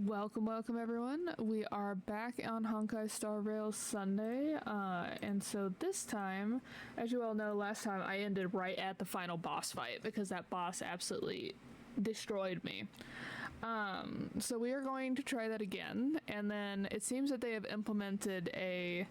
Welcome everyone. We are back on Honkai Star Rail Sunday, and so this time, as you all know, last time I ended right at the final boss fight because that boss absolutely destroyed me. So we are going to try that again, and then it seems that they have implemented a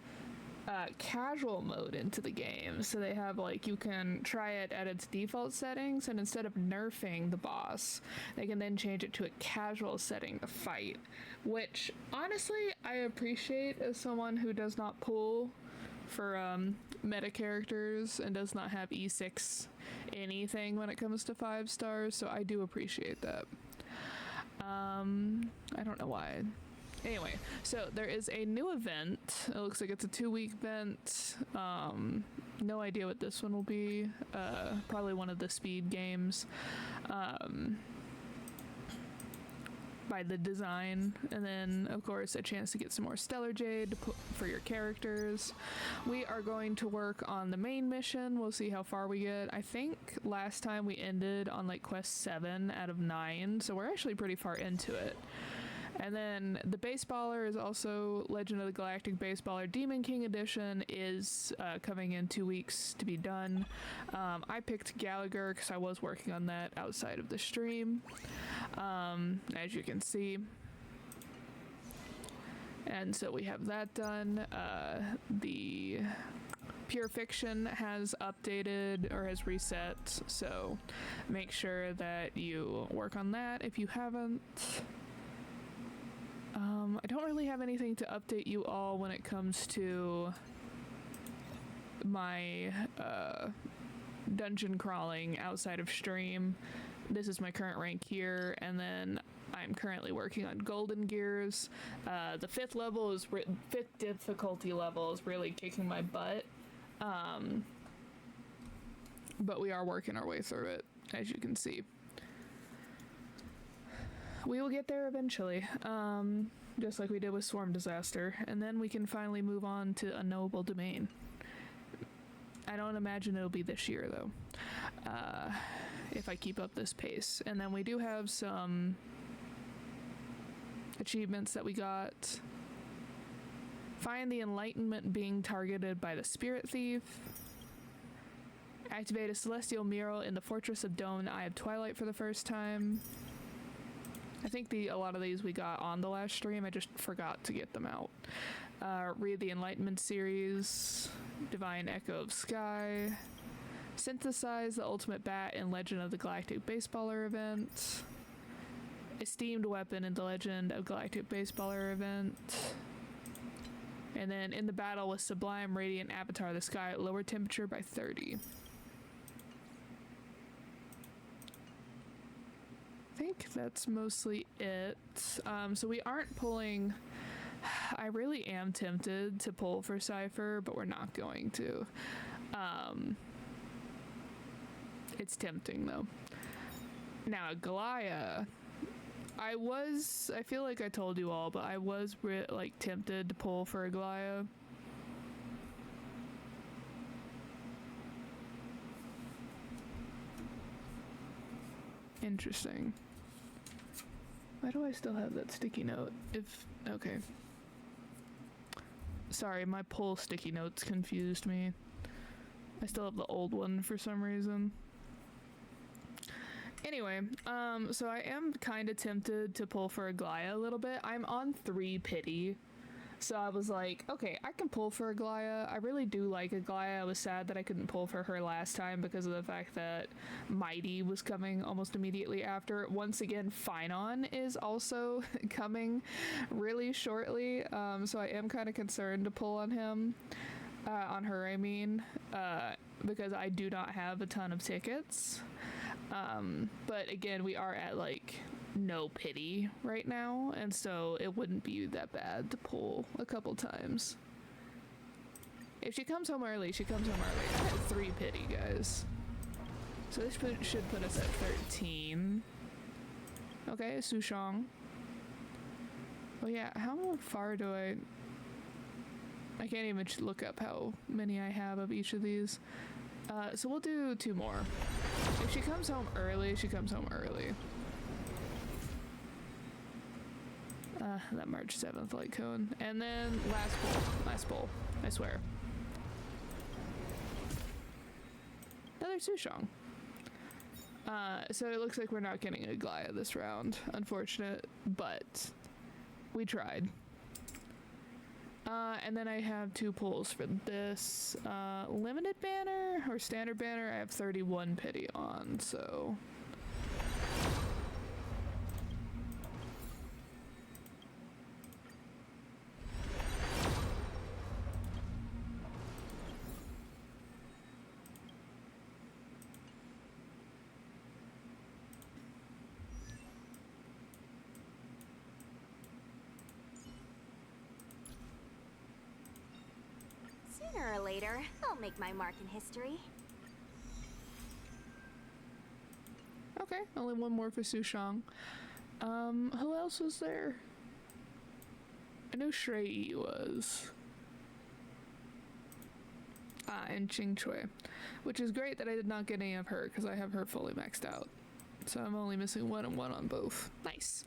casual mode into the game. So they have, like, you can try it at its default settings, and instead of nerfing the boss, they can then change it to a casual setting to fight, which honestly I appreciate as someone who does not pull for meta characters and does not have E6 anything when it comes to 5 stars, so I do appreciate that. I don't know why. Anyway, so there is a new event. It looks like it's a 2-week event. No idea what this one will be. Probably one of the speed games. By the design, and then of course a chance to get some more stellar jade to put for your characters. We are going to work on the main mission. We'll see how far we get. I think last time we ended on like quest 7 out of 9, so we're actually pretty far into it. And then the baseballer is also Legend of the Galactic Baseballer Demon King Edition is coming in 2 weeks to be done. I picked Gallagher because I was working on that outside of the stream, as you can see. And so we have that done. The Pure Fiction has updated or has reset, so make sure that you work on that if you haven't. I don't really have anything to update you all when it comes to my dungeon crawling outside of stream. This is my current rank here, and then I'm currently working on golden gears. The 5th level is 5th difficulty level is really kicking my butt, but we are working our way through it, as you can see. We will get there eventually, just like we did with Swarm Disaster, and then we can finally move on to Unknowable Domain. I don't imagine it'll be this year, though, if I keep up this pace. And then we do have some achievements that we got. Find the Enlightenment being targeted by the Spirit Thief. Activate a Celestial Mural in the Fortress of Dome, Eye of Twilight for the first time. I think a lot of these we got on the last stream, I just forgot to get them out. Read the Enlightenment series, Divine Echo of Sky, synthesize the Ultimate Bat in Legend of the Galactic Baseballer event, Esteemed Weapon in the Legend of Galactic Baseballer event, and then in the battle with Sublime Radiant Avatar the Sky at lower temperature by 30. I think that's mostly it. So we aren't pulling. I really am tempted to pull for Cypher, but we're not going to. It's tempting though. Now Galia, I feel like I told you all, but I was tempted to pull for a Galia. Interesting. Why do I still have that sticky note? Okay. Sorry, my pull sticky notes confused me. I still have the old one for some reason. Anyway, so I am kind of tempted to pull for Aglaia a little bit. I'm on 3 pity. So I was like, okay, I can pull for Aglaia. I really do like Aglaia. I was sad that I couldn't pull for her last time because of the fact that Mighty was coming almost immediately after. Once again, Phainon is also coming really shortly. So I am kind of concerned to pull on him. On her, I mean. Because I do not have a ton of tickets. But again, we are at like no pity right now, and so it wouldn't be that bad to pull a couple times. If she comes home early, she comes home early. I'm at 3 pity, guys. So this should put us at 13. Okay, Sushong. Well, yeah, how far do I can't even look up how many I have of each of these. So we'll do 2 more. If she comes home early, she comes home early. That March 7th light cone. And then last bowl, I swear. Another Sushong. So it looks like we're not getting a Glaya this round. Unfortunate, but we tried. And then I have 2 pulls for this. Limited banner or standard banner, I have 31 pity on, so... Sooner or later, I'll make my mark in history. Okay, only 1 more for Sushong. Who else was there? I know Shrei was. And Ching Chui. Which is great that I did not get any of her, because I have her fully maxed out. So I'm only missing 1 and 1 on both. Nice.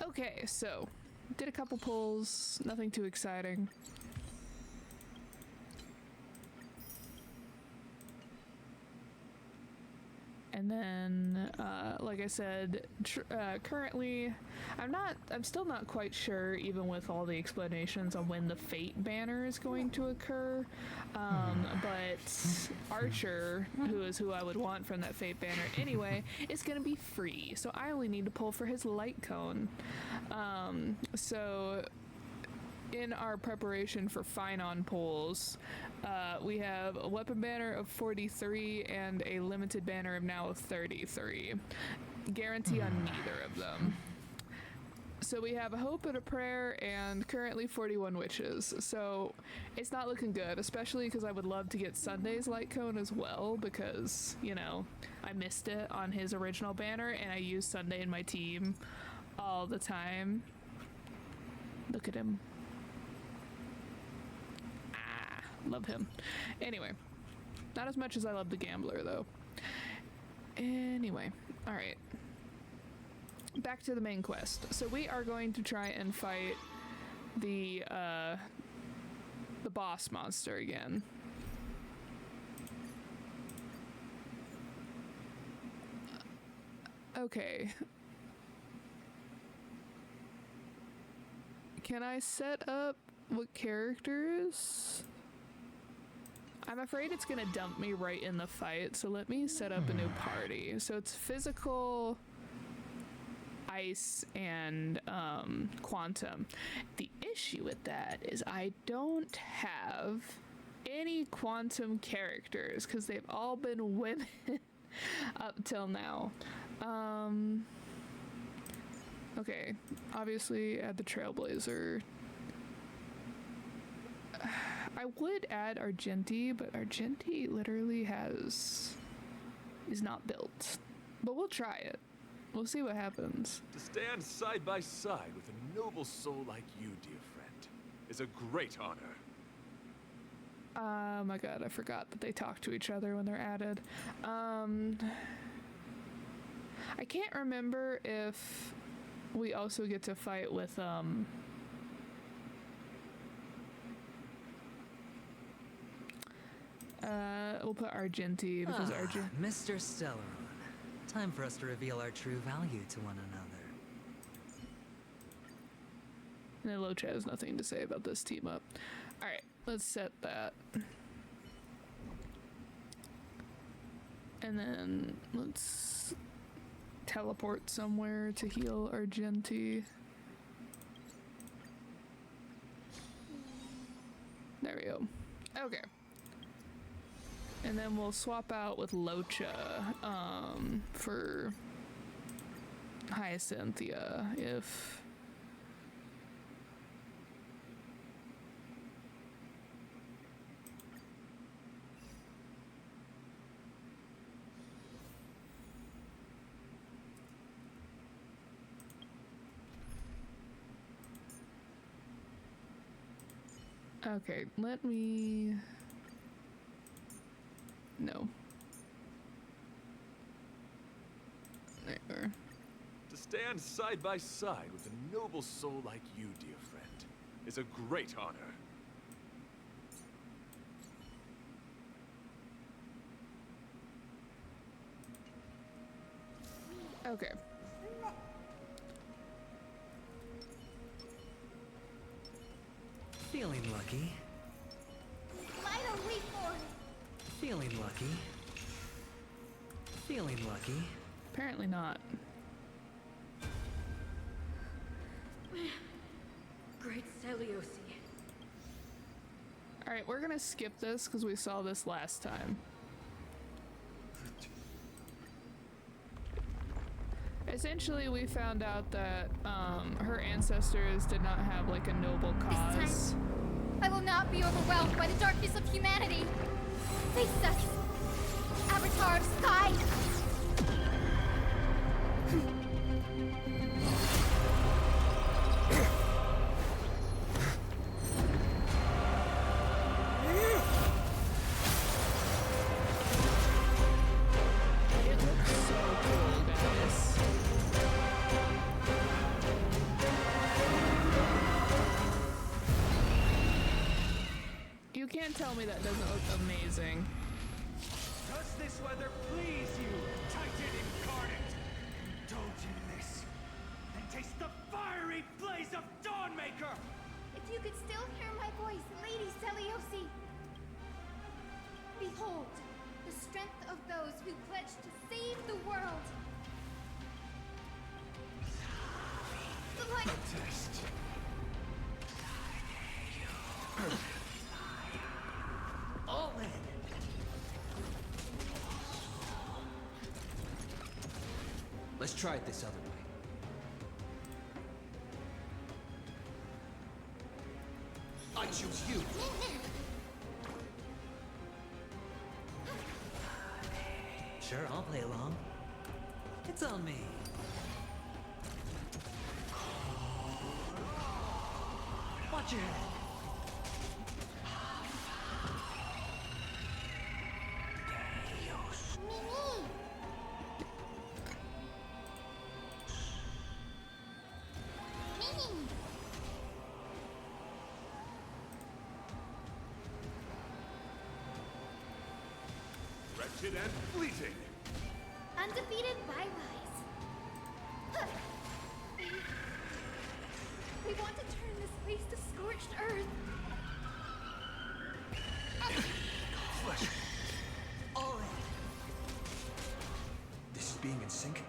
Okay, so, did a couple pulls, nothing too exciting. And then, like I said, currently, I'm still not quite sure, even with all the explanations on when the Fate banner is going to occur. But Archer, who I would want from that Fate banner anyway, is going to be free. So I only need to pull for his light cone. So in our preparation for Phainon pulls, we have a weapon banner of 43 and a limited banner of now 33. Guarantee on neither of them. So we have a hope and a prayer and currently 41 witches. So it's not looking good, especially because I would love to get Sunday's light cone as well, because, you know, I missed it on his original banner and I use Sunday in my team all the time. Look at him. Love him. Anyway, not as much as I love the gambler though. Anyway, all right. Back to the main quest. So we are going to try and fight the boss monster again. Okay. Can I set up what characters? I'm afraid it's gonna dump me right in the fight, so let me set up a new party. So it's physical, ice, and quantum. The issue with that is I don't have any quantum characters because they've all been women up till now. Okay, obviously add the trailblazer. I would add Argenti, but Argenti literally is not built. But we'll try it. We'll see what happens. To stand side by side with a noble soul like you, dear friend, is a great honor. Oh my god, I forgot that they talk to each other when they're added. I can't remember if we also get to fight with, we'll put Argenti because Mr. Stellaron. Time for us to reveal our true value to one another. And then Locha has nothing to say about this team up. Alright, let's set that. And then let's teleport somewhere to heal Argenti. There we go. Okay. And then we'll swap out with Locha for Hyacinthia if... Okay, let me... No. There. To stand side by side with a noble soul like you, dear friend, is a great honor. Okay. Feeling lucky. Phainon, wait for it. Feeling lucky. Feeling lucky. Apparently not. Great Celiosi. Alright, we're gonna skip this because we saw this last time. Essentially, we found out that her ancestors did not have like a noble cause. This time, I will not be overwhelmed by the darkness of humanity. Face us, Avatar of Sky. It looks so cool, guys. You can't tell me that doesn't look amazing. Does this weather please you, Titan incarnate? Indulge in this, and taste the fiery blaze of Dawnmaker! If you could still hear my voice, Lady Celiosi. Behold, the strength of those who pledge to save the world. The light. Test. All in. Let's try it this other way. I choose you. Sure, I'll play along. It's on me. Watch your head. Wretched and fleeting. Undefeated by rise. We want to turn this place to scorched earth. Flesh. All in. This is being in sync.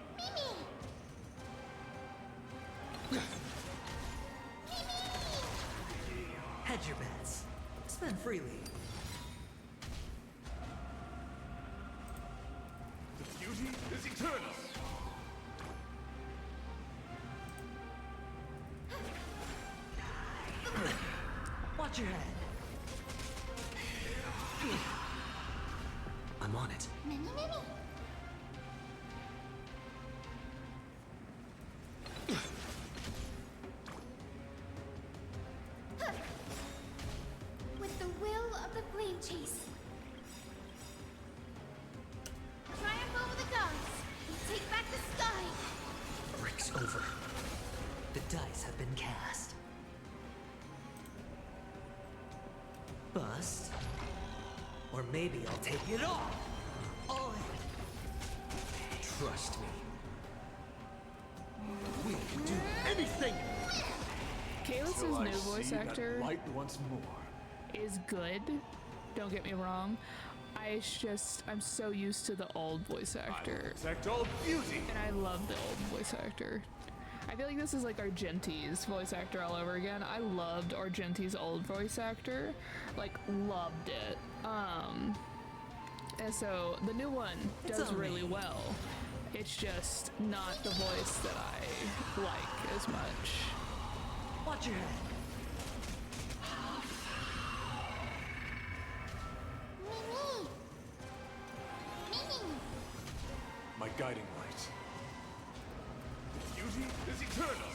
Hedge your bets. Spend freely. The beauty is eternal. Watch your head. I'm on it. Many. With the will of the flame chase. Triumph over the gods. We take back the sky. Break's over. The dice have been cast. Bust. Or maybe I'll take it all. All in. Trust me. We can do anything! Kaelus's So I new voice see that actor light once more. is good. Don't get me wrong. I'm so used to the old voice I will actor. protect all beauty. And I love the old voice actor. I feel like this is like Argenti's voice actor all over again. I loved Argenti's old voice actor. Like, loved it. And so the new one It's does on really me. well. It's just not the voice that I like as much. Watch your head. My guiding light. The beauty is eternal.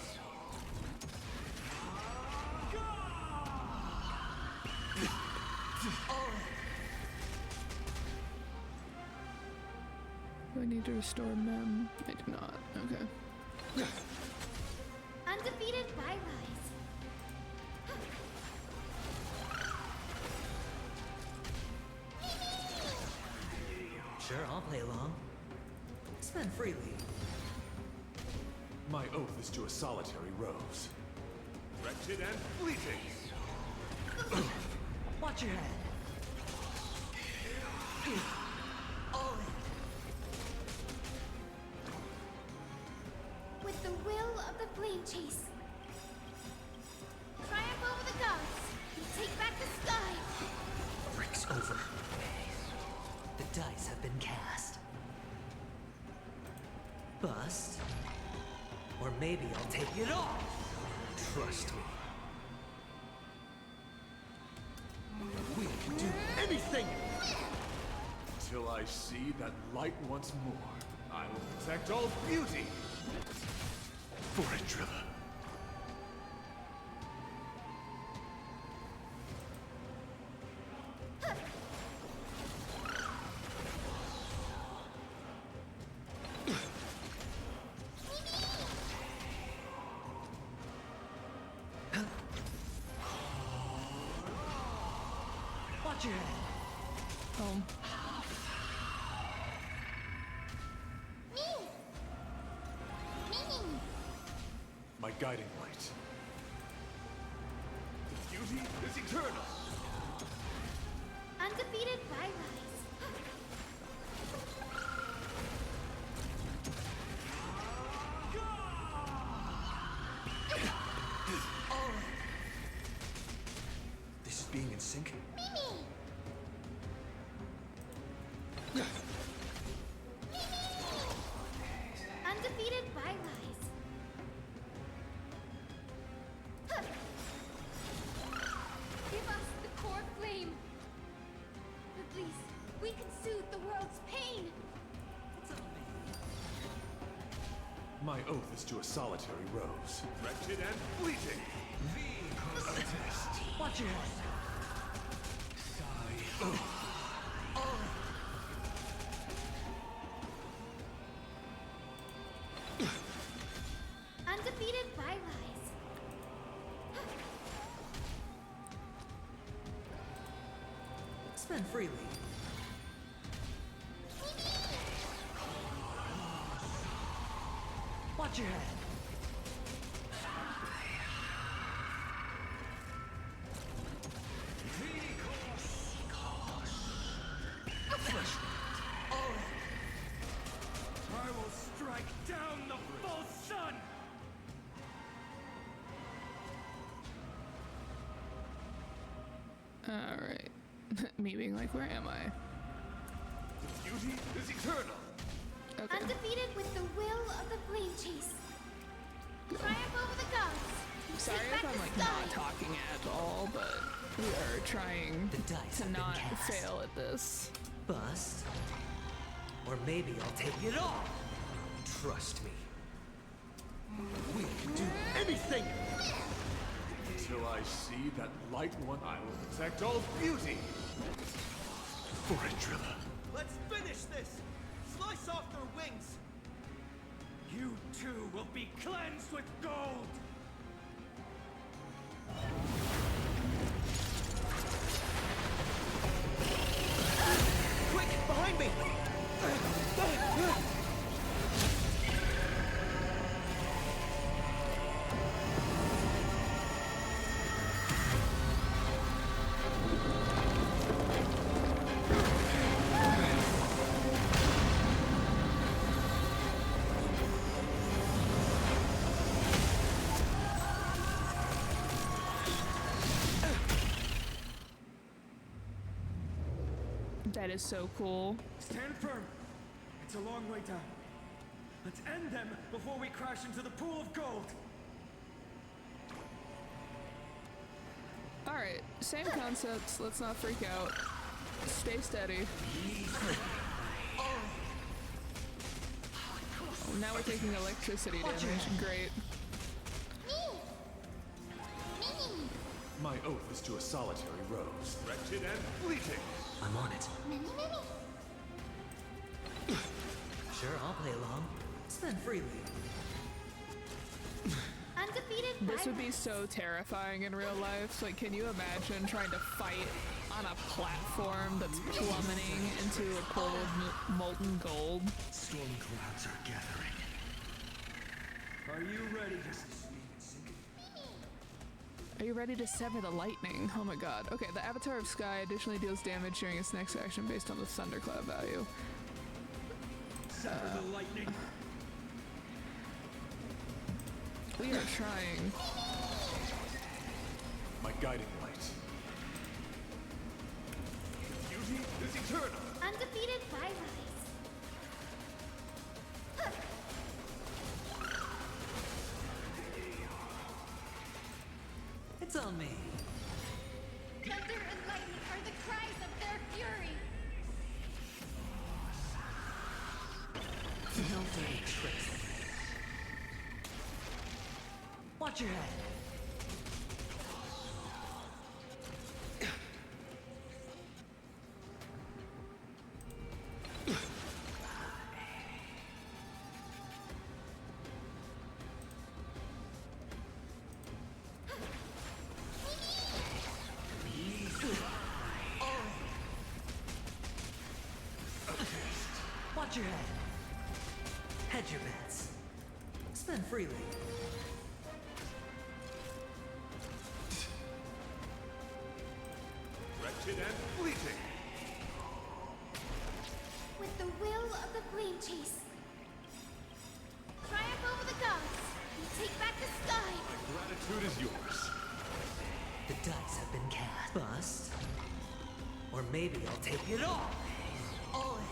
Do I need to restore Mem? I do not. Okay. Undefeated by lies. Sure, I'll play along. Spend freely. My oath is to a solitary rose. Wretched and fleeting. Watch your head. All in. With the will of the flame chase. Triumph over the gods. And take back the sky. Breaks over. The dice have been cast. Bust. Or maybe I'll take it all. Trust me. We can do anything! Till I see that light once more, I will protect all beauty. For a driller. Watch your head. Home. Me! Me! My guiding light. The beauty is eternal. Undefeated by lies. This is being in sync? Undefeated by lies. Give us the core flame. At least we can soothe the world's pain. My oath is to a solitary rose. Wretched and fleeting. Watch your head. Undefeated by lies. Spend freely. Watch your head. I will strike down the false sun! Alright. Me being like, where am I? The beauty is eternal. Okay. Undefeated with the will of the flame chase. Triumph over the gods. Sorry Take if back I'm the like sky. not talking at all, but we are trying The dice to have been not cast. fail at this. Bust. Or maybe I'll take it all. Trust me. We can do anything! Till I see that light one, I will protect all beauty. For a driller. Let's finish this! Slice off their wings! You too will be cleansed with gold! Quick, behind me! That is so cool. Stand firm! It's a long way down. Let's end them before we crash into the pool of gold! Alright, same concepts. Let's not freak out. Stay steady. Oh, now we're taking electricity damage. Great. Me! Me! My oath is to a solitary rose. Wretched and fleeting. I'm on it. Many, many. Sure, I'll play along. Spend freely. Undefeated This would be virus. so terrifying in real life. Like, can you imagine trying to fight on a platform that's plummeting into a pool of molten gold? Storm clouds are gathering. Are you ready to succeed in sinking? Are you ready to sever the lightning? Oh my god. Okay, the Avatar of Sky additionally deals damage during its next action based on the thundercloud value. Sever the lightning. We are trying. My guiding light. Beauty is eternal. Undefeated virus. It's on me. Thunder and lightning are the cries of their fury. No dirty tricks. Watch your head. Watch your head. Hedge your bets. Spend freely. Wretched and fleeting. With the will of the flame chase. Triumph over the gods. And take back the sky. Gratitude is yours. The dice have been cast. Bust. Or maybe I'll take it all. All in.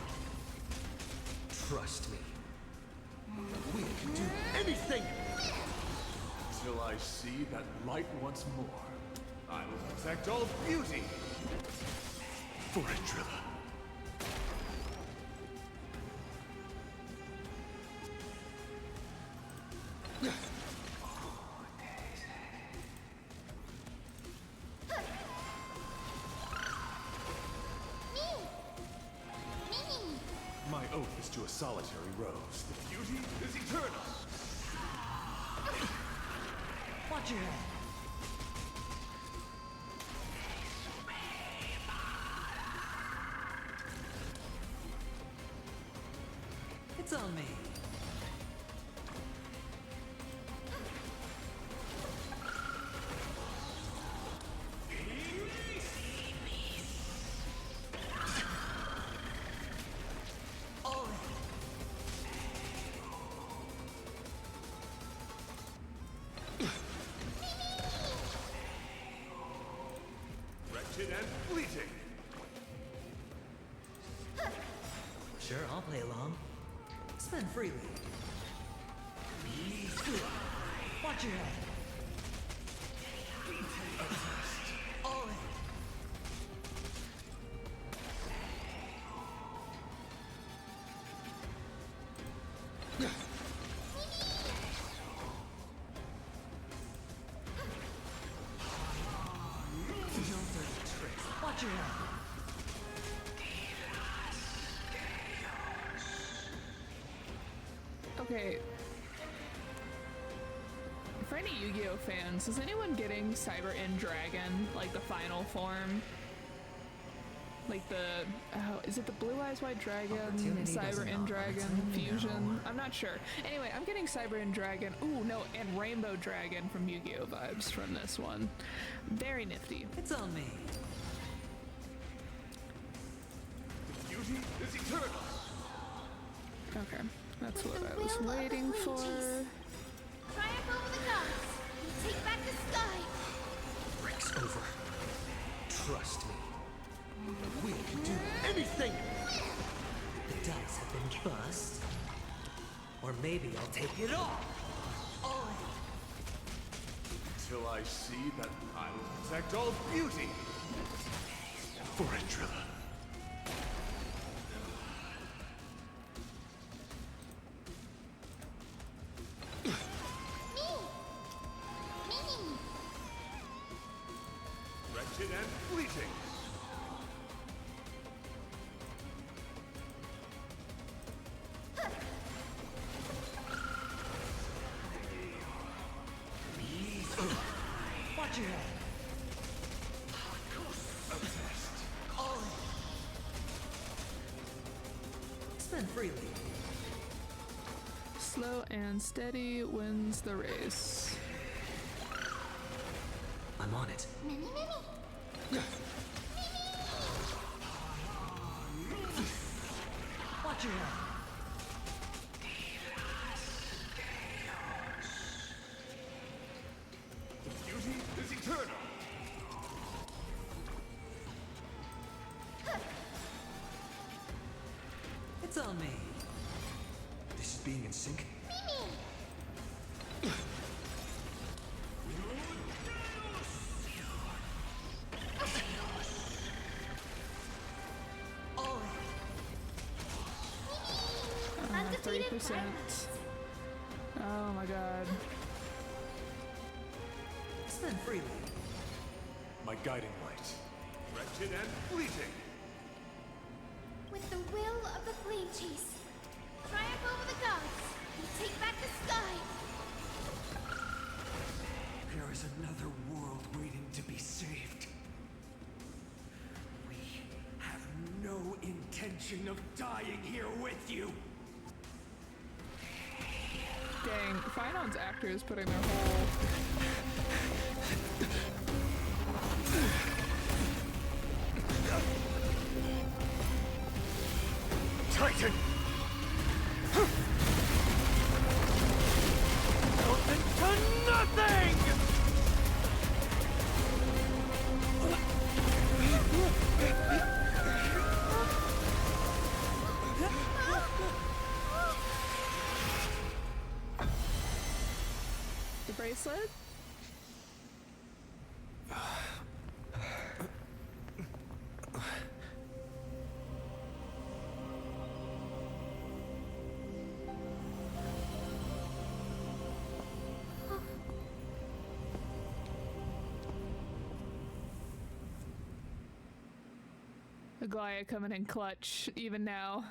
Trust me. We can do anything! Till I see that light once more, I will protect all beauty. For a driller. My oath is to a solitary rose. The beauty is eternal. Watch your head. It's on me. All in. Wretched and fleeting. Sure, I'll play along. Spend freely. Watch your head. All in. No dirty tricks. Watch your head. Okay. For any Yu-Gi-Oh fans, is anyone getting Cyber End Dragon, like the final form? Like the, is it the Blue Eyes White Dragon, Opportunity Cyber doesn't End knock on Dragon its own, fusion? no. I'm not sure. Anyway, I'm getting Cyber End Dragon. Ooh, no, and Rainbow Dragon from Yu-Gi-Oh vibes from this one. Very nifty. It's on me. The beauty is eternal. Okay, that's With what the I was will of the waiting flame for. chase. Triumph over the gods. And take back the sky. Breaks over. Trust me. We can do anything! The dice have been bust. Or maybe I'll take it all. All in. Till I see that I will protect all beauty. For a driller. Wretched and fleeting. Watch your head. All in. Spend freely. Slow and steady wins the race. I'm on it. Mimi. Watch your head. The beauty is eternal. It's on me. This is being in sync. All in. Undefeated 3%. Oh my god. Spend freely. My guiding light. Wretched and fleeting. With the will of the flame chase, triumph over the gods, and take back the sky. There is another world waiting to be saved. We have no intention of dying here with you. Dang, Phainon's actors putting their whole... Titan! Melted to nothing! The bracelet? Aglaia coming in clutch, even now.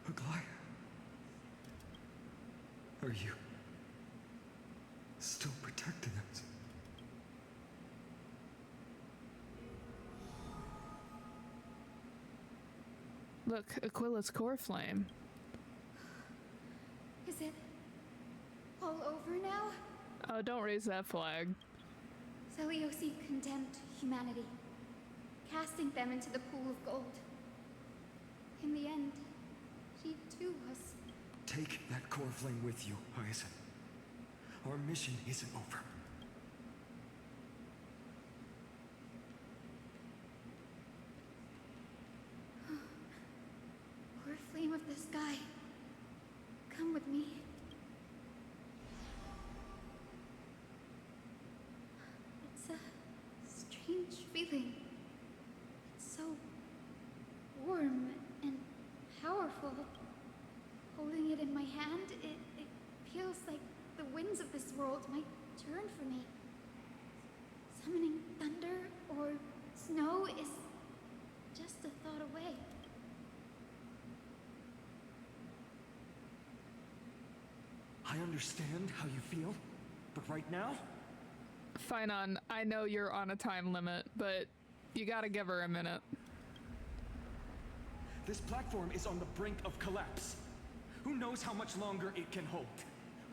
Aglaia. Are you still protecting us? Look, Aquila's core flame. Is it all over now? Oh, don't raise that flag. Zeliosi condemned humanity, casting them into the pool of gold. In the end, she too was. Take that core flame with you, Hyacinth. Our mission isn't over. Poor flame of the sky, come with me. It's a strange feeling. It's so warm and powerful. Holding it in my hand, it feels like the winds of this world might turn for me. Summoning thunder or snow is just a thought away. I understand how you feel, but right now, Phainon, I know you're on a time limit, but you gotta give her a minute. this platform is on the brink of collapse. Who knows how much longer it can hold?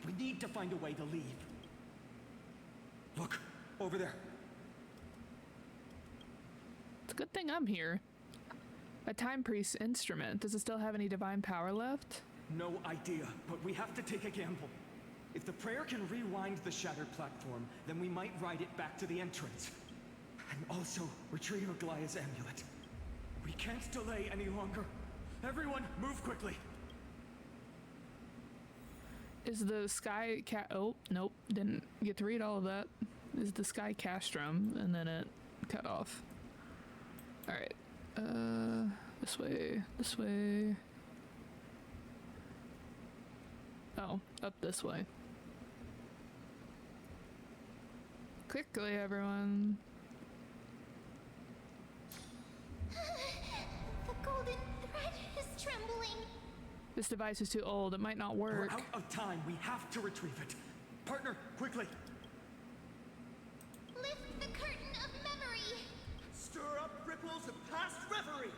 We need to find a way to leave. Look, over there. It's a good thing I'm here. A time priest instrument. Does it still have any divine power left? No idea, but we have to take a gamble. If the prayer can rewind the shattered platform, then we might ride it back to the entrance. And also retrieve Aglaia's amulet. We can't delay any longer. Everyone, move quickly. Is the sky oh, nope, didn't get to read all of that. Is the sky castrum, and then it cut off. Alright. This way, this way. Oh, up this way. Quickly, everyone. The golden thread is trembling. This device is too old. It might not work. We're out of time. We have to retrieve it. Partner, quickly. Lift the curtain of memory. Stir up ripples of past reverie!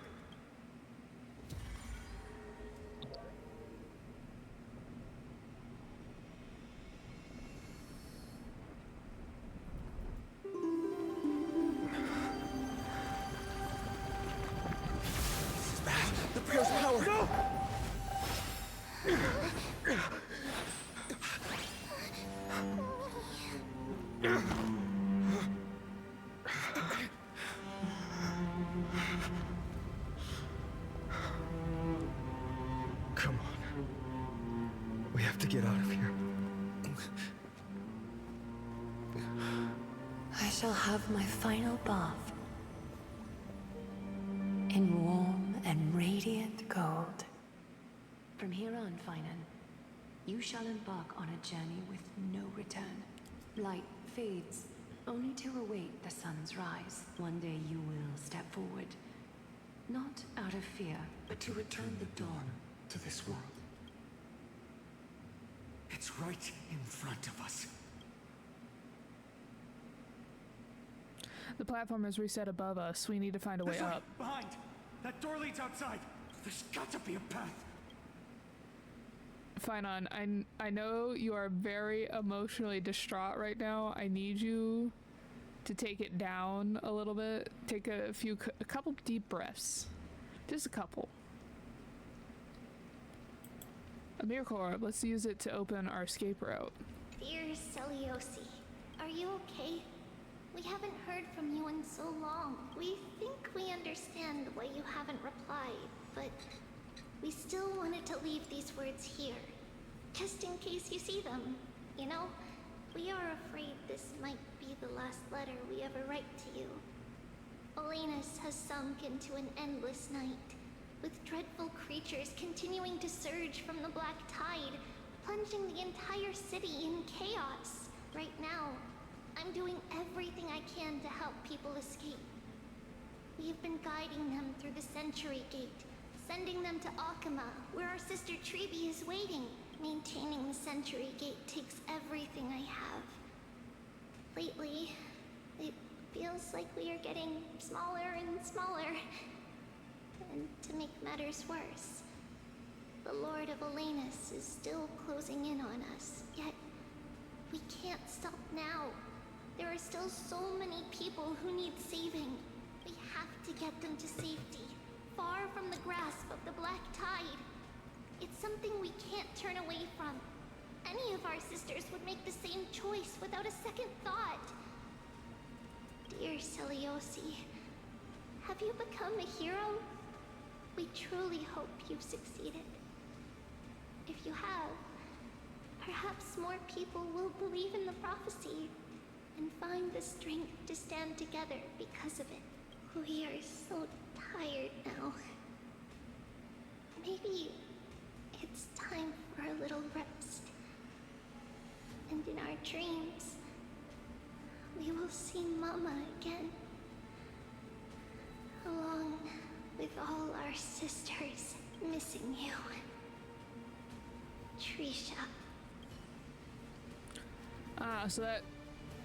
This is bad. The prayer's power. No! Come on. We have to get out of here. I shall have my final bath in warm and radiant gold. From here on, Phainon, you shall embark on a journey with no return. Light fades, only to await the sun's rise. One day you will step forward, not out of fear, But to return the dawn to this world. It's right in front of us. The platform is reset above us. We need to find a way This way, up. behind. That door leads outside. There's got to be a path. Phainon, I know you are very emotionally distraught right now. I need you to take it down a little bit. Take a couple deep breaths. Just a couple. A miracle orb. Let's use it to open our escape route. Dear Celiosi, are you okay? We haven't heard from you in so long. We think we understand why you haven't replied, but we still wanted to leave these words here, just in case you see them. You know, we are afraid this might be the last letter we ever write to you. Olenus has sunk into an endless night, with dreadful creatures continuing to surge from the black tide, plunging the entire city in chaos. Right now, I'm doing everything I can to help people escape. We have been guiding them through the Century Gate, sending them to Aquila, where our sister Trebi is waiting. Maintaining the Century Gate takes everything I have. Lately, it feels like we are getting smaller and smaller. And to make matters worse, the Lord of Olenus is still closing in on us, yet we can't stop now. There are still so many people who need saving. We have to get them to safety, far from the grasp of the black tide. It's something we can't turn away from. Any of our sisters would make the same choice without a second thought. Dear Celiosi, have you become a hero? We truly hope you've succeeded. If you have, perhaps more people will believe in the prophecy and find the strength to stand together because of it. We are so tired now. Maybe it's time for a little rest. And in our dreams, we will see Mama again, along with all our sisters missing you. Trisha. So that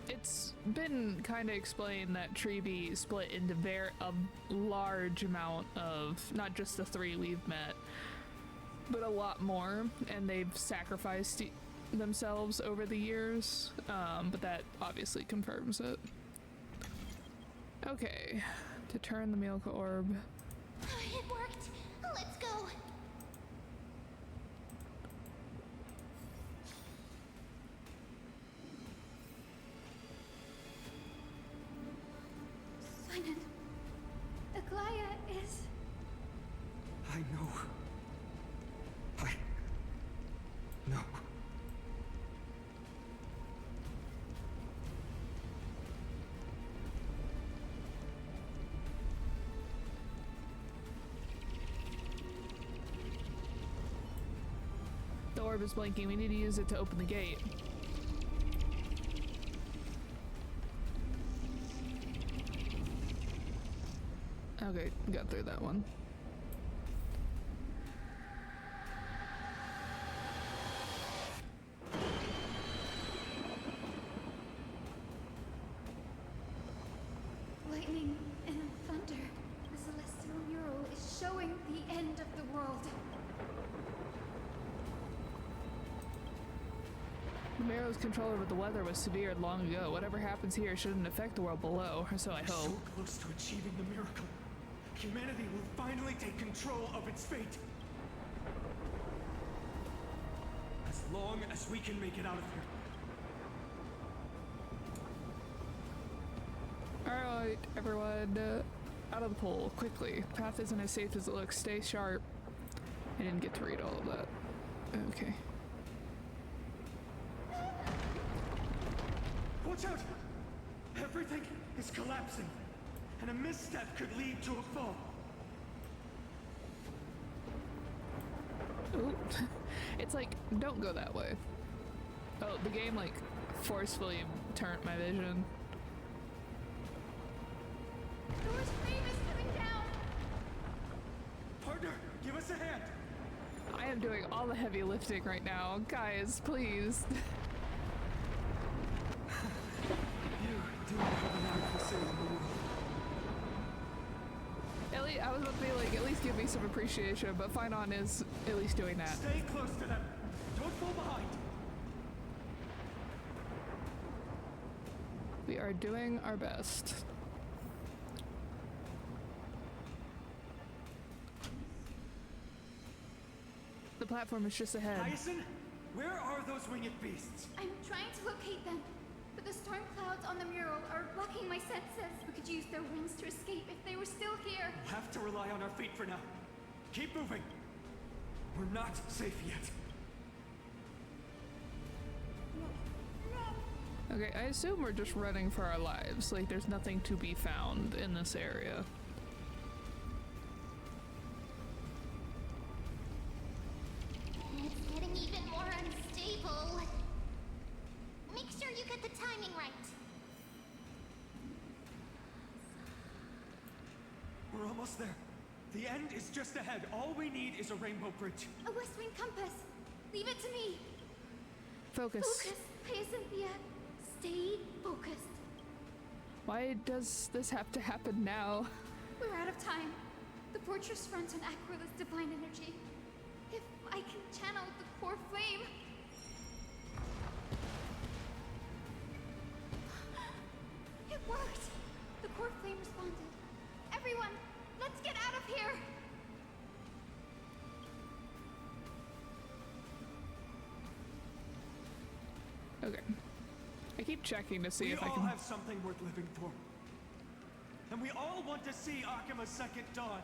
it's been kind of explained that Trebi split into a large amount of not just the three we've met, but a lot more, and they've sacrificed themselves over the years. But that obviously confirms it. Okay, to turn the Milka orb. It worked. Let's go. Phainon, Aquila is... I know. No. The orb is blinking. We need to use it to open the gate. Okay, got through that one. Miro's control over the weather was severed long ago. Whatever happens here shouldn't affect the world below, or so I We're hope. so close to achieving the miracle. Humanity will finally take control of its fate. As long as we can make it out of here. Alright, everyone, out of the pool, quickly. Path isn't as safe as it looks. Stay sharp. I didn't get to read all of that. Okay. Watch out! Everything is collapsing, and a misstep could lead to a fall. Ooh. It's like, don't go that way. Oh, the game, like, forcefully turned my vision. Thor's flame is coming down! Partner, give us a hand! I am doing all the heavy lifting right now. Guys, please. You do have an eye for saving the world. I was about to be like, at least give me some appreciation, but Phainon is at least doing that. Stay close to them. Don't fall behind. We are doing our best. The platform is just ahead. Hyacinth, where are those winged beasts? I'm trying to locate them, but the storm clouds on the mural are blocking my senses. We could use their wings to escape if they were still here. We'll have to rely on our feet for now. Keep moving. We're not safe yet. Okay, I assume we're just running for our lives. Like, there's nothing to be found in this area. It's getting even more unstable. Make sure you get the timing right. We're almost there. The end is just ahead. All we need is a rainbow bridge. A west wind compass. Leave it to me. Focus. Focus, Poetentate. Stay focused. Why does this have to happen now? We're out of time. The fortress runs on Aquila's divine energy. If I can channel the core flame... It worked! The core flame responded. Everyone, let's get out of here! Okay. I keep checking to see We if I all can... have something worth living for. And we all want to see Akima's second dawn.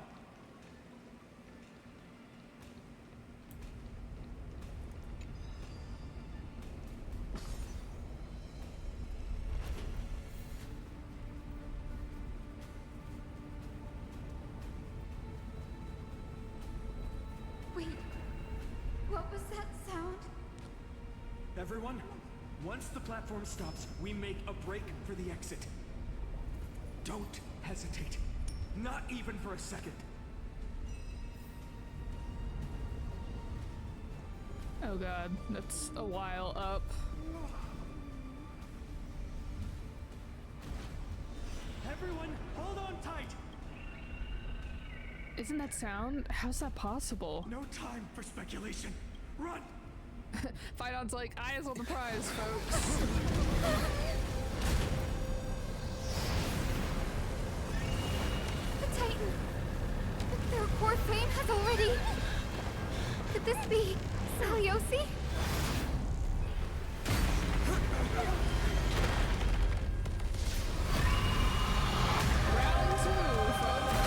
Wait, what was that sound? Everyone, once the platform stops, we make a break for the exit. Don't hesitate. Not even for a second. Oh god, that's a while up. Everyone, hold on tight! Isn't that sound? How's that possible? No time for speculation. Run! Phainon's like, eyes on the prize, folks. The Titan! Their core flame has already... Could this be Saliosi? Round two, folks.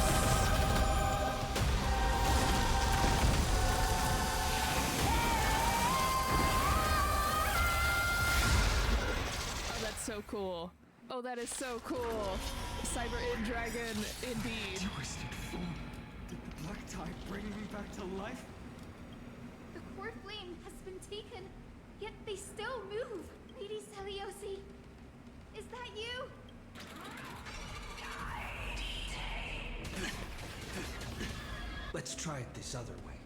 Oh, that's so cool. Oh, that is so cool. Cyber End Dragon, indeed. Twisted form. Did the black tide bring me back to life? The core flame has been taken, yet they still move. Lady Saliosi, is that you? Let's try it this other way.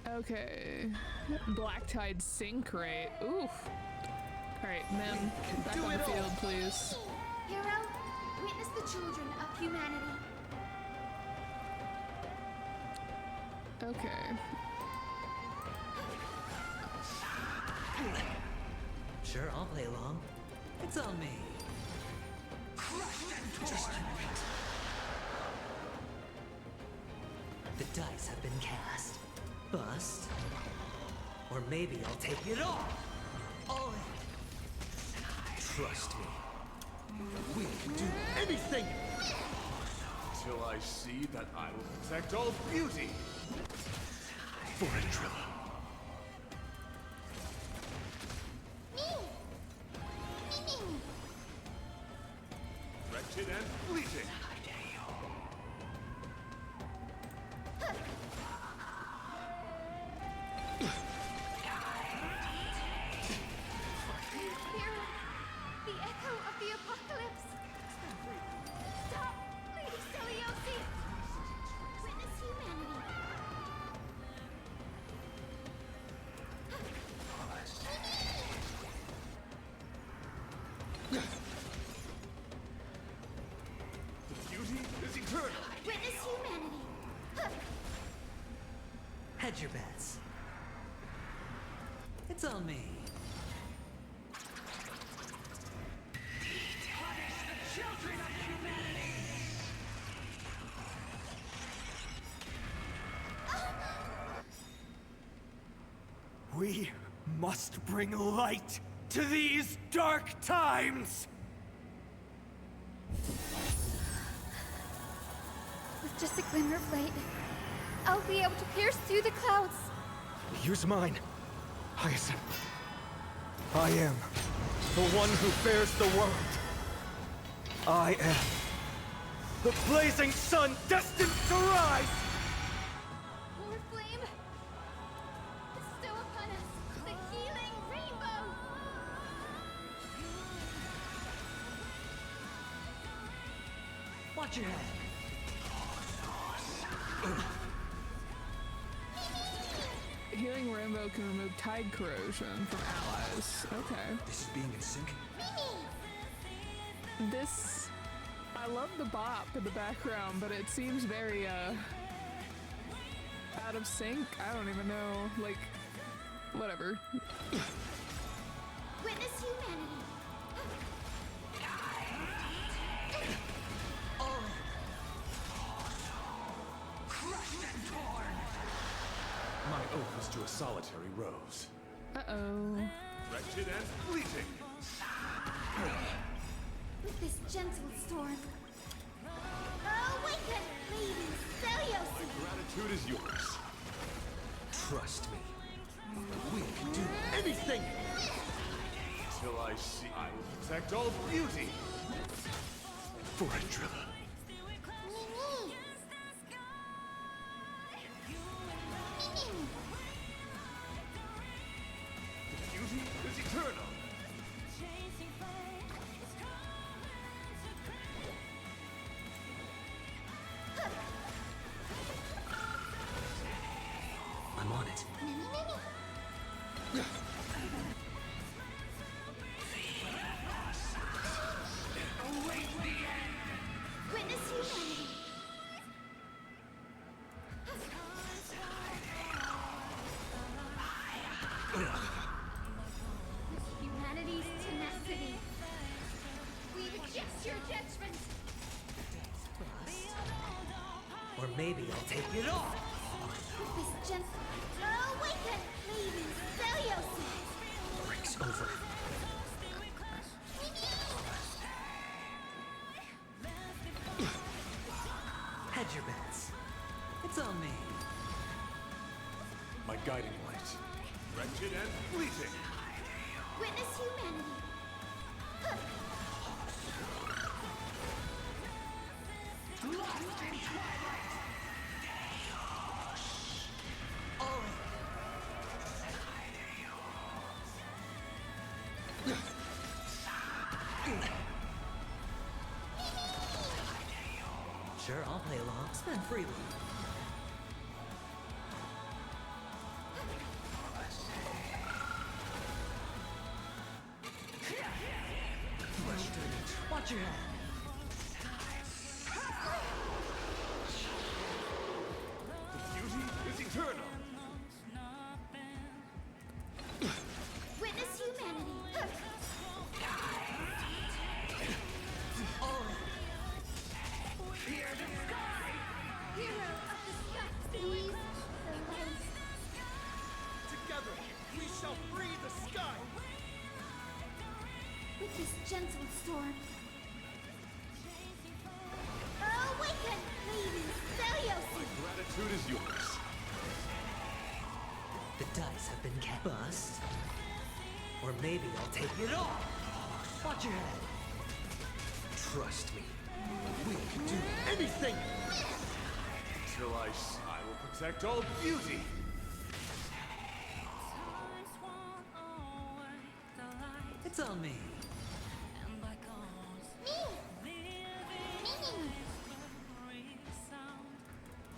Okay. Black Tide Sync Rate. Oof. Alright, Mem, back on the field, please. Hero, witness the children of humanity. Okay. Sure, I'll play along. It's on me. The dice have been cast. Bust. Or maybe I'll take it all in. Trust me. We can do anything! Till I see that I will protect all beauty for a driller. Wretched and fleeting. Hear the echo of the apocalypse. Stop, Lady Celiosi! Witness humanity. The beauty is eternal. Witness humanity. Hedge your bets. It's on me. We must bring light to these dark times! With just a glimmer of light, I'll be able to pierce through the clouds. Use mine, Hyacinth. I am the one who bears the world. I am the blazing sun destined to rise! More flame! Bestow upon us the healing rainbow! Watch your head. Healing Rainbow can remove tide corrosion from allies. Okay. This is being in sync. This... I love the bop in the background, but it seems very, out of sync. I don't even know. Like, whatever. Witness humanity. My oath is to a solitary rose. Uh-oh. Wretched and fleeting. With this gentle storm. Awaken, Lady Celiosi! Gratitude is yours. Trust me. We can do anything! Till I see I will protect all beauty for a driller. The beauty is eternal. I'm on it. Witness humanity. Humanity's tenacity. We reject your judgment. Or maybe I'll take it all. With this gentle... Awaken, Lady Celiosi! Break's over. Hedge your bets. It's on me. My guiding light. Wretched and fleeting. Witness humanity. Sure, I'll play along. Spend freely. Watch your head. The beauty is eternal. Witness humanity. yours. The dice have been cast. Bust. Or maybe I'll take it all. Watch your head. Trust me. We can do anything. Till I will protect all beauty. It's on me.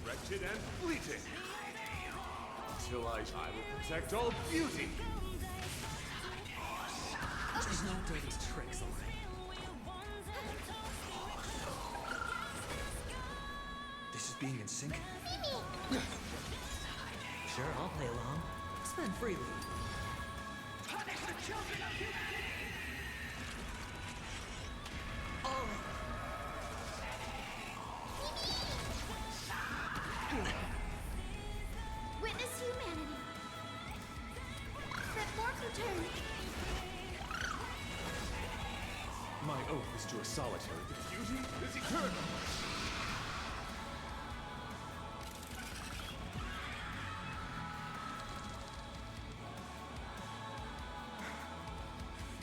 Wretched and fleeting. Till I will protect all beauty. There's no dirty tricks, alright? This is being in sync. Sure, I'll play along. Spend freely. Punish the children of humanity! All Witness humanity. Set forth return. My oath is to a solitary. The beauty is eternal.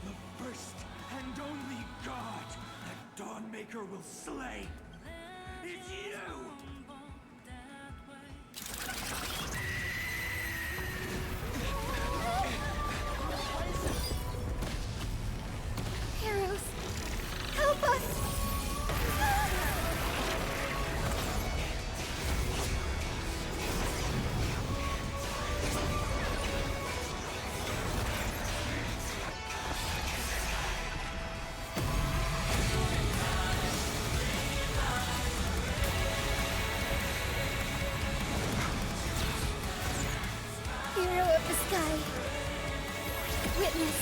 The first and only god that Dawnmaker will slay is you! Heroes, help us! Hero of the sky, witness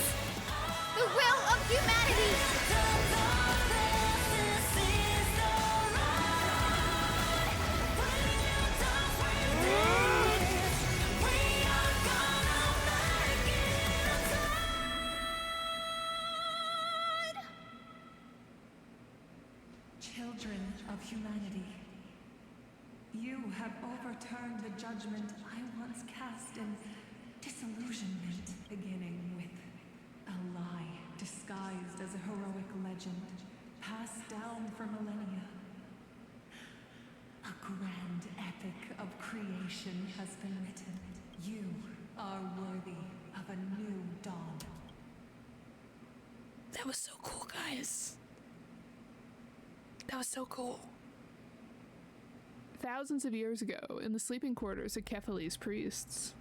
the will of humanity! Children of humanity, you have overturned the judgment I once cast in disillusionment, beginning with a lie disguised as a heroic legend passed down for millennia. A grand epic of creation has been written. You are worthy of a new dawn. That was so cool, guys. That was so cool. Thousands of years ago, in the sleeping quarters of Kephales's priests.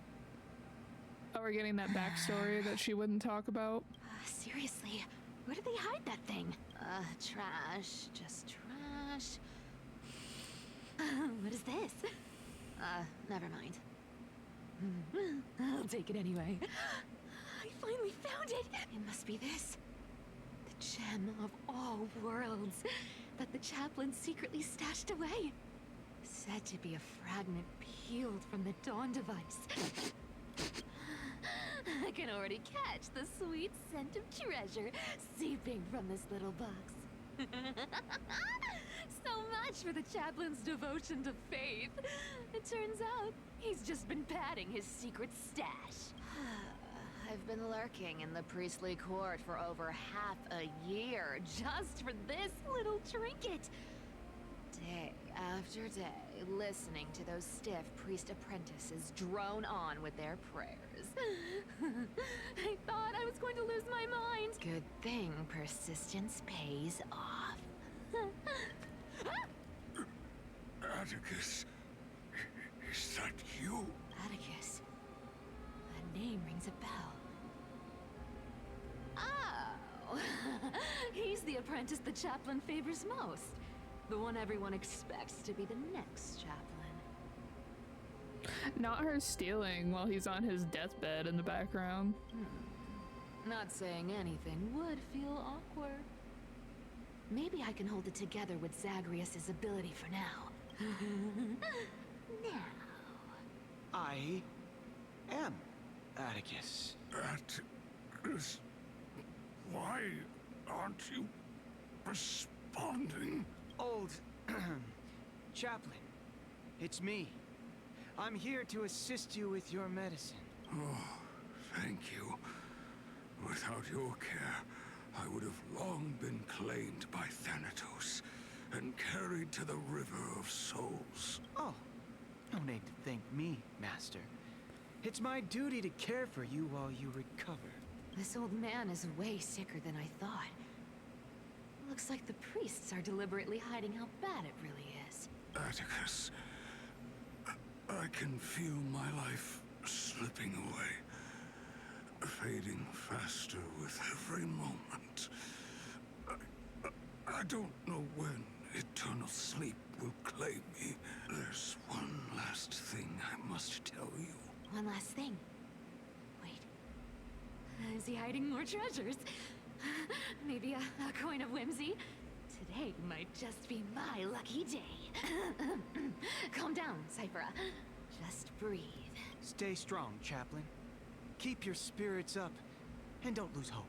Oh, we're getting that backstory that she wouldn't talk about. Seriously, where did they hide that thing? Trash. Just trash. What is this? Never mind. I'll take it anyway. I finally found it! It must be this. The gem of all worlds that the chaplain secretly stashed away. Said to be a fragment peeled from the Dawn device. I can already catch the sweet scent of treasure seeping from this little box. So much for the chaplain's devotion to faith. It turns out he's just been padding his secret stash. I've been lurking in the priestly court for over half a year just for this little trinket. Day after day, listening to those stiff priest apprentices drone on with their prayers. I thought I was going to lose my mind. Good thing persistence pays off. Atticus, is that you? Atticus. That name rings a bell. Oh, he's the apprentice the chaplain favors most. The one everyone expects to be the next chaplain. Not her stealing while he's on his deathbed in the background. Not saying anything would feel awkward. Maybe I can hold it together with Zagreus's ability for now. Now. I am Atticus. Atticus, why aren't you responding? Old chaplain, it's me. I'm here to assist you with your medicine. Oh, thank you. Without your care, I would have long been claimed by Thanatos and carried to the River of Souls. Oh, no need to thank me, Master. It's my duty to care for you while you recover. This old man is way sicker than I thought. Looks like the priests are deliberately hiding how bad it really is. Atticus, I can feel my life slipping away, fading faster with every moment. I don't know when eternal sleep will claim me. There's one last thing I must tell you. One last thing. Wait. Is he hiding more treasures? Maybe a coin of whimsy? Today might just be my lucky day. Calm down, Cyphera. Just breathe. Stay strong, Chaplain. Keep your spirits up, and don't lose hope.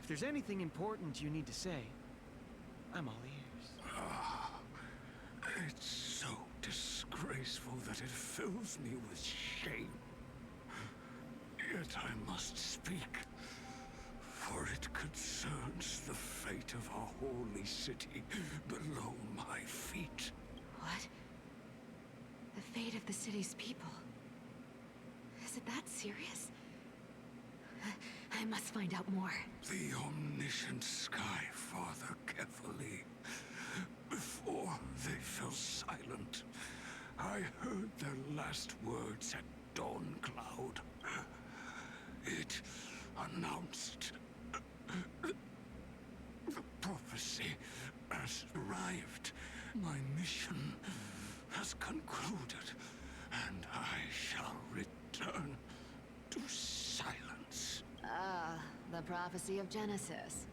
If there's anything important you need to say, I'm all ears. It's so disgraceful that it fills me with shame. Yet I must speak, for it concerns the fate of our holy city below my feet. What? The fate of the city's people? Is it that serious? I must find out more. The omniscient Sky Father carefully. Before they fell silent, I heard their last words at Dawn Cloud. It announced the prophecy has arrived. My mission has concluded, and I shall return to silence. Ah, the prophecy of Genesis.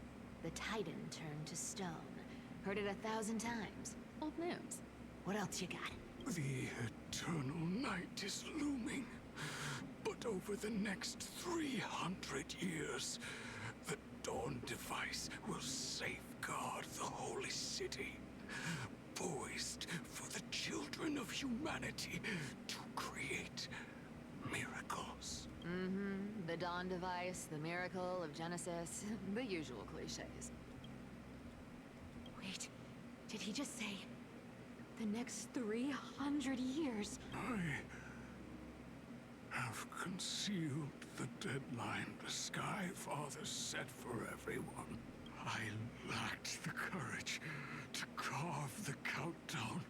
The Titan turned to stone. Heard it 1,000 times. Old news. What else you got? The eternal night is looming. But over the next 300 years, the Dawn device will safeguard the holy city, poised for the children of humanity to create miracles. Mm-hmm. The Dawn device, the miracle of Genesis, the usual cliches. Wait, did he just say the next 300 years? I have concealed the deadline the Sky Father set for everyone. I lacked the courage to carve the countdown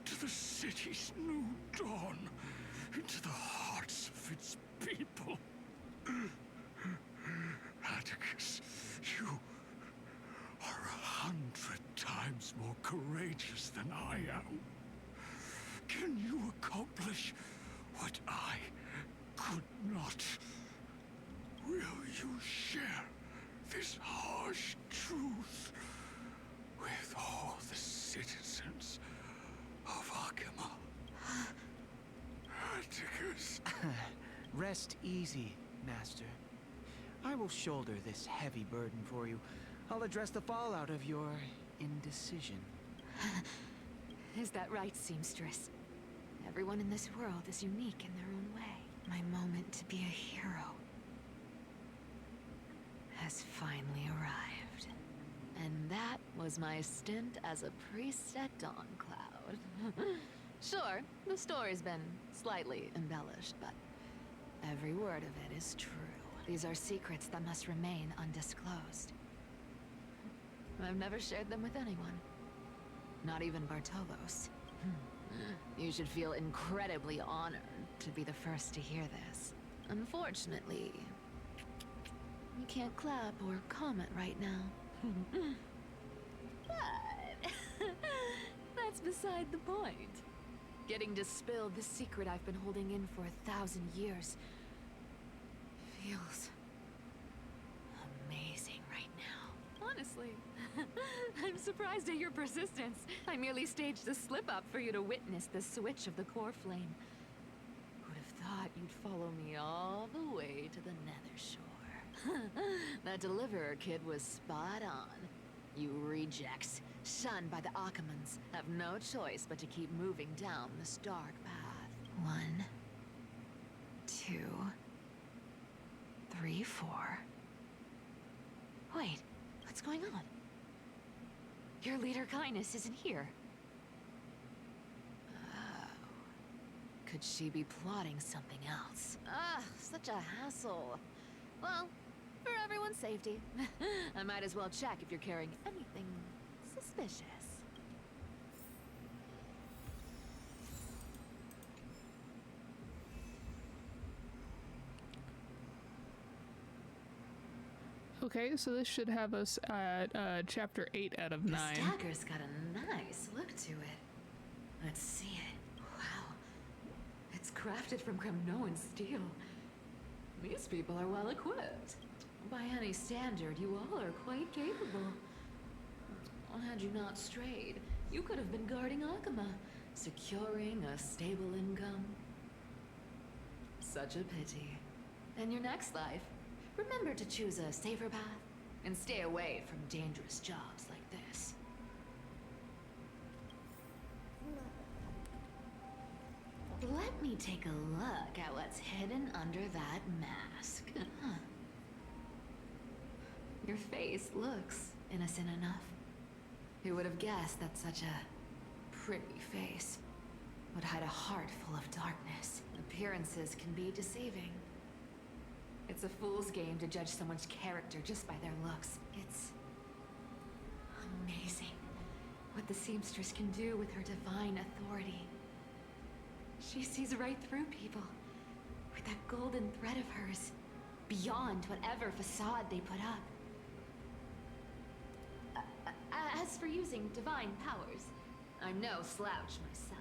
to the city's new dawn into the hearts of its people. Atticus, you are 100 times more courageous than I am. Can you accomplish what I could not? Will you share this harsh truth with all the citizens of Aquila? Atticus. Rest easy, Master. I will shoulder this heavy burden for you. I'll address the fallout of your indecision. Is that right, seamstress? Everyone in this world is unique in their own way. My moment to be a hero has finally arrived. And that was my stint as a priest at Dawn Cloud. Sure, the story's been slightly embellished, but every word of it is true. These are secrets that must remain undisclosed. I've never shared them with anyone. Not even Bartolos. You should feel incredibly honored to be the first to hear this. Unfortunately, you can't clap or comment right now. But that's beside the point. Getting to spill the secret I've been holding in for 1,000 years feels amazing right now. Honestly, I'm surprised at your persistence. I merely staged a slip-up for you to witness the switch of the core flame. Who'd have thought you'd follow me all the way to the Nether Shore? That Deliverer kid was spot on. You rejects, shunned by the Akamans, have no choice but to keep moving down this dark path. 1, 2, 3, 4. Wait, what's going on? Your leader Kindness isn't here. Oh. Could she be plotting something else? Ah, such a hassle. Well, for everyone's safety, I might as well check if you're carrying anything suspicious. Okay, so this should have us at chapter 8 out of 9. This dagger's got a nice look to it. Let's see it. Wow. It's crafted from Kremnoan steel. These people are well equipped. By any standard, you all are quite capable. Had you not strayed, you could have been guarding Aquila, securing a stable income. Such a pity. In your next life, remember to choose a safer path and stay away from dangerous jobs like this. Let me take a look at what's hidden under that mask. Your face looks innocent enough. Who would have guessed that such a pretty face would hide a heart full of darkness? Appearances can be deceiving. It's a fool's game to judge someone's character just by their looks. It's amazing what the seamstress can do with her divine authority. She sees right through people with that golden thread of hers, beyond whatever facade they put up. As for using divine powers, I'm no slouch myself.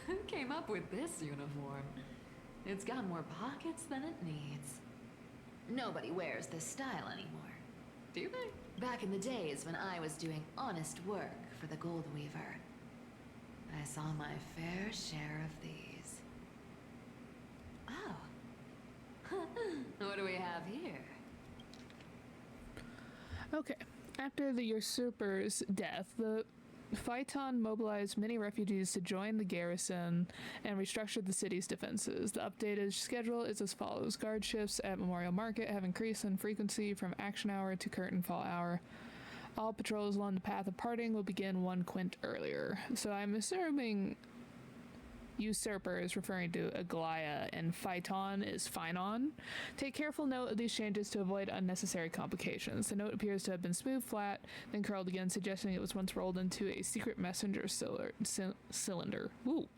Who came up with this uniform? It's got more pockets than it needs. Nobody wears this style anymore, do they? Back in the days when I was doing honest work for the Gold Weaver, I saw my fair share of these. Oh. What do we have here? Okay. After the usurper's death, the Phainon mobilized many refugees to join the garrison and restructured the city's defenses. The updated schedule is as follows. Guard shifts at Memorial Market have increased in frequency from action hour to curtain fall hour. All patrols along the path of parting will begin 1 quint earlier. So I'm assuming usurper is referring to Aquila and Phainon is Phainon. Take careful note of these changes to avoid unnecessary complications. The note appears to have been smooth, flat, then curled again, suggesting it was once rolled into a secret messenger cylinder. Woo!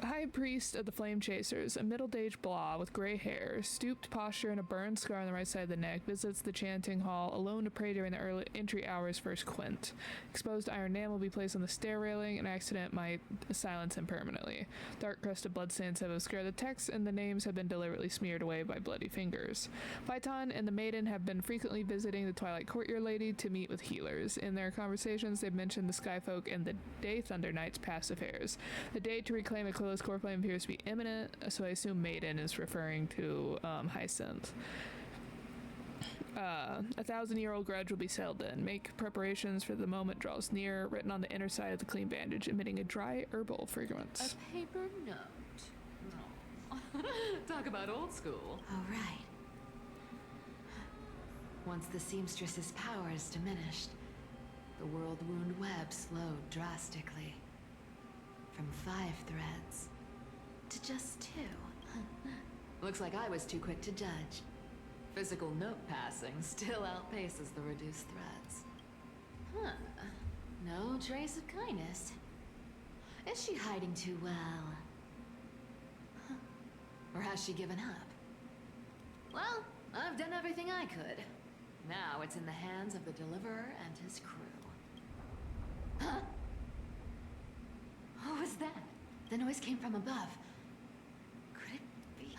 High Priest of the Flame Chasers, a middle-aged blah with gray hair, stooped posture and a burned scar on the right side of the neck, visits the chanting hall alone to pray during the early entry hours first quint. Exposed iron nail will be placed on the stair railing. An accident might silence him permanently. Dark crusted bloodstains have obscured the text, and the names have been deliberately smeared away by bloody fingers. Phainon and the maiden have been frequently visiting the Twilight Courtier Lady to meet with healers. In their conversations, they've mentioned the Skyfolk and the Day Thunder Knight's past affairs. The day to reclaim Aquila's core flame appears to be imminent, so I assume Maiden is referring to Hyacinth. 1,000-year-old grudge will be settled in. Make preparations for the moment draws near, written on the inner side of the clean bandage, emitting a dry herbal fragrance. A paper note. Oh. Talk about old school. All right. Once the seamstress's power is diminished, the world wound web slowed drastically. From 5 threads to just 2. Looks like I was too quick to judge. Physical note passing still outpaces the reduced threads. Huh. No trace of kindness. Is she hiding too well? Huh. Or has she given up? Well, I've done everything I could. Now it's in the hands of the Deliverer and his crew. Huh? What was that? The noise came from above. Could it be?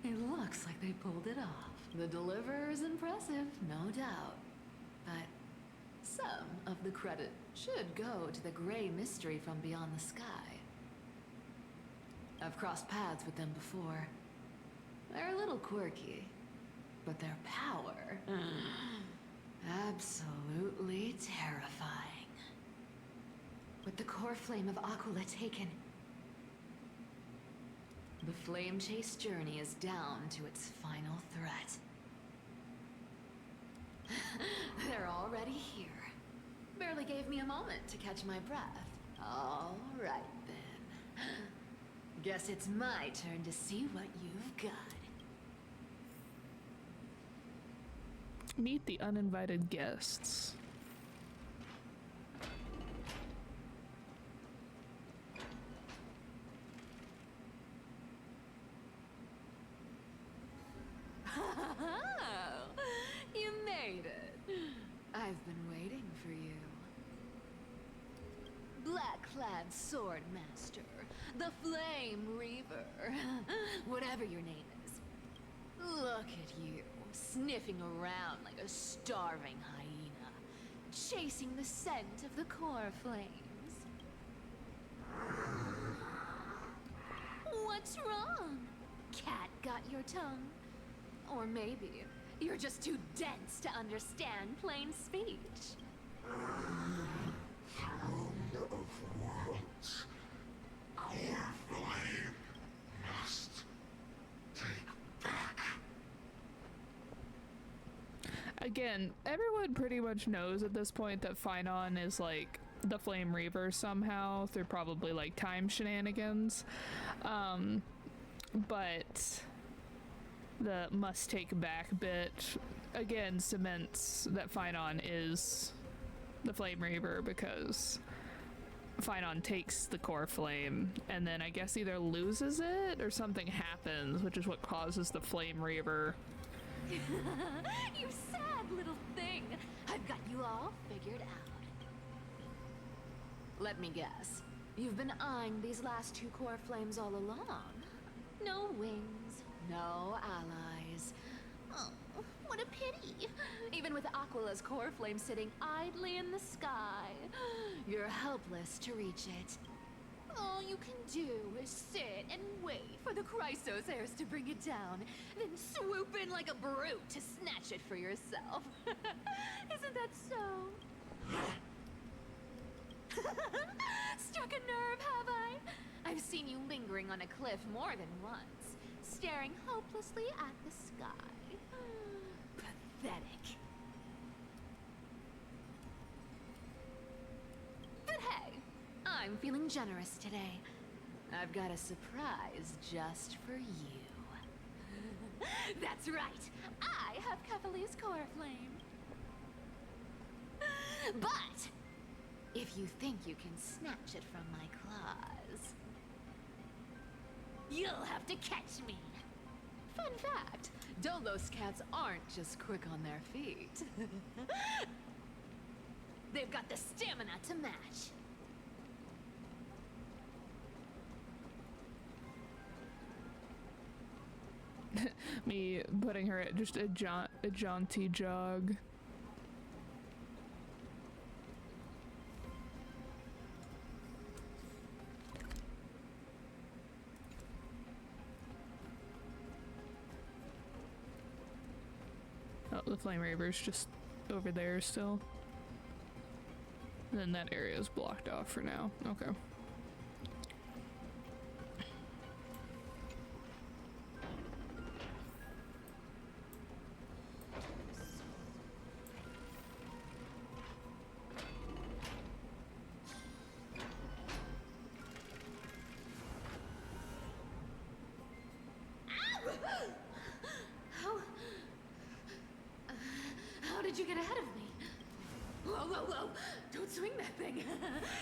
It looks like they pulled it off. The Deliverer is impressive, no doubt. But some of the credit should go to the gray mystery from beyond the sky. I've crossed paths with them before. They're a little quirky, but their power... absolutely the core flame of Aquila taken. The flame chase journey is down to its final threat. They're already here. Barely gave me a moment to catch my breath. All right, then. Guess it's my turn to see what you've got. Meet the uninvited guests. You made it. I've been waiting for you. Black-clad sword master, the Flame Reaver, whatever your name is. Look at you, sniffing around like a starving hyena, chasing the scent of the core flames. What's wrong? Cat got your tongue? Or maybe you're just too dense to understand plain speech. Throne of worlds, core flame must take back. Again, everyone pretty much knows at this point that Phainon is like the Flame Reaver somehow through probably like time shenanigans. But the must take back bit again cements that Phainon is the Flame Reaver because Phainon takes the core flame and then I guess either loses it or something happens, which is what causes the Flame Reaver. You sad little thing. I've got you all figured out. Let me guess. You've been eyeing these last two core flames all along. No wings, no allies. Oh, what a pity. Even with Aquila's core flame sitting idly in the sky, you're helpless to reach it. All you can do is sit and wait for the Chrysos heirs to bring it down, then swoop in like a brute to snatch it for yourself. Isn't that so? Struck a nerve, have I? I've seen you lingering on a cliff more than once, staring hopelessly at the sky. Pathetic. But hey, I'm feeling generous today. I've got a surprise just for you. That's right, I have Kefali's core flame. But if you think you can snatch it from my claws, you'll have to catch me. Fun fact, Dolos cats aren't just quick on their feet. They've got the stamina to match. Me putting her at just a jaunty jog. Oh, the Flame Reaver's just over there still. Then that area is blocked off for now. Okay. How did you get ahead of me? Whoa, whoa, whoa! Don't swing that thing!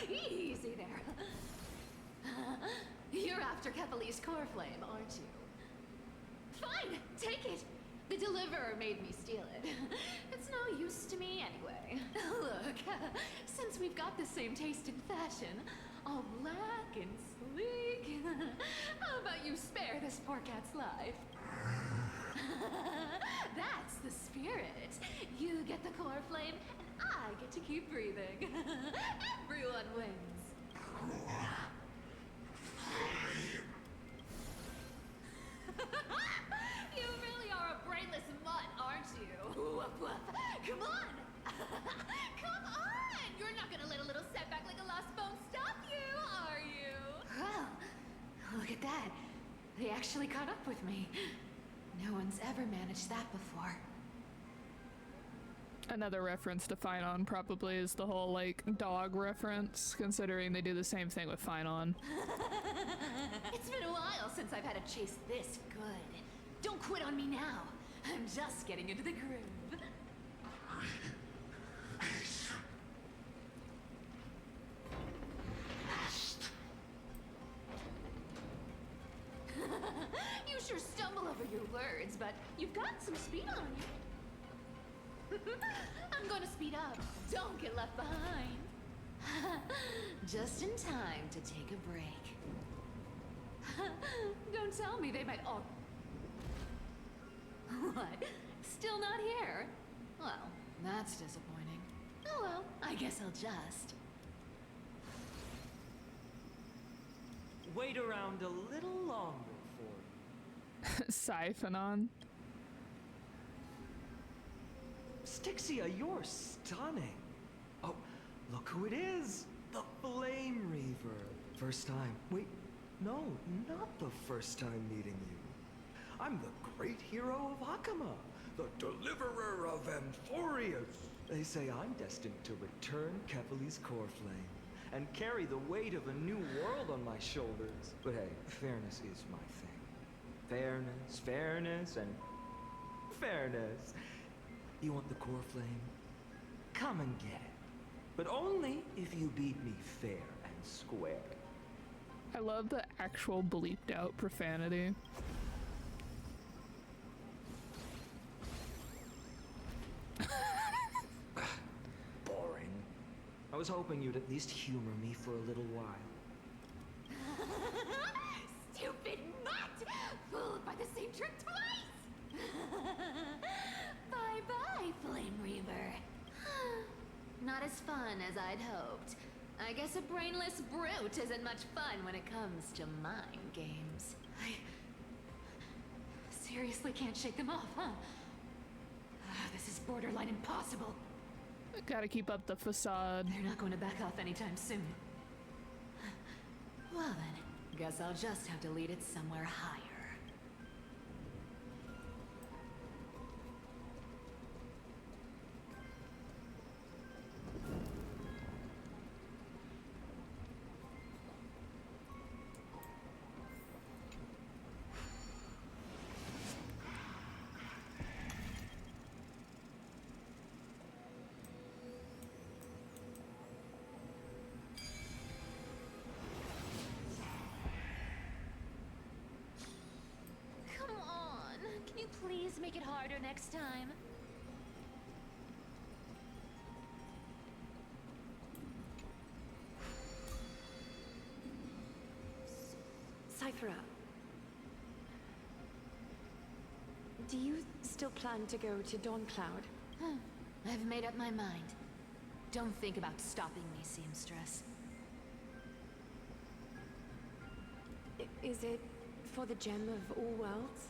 Easy there. You're after Kefali's core flame, aren't you? Fine, take it! The deliverer made me steal it. It's no use to me anyway. Look, since we've got the same taste in fashion, all black and sleek, how about you spare this poor cat's life? That's the spirit. You get the core flame, and I get to keep breathing. Everyone wins. You really are a brainless mutt, aren't you? Woof woof. Come on! Come on! You're not gonna let a little setback like a lost bone stop Look at that. They actually caught up with me. No one's ever managed that before. Another reference to Phainon probably is the whole, like, dog reference, considering they do the same thing with Phainon. It's been a while since I've had a chase this good. Don't quit on me now. I'm just getting into the groove. You sure stumble over your words, but you've got some speed on you. I'm going to speed up. Don't get left behind. Just in time to take a break. Don't tell me they might all... What? Still not here? Well, that's disappointing. Oh well, I guess I'll just... Wait around a little longer for Phainon. Styxia, you're stunning. Oh, look who it is. The Flame Reaver. First time. Wait, no, not the first time meeting you. I'm the great hero of Aquila, the deliverer of Amphorius. They say I'm destined to return Kevali's core flame and carry the weight of a new world on my shoulders. But hey, fairness is my thing. Fairness, and fairness. You want the core flame? Come and get it. But only if you beat me fair and square. I love the actual bleeped out profanity. Boring. I was hoping you'd at least humor me for a little while. Stupid mutt! Fooled by the same trick twice! Bye-bye, Flame Reaver. Not as fun as I'd hoped. I guess a brainless brute isn't much fun when it comes to mind games. I seriously can't shake them off, huh? This is borderline impossible. Gotta keep up the facade. They're not going to back off anytime soon. Well then, guess I'll just have to lead it somewhere higher. Please make it harder next time. Cythera, do you still plan to go to Dawncloud? I've made up my mind. Don't think about stopping me, seamstress. Is it for the gem of all worlds?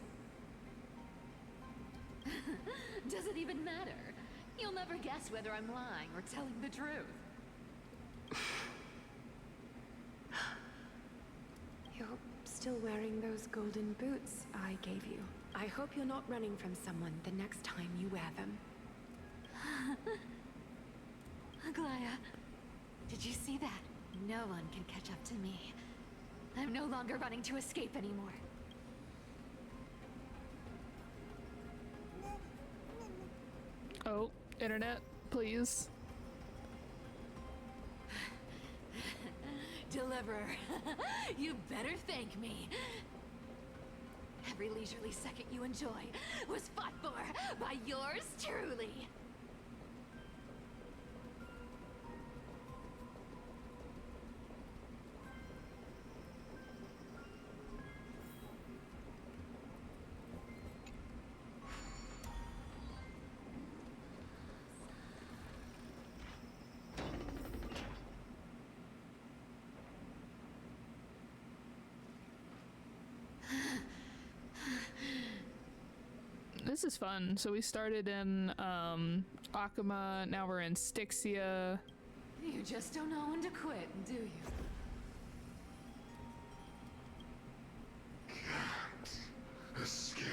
Does it even matter? You'll never guess whether I'm lying or telling the truth. You're still wearing those golden boots I gave you. I hope you're not running from someone the next time you wear them. Aglaya, did you see that? No one can catch up to me. I'm no longer running to escape anymore. Oh, internet, please. Deliverer, you better thank me. Every leisurely second you enjoy was fought for by yours truly. This is fun. So we started in Aquila, now we're in Styxia. You just don't know when to quit, do you? escape.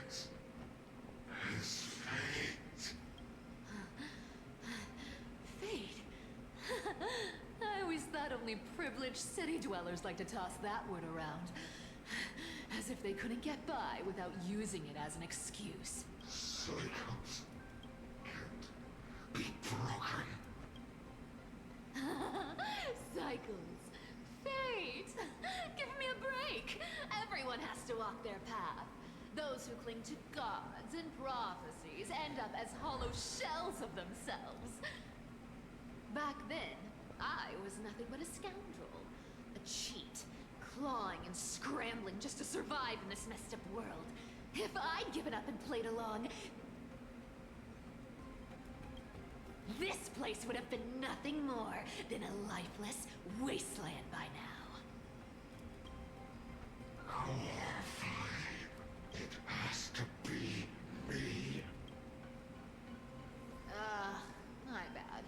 This is fate. Fate? I always thought only privileged city dwellers like to toss that word around. As if they couldn't get by without using it as an excuse. Cycles can't be broken. Cycles. Fate! Give me a break! Everyone has to walk their path. Those who cling to gods and prophecies end up as hollow shells of themselves. Back then, I was nothing but a scoundrel. A cheat. Clawing and scrambling just to survive in this messed up world. If I'd given up and played along, this place would have been nothing more than a lifeless wasteland by now. It has to be me. My bad.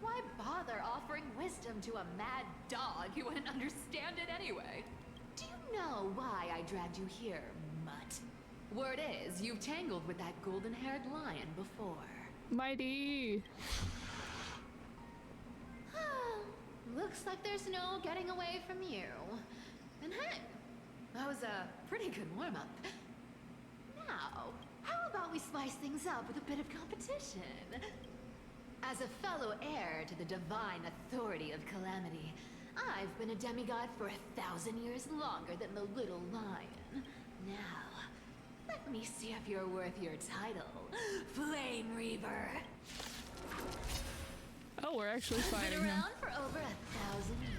Why bother offering wisdom to a mad dog who wouldn't understand it anyway? Do you know why I dragged you here, mutt? Word is, you've tangled with that golden-haired lion before. Mighty! Looks like there's no getting away from you. And hey, that was a pretty good warm-up. Now, how about we spice things up with a bit of competition? As a fellow heir to the divine authority of Calamity, I've been a demigod for 1,000 years longer than the little lion. Now, let me see if you're worth your title, Flame Reaver. Oh, we're actually fighting Been him. around for over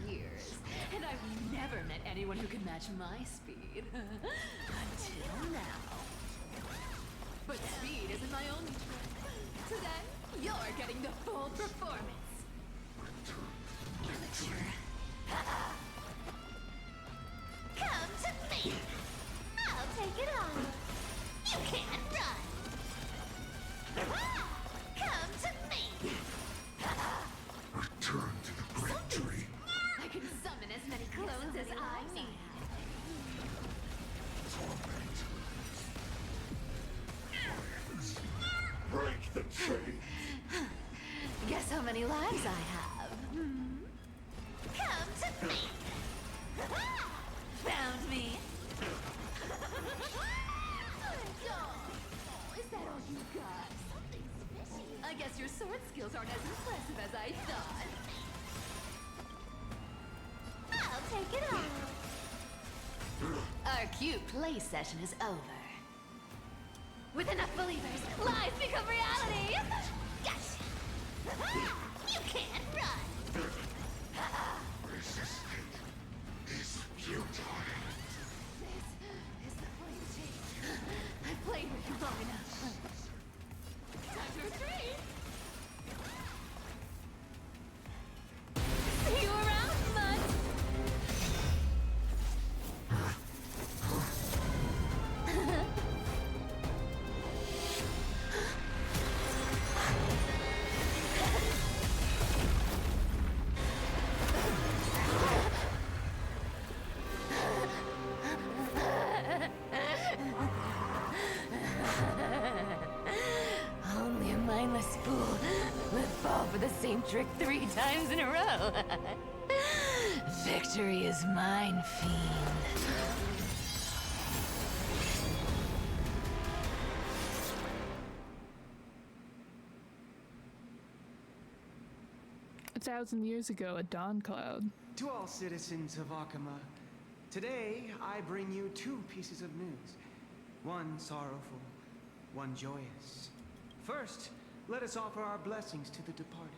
1,000 years, and I've never met anyone who can match my speed. Until now. But speed isn't my only trick. Today, you're getting the full performance. Amateur. Come to me! I'll take it on. You can't run! Come to me! Return to the great tree. I can summon as many clones as I need. Break the chain. Guess how many lives I have? Come to me! Found me. Is that all you got? Something's fishy. I guess your sword skills aren't as impressive as I thought. I'll take it on. Our cute play session is over. With enough believers, lies become reality! Gotcha! You can't run! Resisting is futile. This is the flame change. I've played with you long enough. Time to retreat! See you around, bud! Only a mindless fool would fall for the same trick 3 times in a row. Victory is mine, fiend. A 1,000 years ago, a dawn cloud. To all citizens of Aquila, today I bring you 2 pieces of news. One sorrowful, one joyous. First, let us offer our blessings to the departed.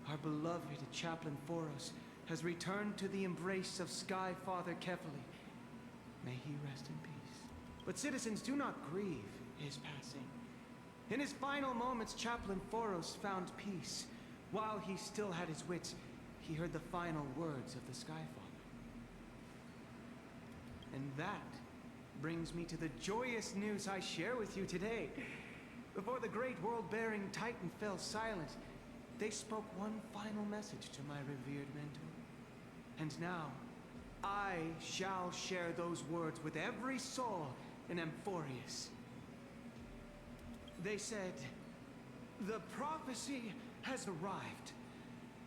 Our beloved chaplain Phoros has returned to the embrace of Sky Father Kefali. May he rest in peace. But citizens, do not grieve his passing. In his final moments, Chaplain Phoros found peace. While he still had his wits, he heard the final words of the Sky Father. And that brings me to the joyous news I share with you today. Before the great world-bearing Titan fell silent, they spoke one final message to my revered mentor. And now, I shall share those words with every soul in Amphorius. They said, the prophecy has arrived.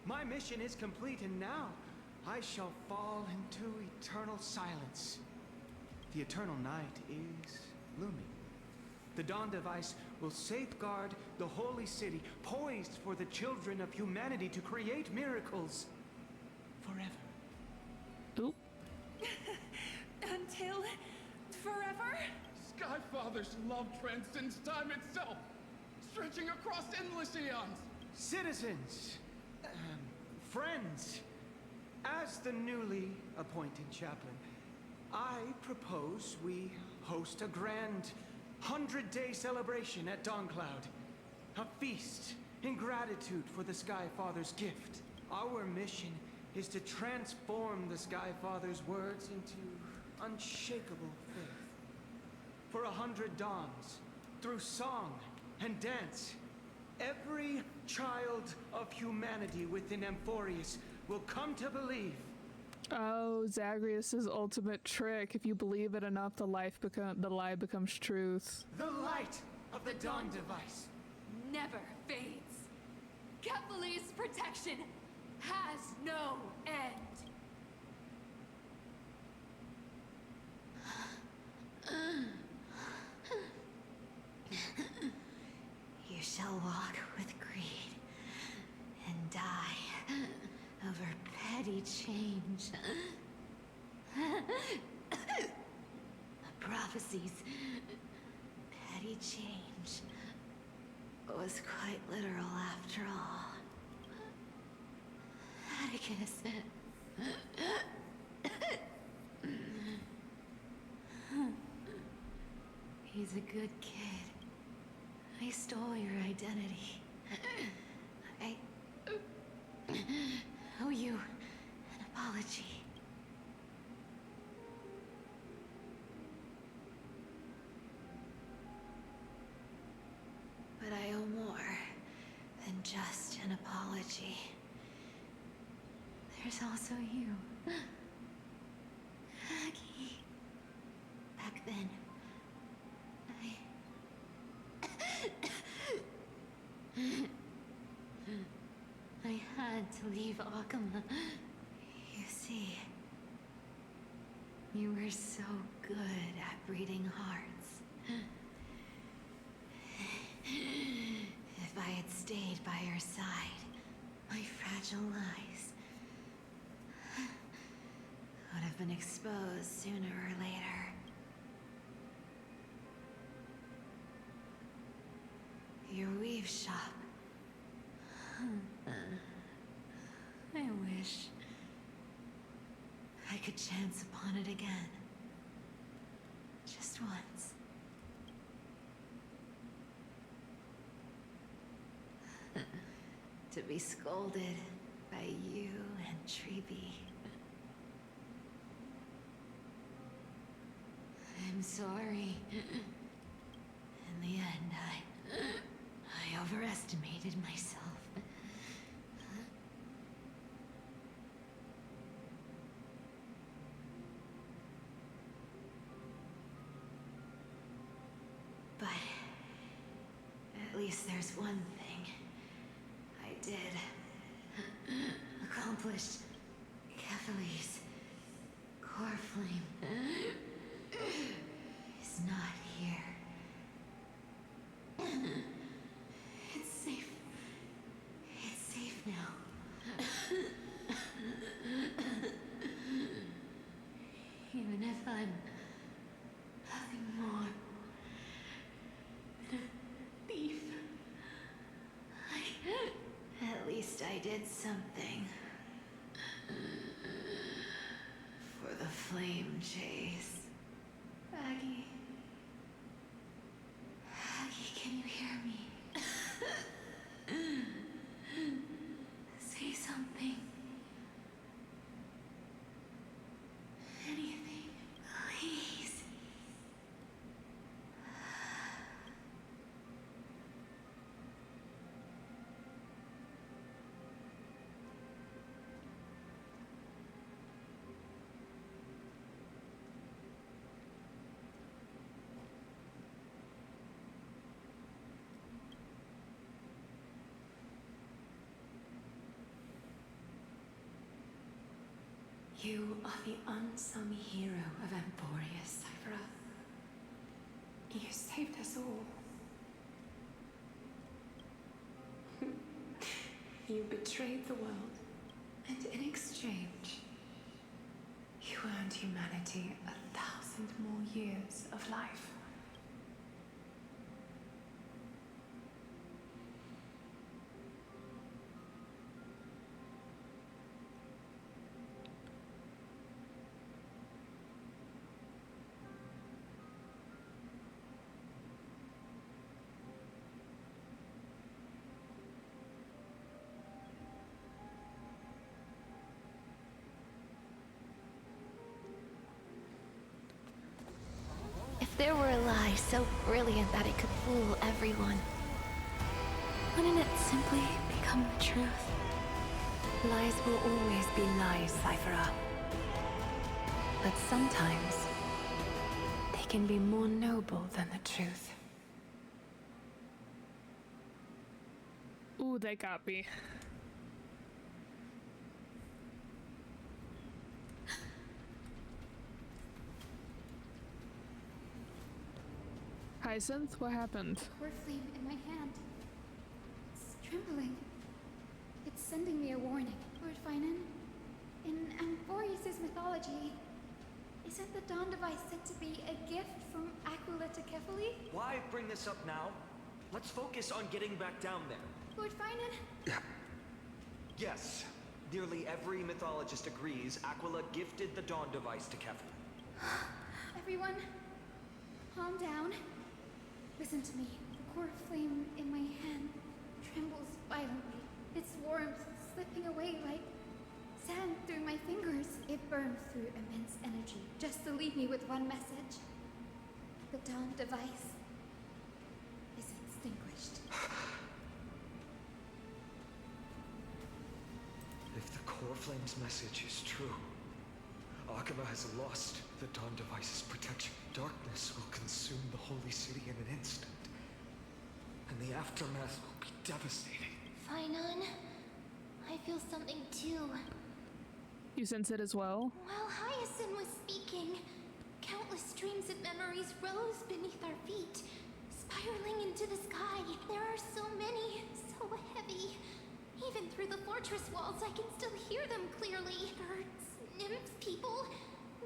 My mission is complete, and now I shall fall into eternal silence. The eternal night is looming. The dawn device will safeguard the holy city, poised for the children of humanity to create miracles forever. Oop. Until forever? Skyfather's love transcends time itself, stretching across endless eons. Citizens, friends, as the newly appointed chaplain, I propose we host a grand 100-day celebration at Dawncloud. A feast in gratitude for the Skyfather's gift. Our mission is to transform the Skyfather's words into unshakable faith. For 100 dawns, through song and dance, every child of humanity within Amphorius will come to believe. Oh, Zagreus' ultimate trick. If you believe it enough, the lie becomes truth. The light of the dawn device never fades. Kephal's protection has no end. You shall walk with greed and die over petty change. Prophecies, petty change, was quite literal after all. Atticus. He's a good kid. I stole your identity. I owe you an apology. But I owe more than just an apology. There's also you. Aggie. Back then, I had to leave Aquila. You see, you were so good at breeding hearts. If I had stayed by your side, my fragile lies would have been exposed sooner or later. Your weave shop. I wish I could chance upon it again. Just once. To be scolded by you and Treeby. I'm sorry. In the end, I overestimated myself. But at least there's one thing I did accomplish. Kephal's core flame is not here. It's safe. It's safe now. Even if I'm nothing more than a thief, at least I did something. For the flame chase. Aggie. Aggie, can you hear me? Say something. Anything. Please. You are the unsung hero of Emporia, Cypher. You saved us all. You betrayed the world, and in exchange, you earned humanity 1,000 more years of life. If there were a lie so brilliant that it could fool everyone, wouldn't it simply become the truth? Lies will always be lies, Cypher. But sometimes, they can be more noble than the truth. Ooh, they got me. Hyacinth, what happened? Core flame in my hand. It's trembling. It's sending me a warning. Lord Phainon, in Amphorius' mythology, isn't the Dawn device said to be a gift from Aquila to Kefali? Why bring this up now? Let's focus on getting back down there. Lord Phainon? Yes. Nearly every mythologist agrees Aquila gifted the Dawn device to Kefali. Everyone, calm down. Listen to me. The core flame in my hand trembles violently. Its warmth slipping away like sand through my fingers. It burns through immense energy just to leave me with one message. The Dawn device is extinguished. If the core flame's message is true, Aquila has lost the Dawn device's protection. Darkness will consume the holy city in an instant, and the aftermath will be devastating. Phainon, I feel something too. You sense it as well? While Hyacinth was speaking, countless streams of memories rose beneath our feet, spiraling into the sky. There are so many, so heavy. Even through the fortress walls, I can still hear them clearly. Birds, nymphs, people,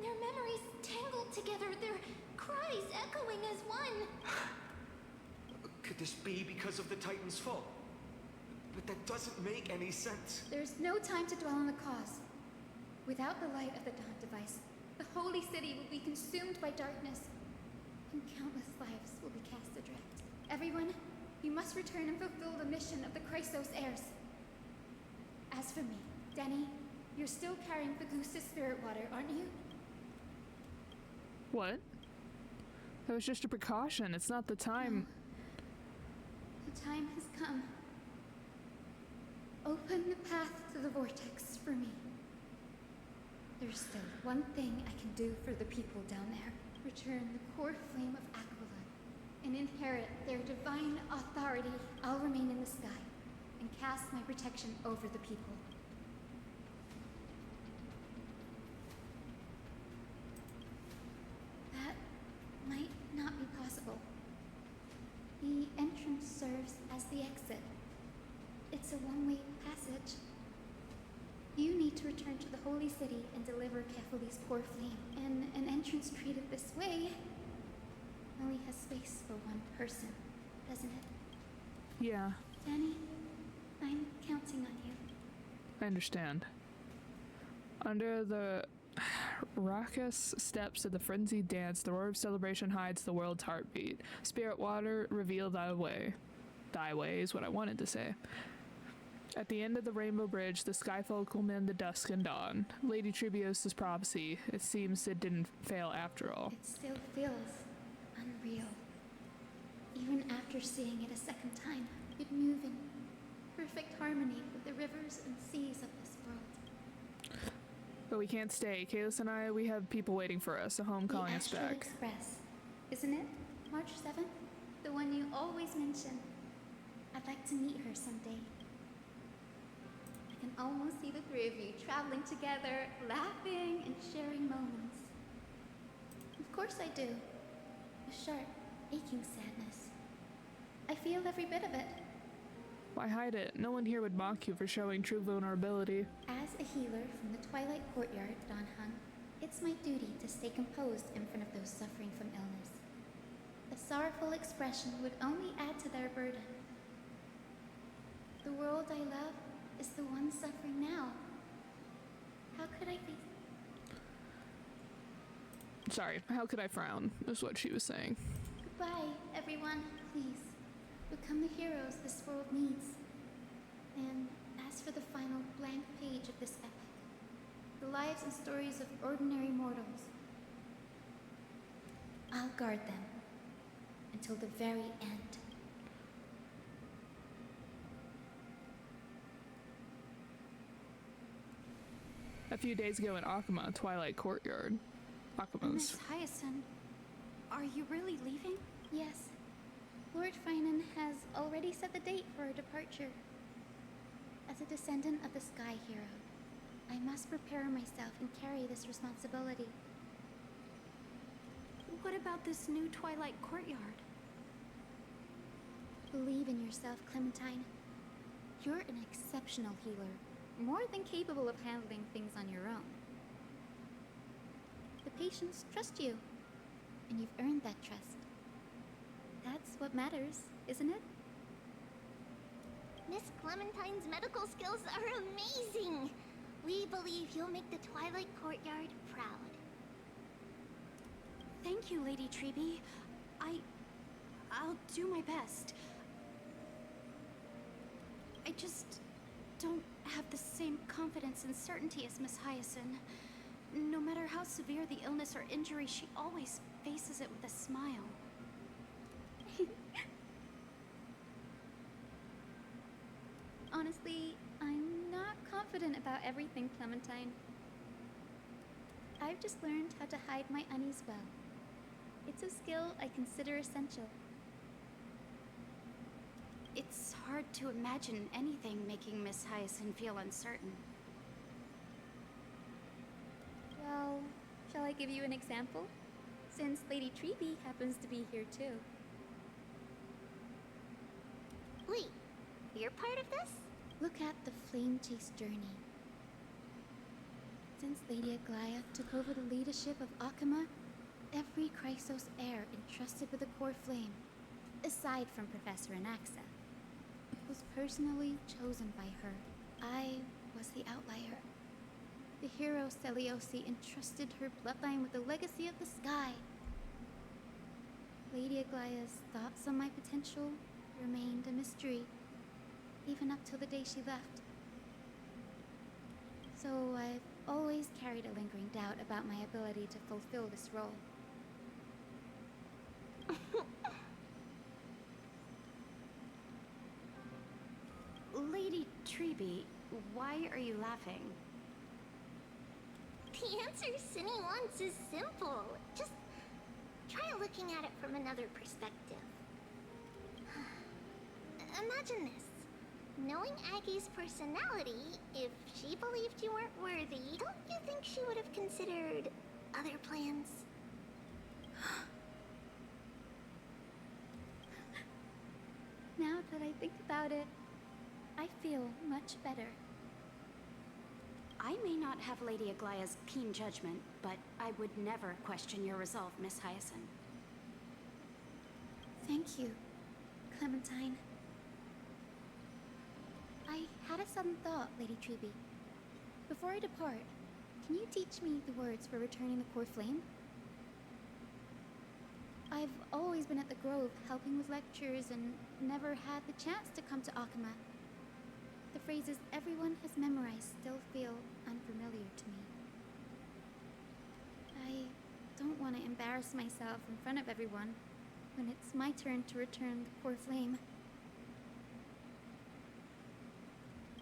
their memories tangled together, their cries echoing as one. Could this be because of the Titan's fall? But that doesn't make any sense. There's no time to dwell on the cause. Without the light of the Dawn device, the holy city will be consumed by darkness, and countless lives will be cast adrift. Everyone, you must return and fulfill the mission of the Christos heirs. As for me, Denny, you're still carrying Fagusta's spirit water, aren't you? What? That was just a precaution. It's not the time. No. The time has come. Open the path to the vortex for me. There's still one thing I can do for the people down there. Return the core flame of Aquila and inherit their divine authority. I'll remain in the sky and cast my protection over the people. That might not be possible. The entrance serves as the exit. It's a one-way passage. You need to return to the holy city and deliver Kefali's core flame. And an entrance treated this way only has space for one person, doesn't it? Yeah. Danny, I'm counting on you. I understand. Under the raucous steps of the frenzied dance, the roar of celebration hides the world's heartbeat. Spirit water, reveal thy way. Thy way is what I wanted to say. At the end of the Rainbow Bridge, the skyfolk will mend the dusk and dawn. Lady Tribiosa's prophecy, it seems it didn't fail after all. It still feels unreal. Even after seeing it a second time, it move in perfect harmony with the rivers and seas of this world. But we can't stay. Kalis and I, we have people waiting for us, a home calling us The Astral back. Express, isn't it? March 7th? The one you always mention. I'd like to meet her someday. I can almost see the three of you traveling together, laughing and sharing moments. Of course I do. A sharp, aching sadness. I feel every bit of it. Why hide it? No one here would mock you for showing true vulnerability. As a healer from the Twilight Courtyard, Danhan, it's my duty to stay composed in front of those suffering from illness. A sorrowful expression would only add to their burden. The world I love is the one suffering now. How could I be? Sorry, how could I frown, is what she was saying. Goodbye, everyone, please. Become the heroes this world needs. And as for the final blank page of this epic, the lives and stories of ordinary mortals, I'll guard them until the very end. A few days ago in Aquila, Twilight Courtyard. Aquila's. Miss Hyacinth, are you really leaving? Yes. Lord Phainon has already set the date for our departure. As a descendant of the Sky Hero, I must prepare myself and carry this responsibility. What about this new Twilight Courtyard? Believe in yourself, Clementine. You're an exceptional healer, more than capable of handling things on your own. The patients trust you, and you've earned that trust. That's what matters, isn't it? Miss Clementine's medical skills are amazing! We believe you'll make the Twilight Courtyard proud. Thank you, Lady Treby. I'll do my best. I just don't have the same confidence and certainty as Miss Hyacinth. No matter how severe the illness or injury, she always faces it with a smile. Honestly, I'm not confident about everything, Clementine. I've just learned how to hide my unease well. It's a skill I consider essential. It's hard to imagine anything making Miss Hyacinth feel uncertain. Well, shall I give you an example? Since Lady Treby happens to be here too. Wait, you're part of this? Look at the Flame Chase journey. Since Lady Aquila took over the leadership of Aquila, every Chrysos heir entrusted with the core flame, aside from Professor Anaxa, was personally chosen by her. I was the outlier. The hero Celiosi entrusted her bloodline with the legacy of the sky. Lady Aglia's thoughts on my potential remained a mystery, even up till the day she left. So I've always carried a lingering doubt about my ability to fulfill this role. Lady Treby, why are you laughing? The answer Cindy wants is simple. Just try looking at it from another perspective. Imagine this. Knowing Aggie's personality, if she believed you weren't worthy, don't you think she would have considered other plans? Now that I think about it, I feel much better. I may not have Lady Aglia's keen judgment, but I would never question your resolve, Miss Hyacinth. Thank you, Clementine. I had a sudden thought, Lady Treby. Before I depart, can you teach me the words for returning the core flame? I've always been at the Grove helping with lectures and never had the chance to come to Aquila. The phrases everyone has memorized still feel unfamiliar to me. I don't want to embarrass myself in front of everyone when it's my turn to return the core flame.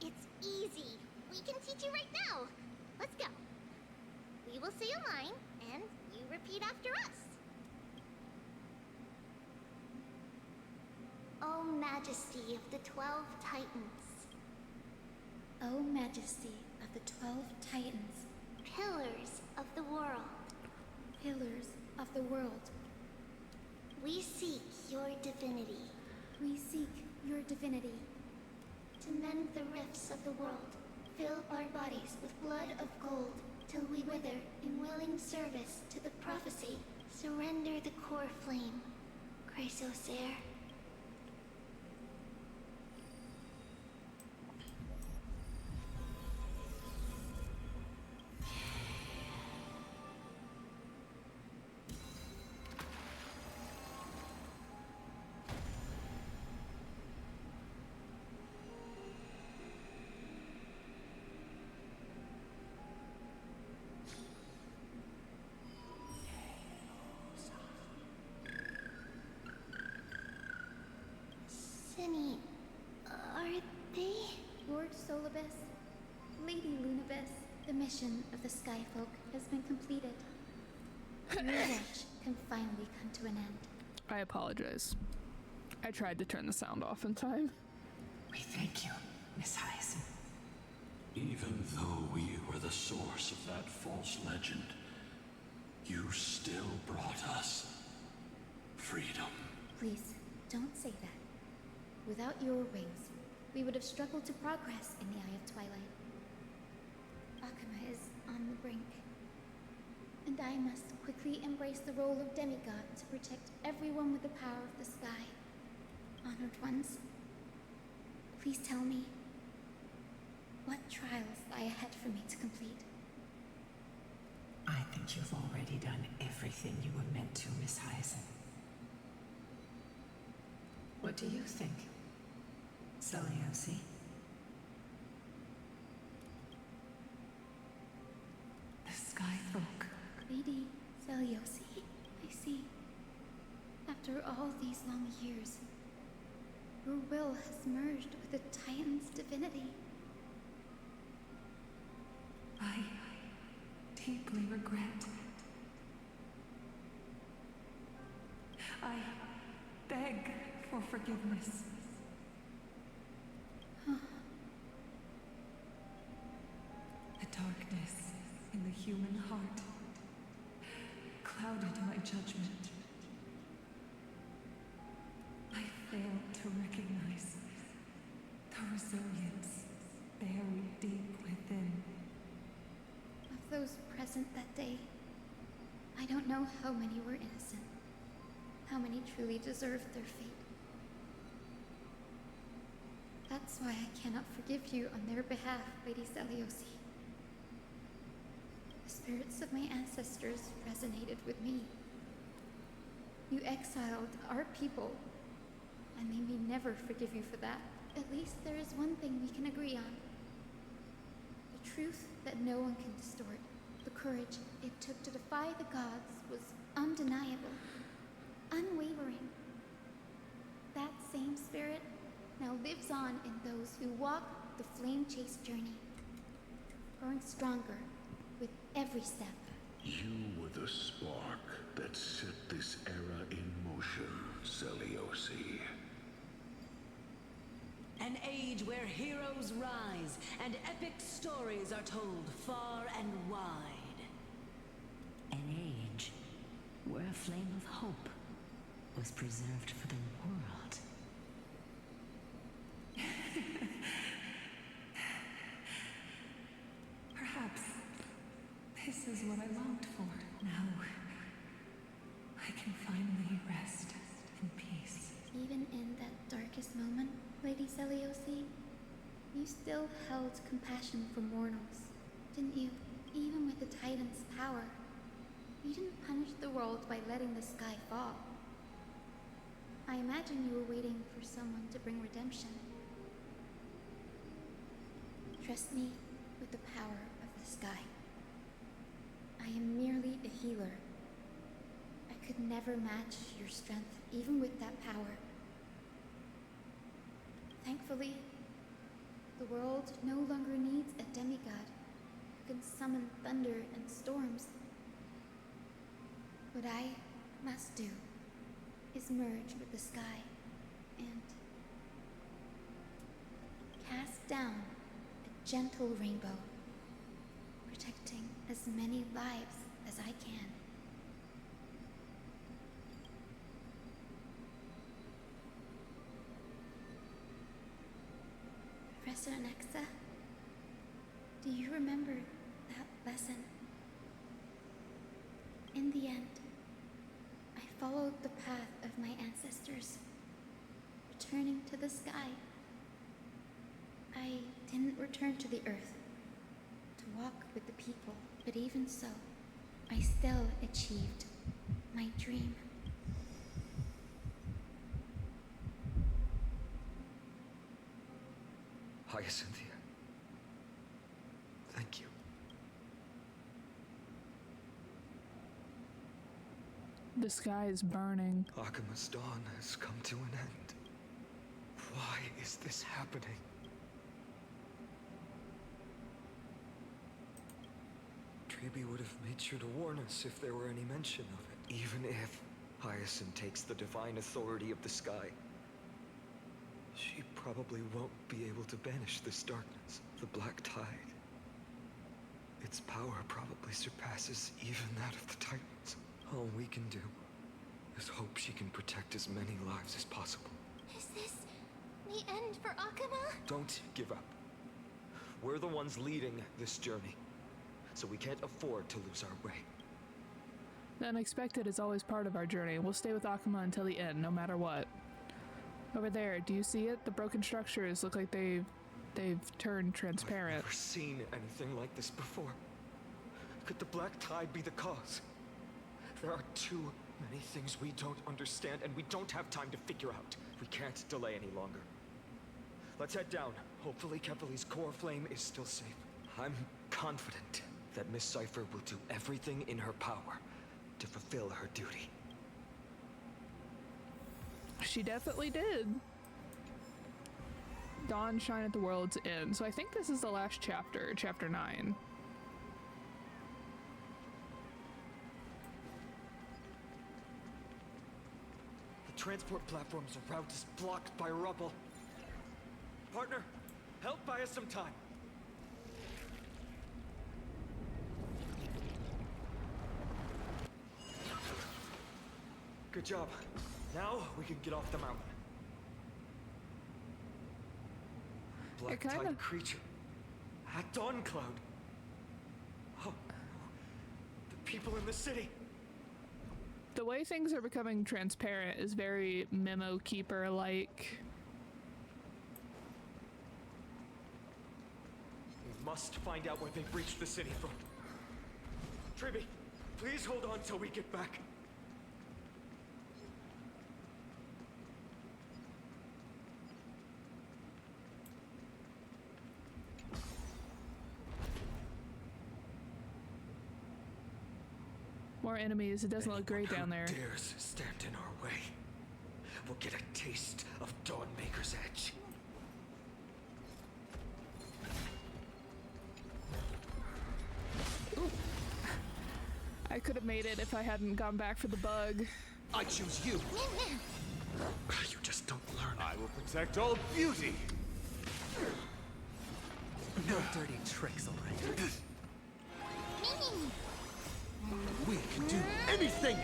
It's easy. We can teach you right now. Let's go. We will say a line, and you repeat after us. O Majesty of the 12 Titans. O Majesty of the 12 Titans, Pillars of the world, pillars of the world, we seek your divinity. we seek your divinity. To mend the rifts of the world, fill our bodies with blood of gold, till we wither in willing service to the prophecy. Surrender the core flame, Chrysosair. Cinny, are they? Lord Solibus, Lady Lunibus, the mission of the Skyfolk has been completed. Your watch can finally come to an end. I apologize. I tried to turn the sound off in time. We thank you, Miss Hyacinth. Even though we were the source of that false legend, you still brought us freedom. Please, don't say that. Without your wings, we would have struggled to progress in the Eye of Twilight. Akama is on the brink. And I must quickly embrace the role of Demigod to protect everyone with the power of the sky. Honored ones, please tell me, what trials lie ahead for me to complete? I think you've already done everything you were meant to, Miss Hyacinth. What do you think, Celiosi? The Skyfolk. Lady Celiosi, I see. After all these long years, your will has merged with the Titan's divinity. I deeply regret. I beg for forgiveness. The darkness in the human heart clouded my judgment. I failed to recognize the resilience buried deep within. Of those present that day, I don't know how many were innocent, how many truly deserved their fate. That's why I cannot forgive you on their behalf, Lady Celiosi. The spirits of my ancestors resonated with me. You exiled our people, and they may never forgive you for that. At least there is one thing we can agree on. The truth that no one can distort. The courage it took to defy the gods was undeniable, unwavering. That same spirit now lives on in those who walk the flame-chased journey, growing stronger with every step. You were the spark that set this era in motion, Celiosi. An age where heroes rise and epic stories are told far and wide. An age where a flame of hope was preserved for the world. Perhaps this is what I longed for. Now, I can finally rest in peace. Even in that darkest moment, Lady Celiosi, you still held compassion for mortals, didn't you? Even with the Titan's power, you didn't punish the world by letting the sky fall. I imagine you were waiting for someone to bring redemption. Trust me with the power of the sky. I am merely a healer. I could never match your strength, even with that power. Thankfully, the world no longer needs a demigod who can summon thunder and storms. What I must do is merge with the sky and cast down a gentle rainbow, protecting as many lives as I can. Professor Nexa, do you remember that lesson? In the end, I followed the path of my ancestors, returning to the sky. I didn't return to the earth to walk with the people, but even so, I still achieved my dream. Hyacinthia. Thank you. The sky is burning. Akima's dawn has come to an end. Why is this happening? Treeby would have made sure to warn us if there were any mention of it. Even if Hyacinth takes the divine authority of the sky, she probably won't be able to banish this darkness. The Black Tide. Its power probably surpasses even that of the Titans. All we can do is hope she can protect as many lives as possible. Is this the end for Akuma? Don't give up. We're the ones leading this journey, so we can't afford to lose our way. The unexpected is always part of our journey. We'll stay with Akuma until the end, no matter what. Over there, do you see it? The broken structures look like they've turned transparent. I've never seen anything like this before. Could the Black Tide be the cause? There are too many things we don't understand, and we don't have time to figure out. We can't delay any longer. Let's head down. Hopefully Kepali's core flame is still safe. I'm confident that Miss Cypher will do everything in her power to fulfill her duty. She definitely did. Dawn shine at the world's end. So I think this is the last chapter, chapter 9. The transport platform's route is blocked by rubble. Partner, help buy us some time. Good job. Now we can get off the mountain. Black Tide creature. At Dawn Cloud. Oh, the people in the city. The way things are becoming transparent is very Memo Keeper-like. We must find out where they've reached the city from. Treeby, please hold on till we get back. More enemies. It doesn't look great down there. Dares stand in our way will get a taste of Dawnmaker's edge. Ooh. I could have made it if I hadn't gone back for the bug. I choose you. You just don't learn. I will protect all beauty. No dirty tricks, all right? We can do anything!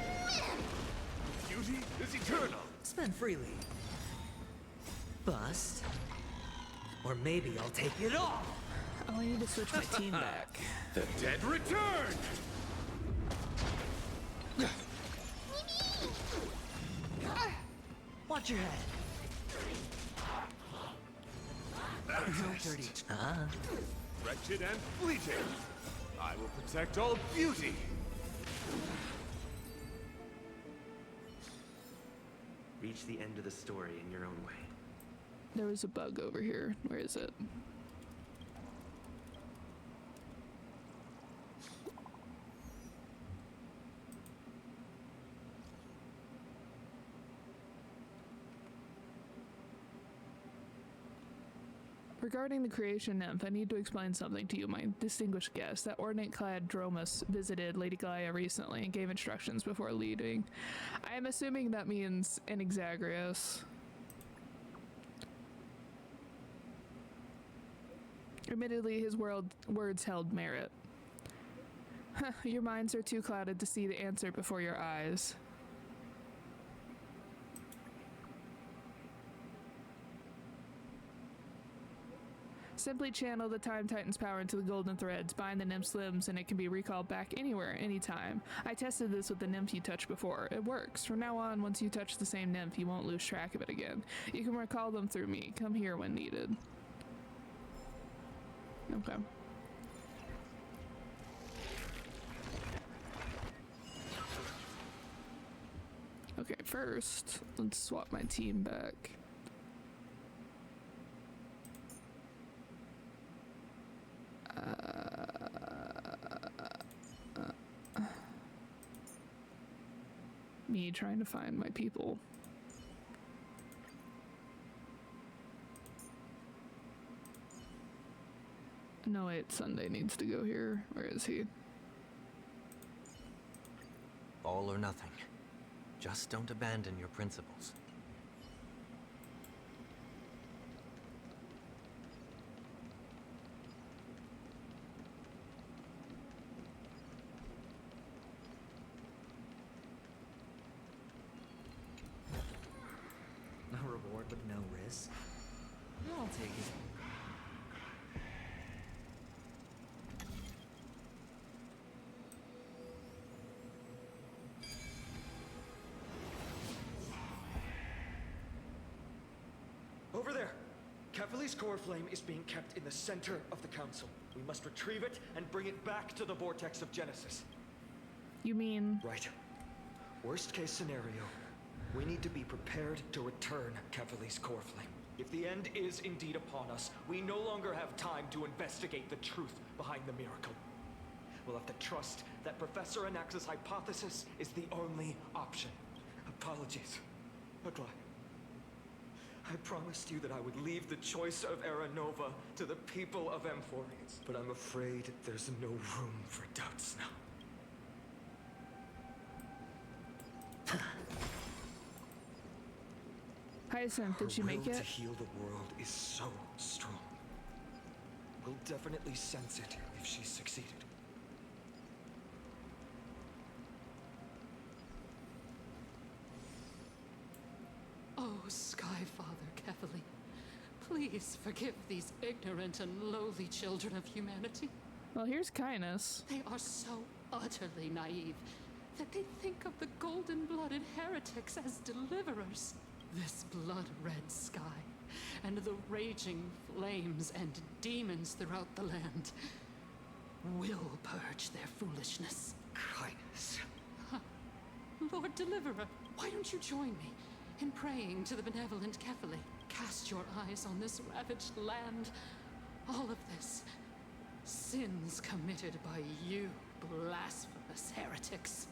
Beauty is eternal. Spend freely. Bust. Or maybe I'll take it all! Oh, I need to switch my team back. The dead return! Watch your head. No dirty. Wretched and fleeting. I will protect all beauty. Reach the end of the story in your own way. There was a bug over here. Where is it? Regarding the creation nymph, I need to explain something to you, my distinguished guest. That ornate-clad Dromus visited Lady Gaia recently and gave instructions before leaving. I am assuming that means an Exagrius. Admittedly, his words held merit. Your minds are too clouded to see the answer before your eyes. Simply channel the Time Titan's power into the golden threads, bind the nymph's limbs, and it can be recalled back anywhere, anytime. I tested this with the nymph you touched before. It works. From now on, once you touch the same nymph, you won't lose track of it again. You can recall them through me. Come here when needed. Okay. Okay, first, let's swap my team back. Me trying to find my people. No, wait, Sunday needs to go here. Where is he? All or nothing. Just don't abandon your principles. No reward with no risk. I'll take it. Over there! Kefali's core flame is being kept in the center of the council. We must retrieve it and bring it back to the vortex of Genesis. You mean? Right. Worst case scenario, we need to be prepared to return Kefali's core flame. If the end is indeed upon us, we no longer have time to investigate the truth behind the miracle. We'll have to trust that Professor Anax's hypothesis is the only option. Apologies, Aquila. I promised you that I would leave the choice of Era Nova to the people of Amphorians, but I'm afraid there's no room for doubts now. Hyacinth, did she make Her will it? to heal the world is so strong. We'll definitely sense it if she succeeded. Oh, Skyfather Kefali, please forgive these ignorant and lowly children of humanity. Well, here's kindness. They are so utterly naive that they think of the golden-blooded heretics as deliverers. This blood-red sky, and the raging flames and demons throughout the land will purge their foolishness. Kindness. Lord Deliverer, why don't you join me in praying to the benevolent Kefali? Cast your eyes on this ravaged land. All of this. Sins committed by you, blasphemous heretics.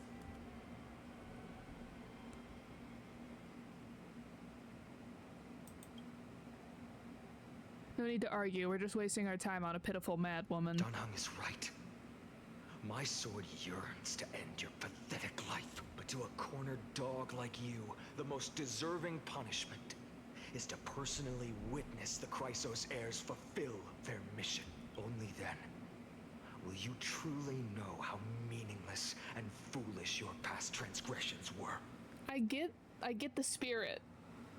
No need to argue, we're just wasting our time on a pitiful mad woman. Dunhung is right. My sword yearns to end your pathetic life, but to a cornered dog like you, the most deserving punishment is to personally witness the Chrysos heirs fulfill their mission. Only then will you truly know how meaningless and foolish your past transgressions were. I get the spirit.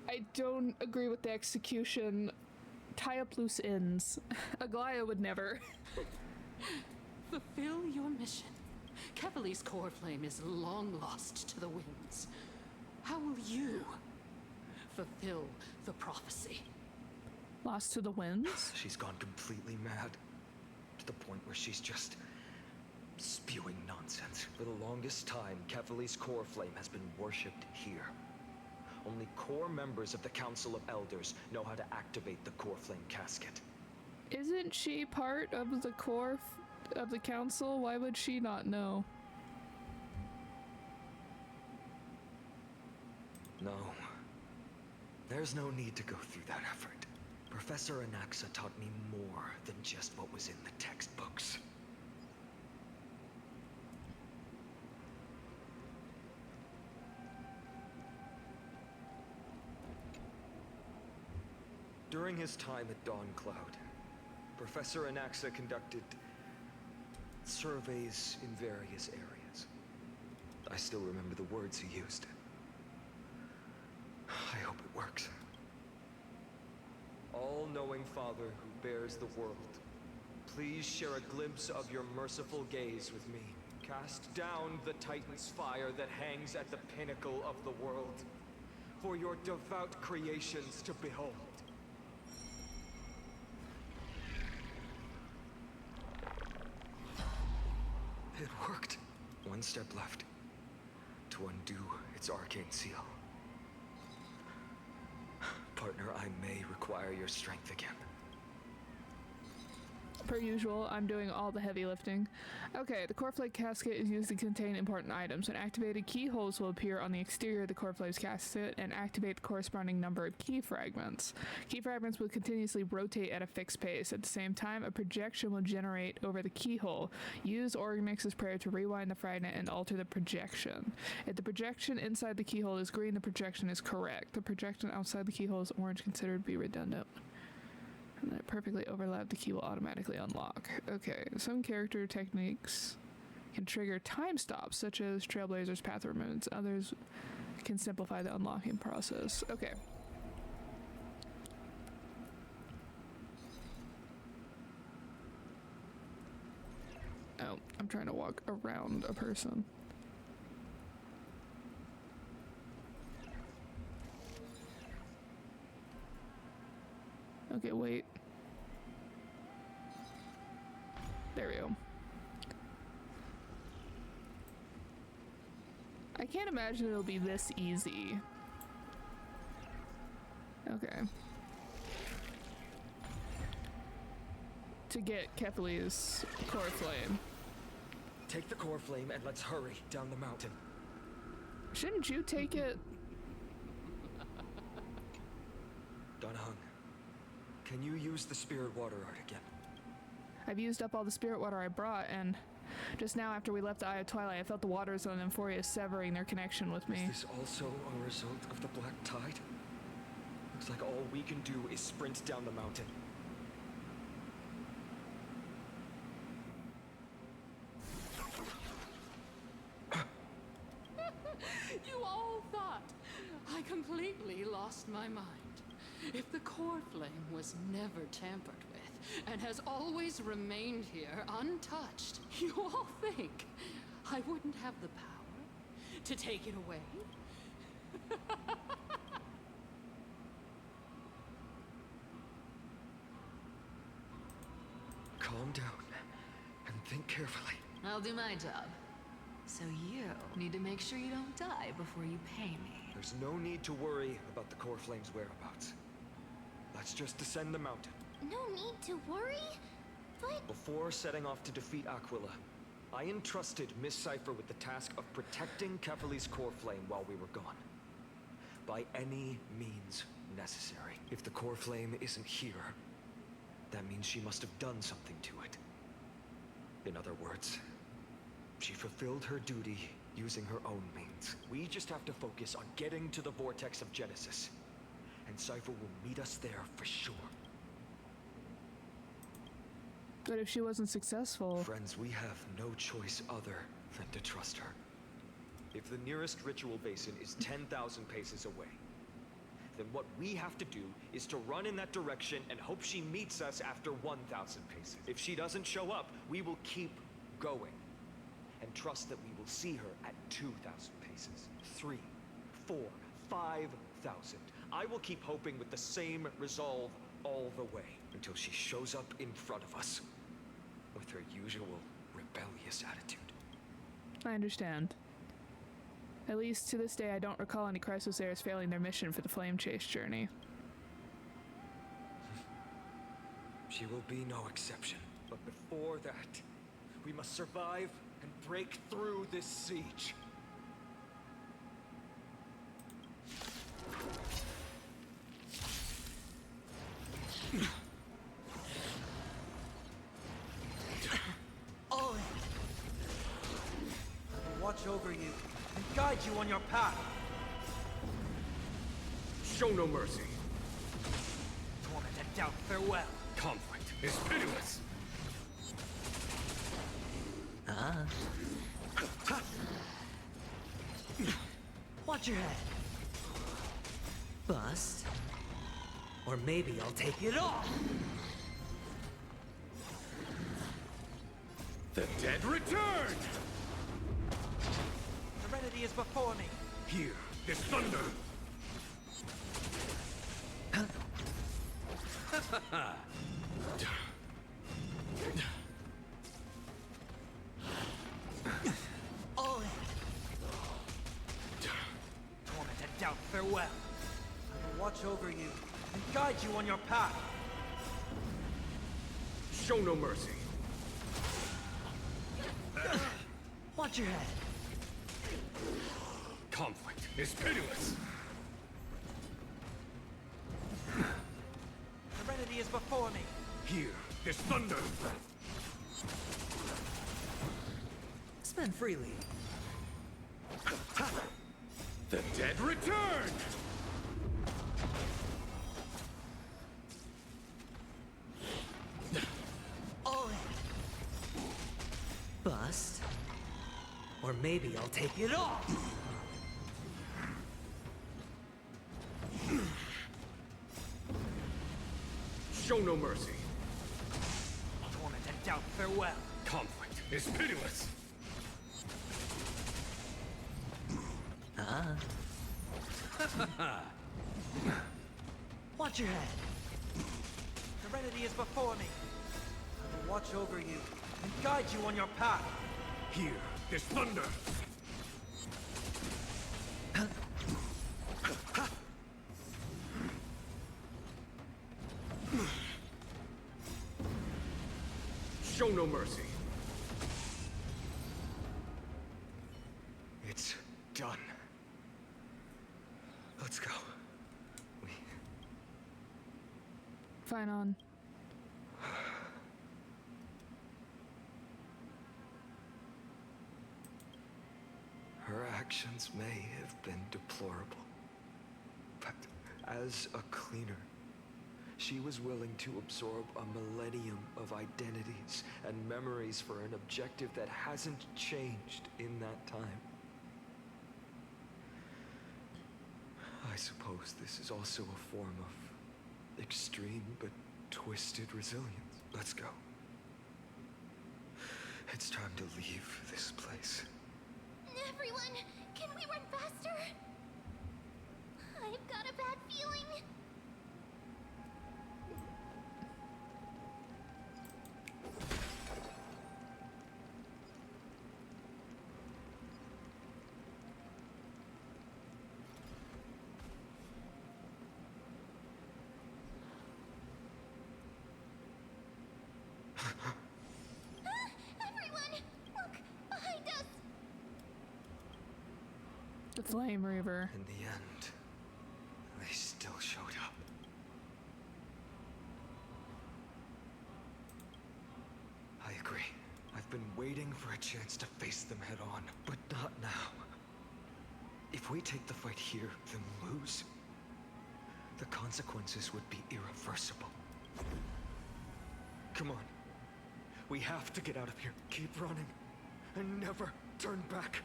I don't agree with the execution. Tie up loose ends. Aglaya would never. Fulfill your mission. Kefali's core flame is long lost to the winds. How will you fulfill the prophecy? Lost to the winds? She's gone completely mad. To the point where she's just spewing nonsense. For the longest time, Kefali's core flame has been worshipped here. Only core members of the Council of Elders know how to activate the core flame casket. Isn't she part of the core of the council? Why would she not know? No. There's no need to go through that effort. Professor Anaxa taught me more than just what was in the textbooks. During his time at Dawn Cloud, Professor Anaxa conducted surveys in various areas. I still remember the words he used. I hope it works. All-knowing Father who bears the world, please share a glimpse of your merciful gaze with me. Cast down the Titan's fire that hangs at the pinnacle of the world, for your devout creations to behold. It worked. One step left to undo its arcane seal. Partner, I may require your strength again. Per usual, I'm doing all the heavy lifting. Okay, the core flake casket is used to contain important items. When activated, keyholes will appear on the exterior of the core flake's casket and activate the corresponding number of key fragments. Key fragments will continuously rotate at a fixed pace. At the same time, a projection will generate over the keyhole. Use Organix's prayer to rewind the fragment and alter the projection. If the projection inside the keyhole is green, the projection is correct. The projection outside the keyhole is orange, considered to be redundant. And that perfectly overlap, the key will automatically unlock. Okay, some character techniques can trigger time stops, such as Trailblazer's path removals. Others can simplify the unlocking process. Okay. Oh, I'm trying to walk around a person. Okay, wait. There we go. I can't imagine it'll be this easy. Okay. To get Kephalie's core flame. Take the core flame and let's hurry down the mountain. Shouldn't you take it? Donahung, can you use the spirit water art again? I've used up all the spirit water I brought, and just now after we left the Eye of Twilight, I felt the waters on Euphoria severing their connection with me. Is this also a result of the Black Tide? Looks like all we can do is sprint down the mountain. You all thought I completely lost my mind. If the core flame was never tampered with and has always remained here untouched, you all think I wouldn't have the power to take it away? Calm down and think carefully. I'll do my job. So you need to make sure you don't die before you pay me. There's no need to worry about the core flame's whereabouts. Let's just descend the mountain. No need to worry, but... Before setting off to defeat Aquila, I entrusted Miss Cypher with the task of protecting Kephalie's core flame while we were gone. By any means necessary. If the core flame isn't here, that means she must have done something to it. In other words, she fulfilled her duty using her own means. We just have to focus on getting to the vortex of Genesis, and Cypher will meet us there for sure. But if she wasn't successful... Friends, we have no choice other than to trust her. If the nearest ritual basin is 10,000 paces away, then what we have to do is to run in that direction and hope she meets us after 1,000 paces. If she doesn't show up, we will keep going and trust that we will see her at 2,000 paces, 3, 4, 5,000. I will keep hoping with the same resolve all the way until she shows up in front of us with her usual rebellious attitude. I understand. At least to this day, I don't recall any Chrysosairs failing their mission for the Flame Chase journey. She will be no exception. But before that, we must survive and break through this siege. All in. Watch over you and guide you on your path. Show no mercy. Torment and doubt, farewell. Conflict. is pitiless. Ah. Watch your head. Bust. Or maybe I'll take it off. The dead return! Serenity is before me. Here, this thunder! All in. Torment and doubt, farewell. I will watch over you and guide you on your path. Show no mercy. Watch your head. Conflict is pitiless. Serenity is before me. Here, this thunder! Spend freely. The dead return! All in. Bust. Or maybe I'll take it off. Show no mercy. Torment and doubt, farewell. Conflict is pitiless. Ah. Watch your head. Serenity is before me. I will watch over you and guide you on your path. Here, this thunder! Show no mercy. It's done. Let's go. Phainon. Her actions may have been deplorable, but as a cleaner, she was willing to absorb a millennium of identities and memories for an objective that hasn't changed in that time. I suppose this is also a form of extreme but twisted resilience. Let's go. It's time to leave this place. Everyone, can we run faster? I've got a bad feeling. Everyone, look behind us. The Flame Reaver. In the end, they still showed up. I agree. I've been waiting for a chance to face them head on, but not now. If we take the fight here, then lose, the consequences would be irreversible. Come on. We have to get out of here. Keep running, and never turn back.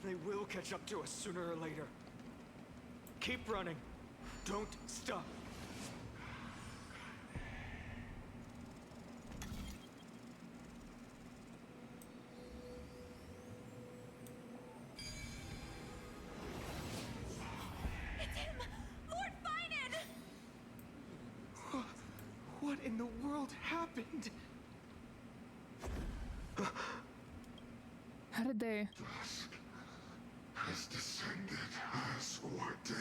They will catch up to us sooner or later. Keep running. Don't stop. It's him! Lord Phainon! What in the world happened? How did they? Dusk has descended as ordained.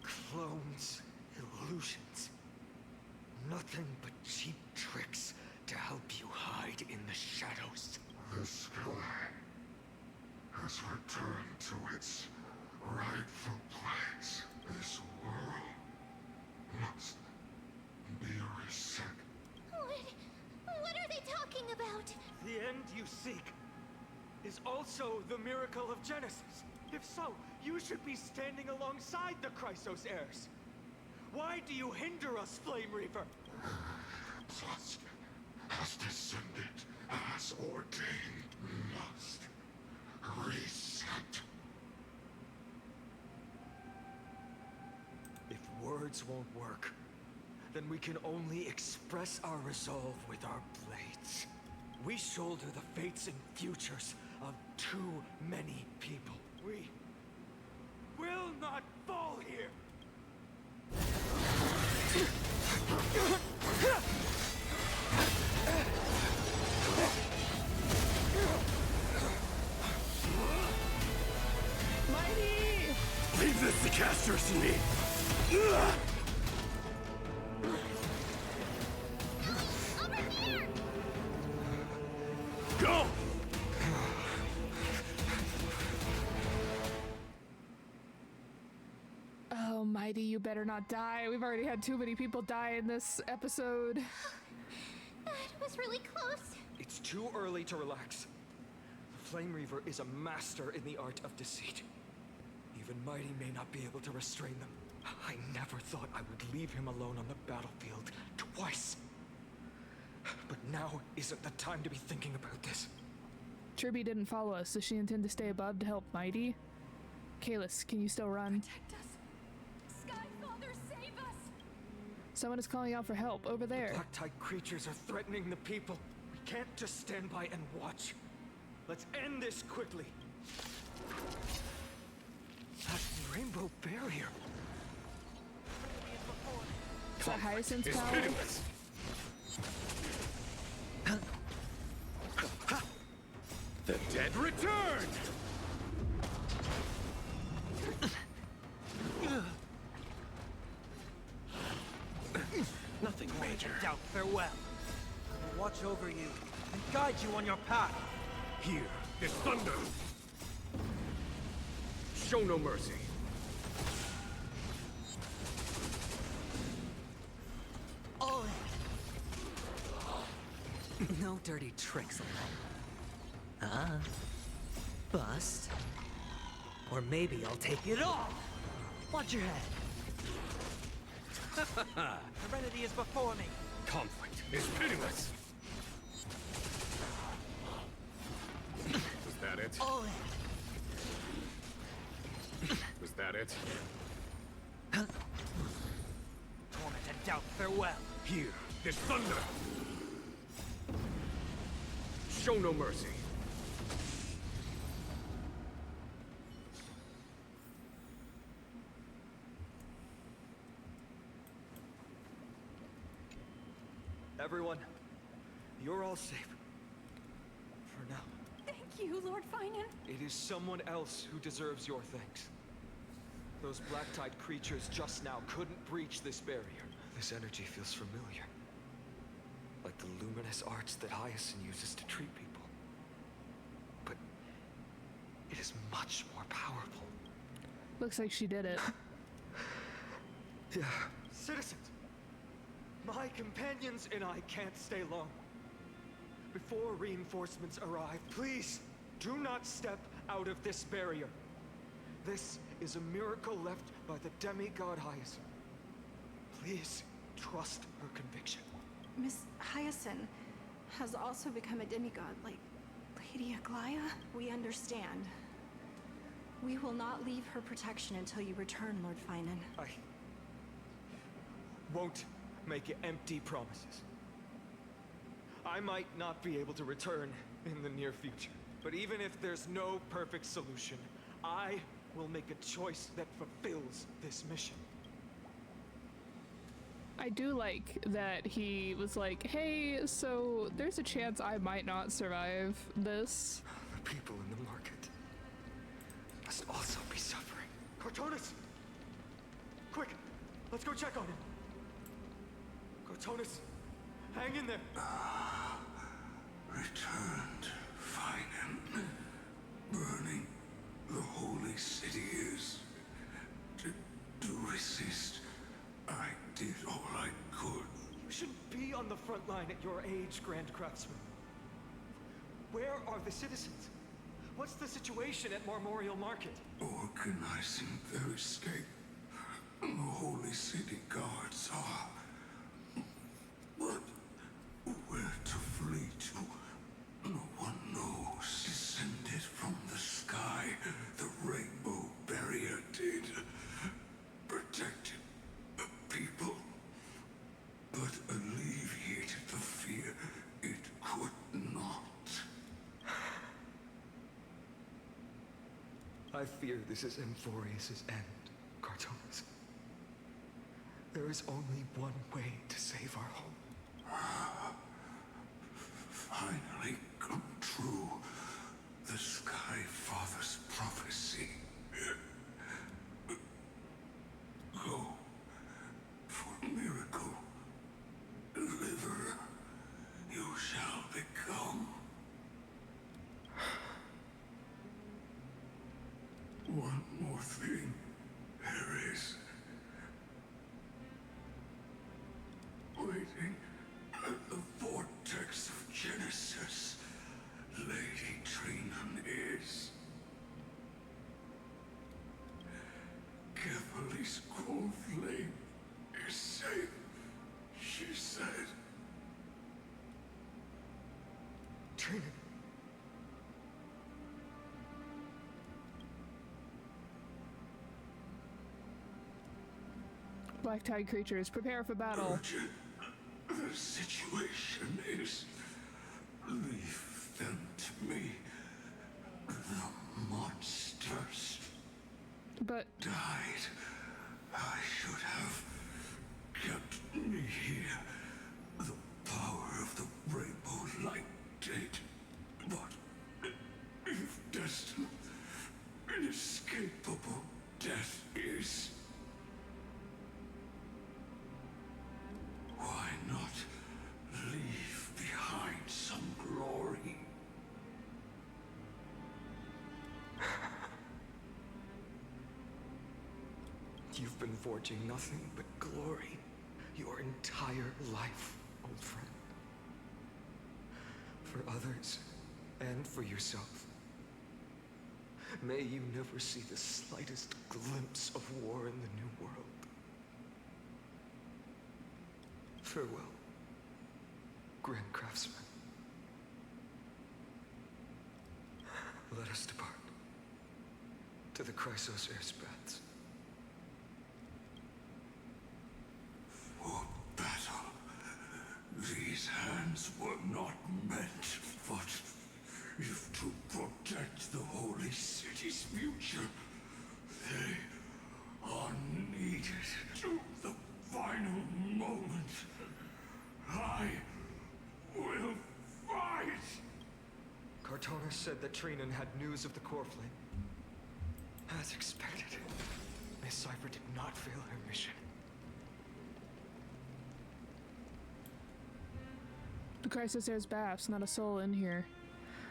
Clones, illusions. Nothing but cheap tricks to help you hide in the shadows. The sky has returned to its rightful place. This world must be reset. The end you seek is also the miracle of Genesis. If so, you should be standing alongside the Chrysos heirs. Why do you hinder us, Flame Reaver? Dusk has descended as ordained. Must reset. If words won't work, then we can only express our resolve with our blades. We shoulder the fates and futures of too many people. We will not fall here! Mighty! Leave this to casters and me! Over here! Go! Oh, Mighty, you better not die. We've already had too many people die in this episode. That was really close. It's too early to relax. The Flame Reaver is a master in the art of deceit. Even Mighty may not be able to restrain them. I never thought I would leave him alone on the battlefield twice. But now isn't the time to be thinking about this. Tribby didn't follow us. Does she intend to stay above to help Mighty? Kalis, can you still run? Protect us. Sky Father, save us! Someone is calling out for help over there. Black Tide creatures are threatening the people. We can't just stand by and watch. Let's end this quickly. That rainbow barrier. Is that Hyacinth's It's power? pitiless. The dead return! Nothing major. Doubt farewell. I will watch over you and guide you on your path. Here is thunder. Show no mercy. All in. No dirty tricks allowed. Bust. Or maybe I'll take it off. Watch your head. Serenity is before me. Conflict is pitiless. Was that it? All in. Was that it? Torment and doubt farewell. Here is thunder. Show no mercy. Everyone, you're all safe. For now. Thank you, Lord Phainon. It is someone else who deserves your thanks. Those Black Tide creatures just now couldn't breach this barrier. This energy feels familiar. Like the luminous arts that Hyacinth uses to treat people. But it is much more powerful. Looks like she did it. Yeah. Citizens! My companions and I can't stay long. Before reinforcements arrive, please do not step out of this barrier. This is a miracle left by the Demigod Hyacinth. Please trust her conviction. Miss Hyacinth has also become a demigod, like Lady Aquila. We understand. We will not leave her protection until you return, Lord Phainon. I won't make empty promises. I might not be able to return in the near future, but even if there's no perfect solution, I will make a choice that fulfills this mission. I do like that he was like, hey, so there's a chance I might not survive this. The people in the market must also be suffering. Cortonis! Quick, let's go check on him. Cortonis, hang in there. Returned, Phainon. Burning the holy city is. To resist, I did all I could. You shouldn't be on the front line at your age, Grand Craftsman. Where are the citizens? What's the situation at Memorial Market? Organizing their escape. The Holy City Guards are. But where to flee to, no one knows. Descended from the sky, the rainbow barrier did. Protected the people, but alleviated the fear it could not. I fear this is Amphorius' end, Cartonis. There is only one way to save our home. Finally come true. The Sky Father's prophecy. Go for miracle. Deliverer, you shall become. One more thing there is. Waiting at the vortex of Genesis, Lady Phainon is. Cavalry's cold flame is safe, she said. Phainon. Black Tide creatures, prepare for battle. Urgent. The situation is... Leave them to me. The monsters... But... died. I should have kept me here. The power of the rainbow light did. But if destined, inescapable death is... why not leave behind some glory? You've been forging nothing but glory your entire life, old friend. For others, and for yourself. May you never see the slightest glimpse of war in the New World. Farewell, Grand Craftsman. Let us depart to the Chrysos Air's baths. For battle, these hands were not meant, but if to protect the Holy City's future, they are needed to the final moment. I will fight! Cartonis said that Phainon had news of the core flame. As expected, Miss Cypher did not fail her mission. The crisis airs baths, not a soul in here.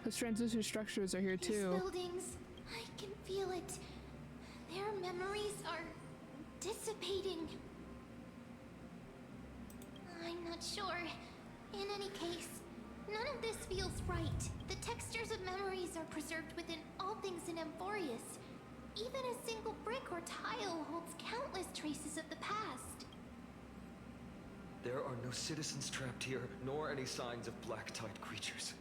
Those transition structures are here These too. buildings, I can feel it. Their memories are dissipating. I'm not sure. In any case, none of this feels right. The textures of memories are preserved within all things in Amphorius. Even a single brick or tile holds countless traces of the past. There are no citizens trapped here, nor any signs of Black Tide creatures.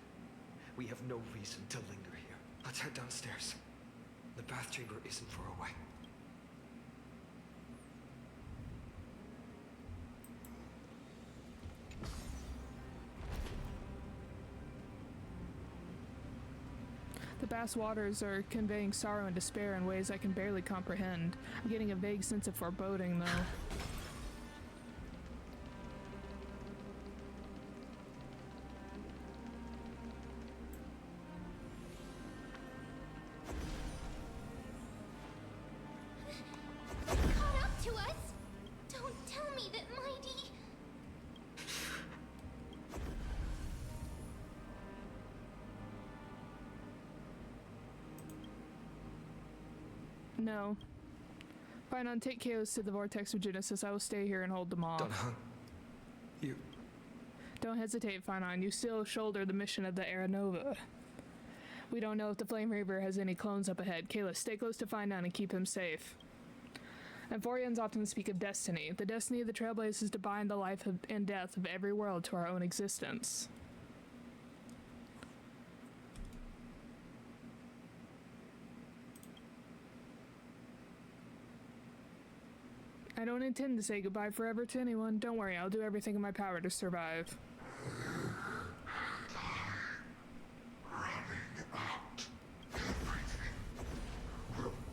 We have no reason to linger here. Let's head downstairs. The bath chamber isn't far away. The bath's waters are conveying sorrow and despair in ways I can barely comprehend. I'm getting a vague sense of foreboding, though. Caught up to us? Don't tell me that Mighty... No. Phainon, take Chaos to the Vortex of Genesis. I will stay here and hold them off. You... Don't hesitate, Phainon. You still shoulder the mission of the Era Nova. We don't know if the Flame Reaver has any clones up ahead. Kayla, stay close to Phainon and keep him safe. Amphorians often speak of destiny. The destiny of the Trailblazers is to bind the life and death of every world to our own existence. I don't intend to say goodbye forever to anyone. Don't worry, I'll do everything in my power to survive.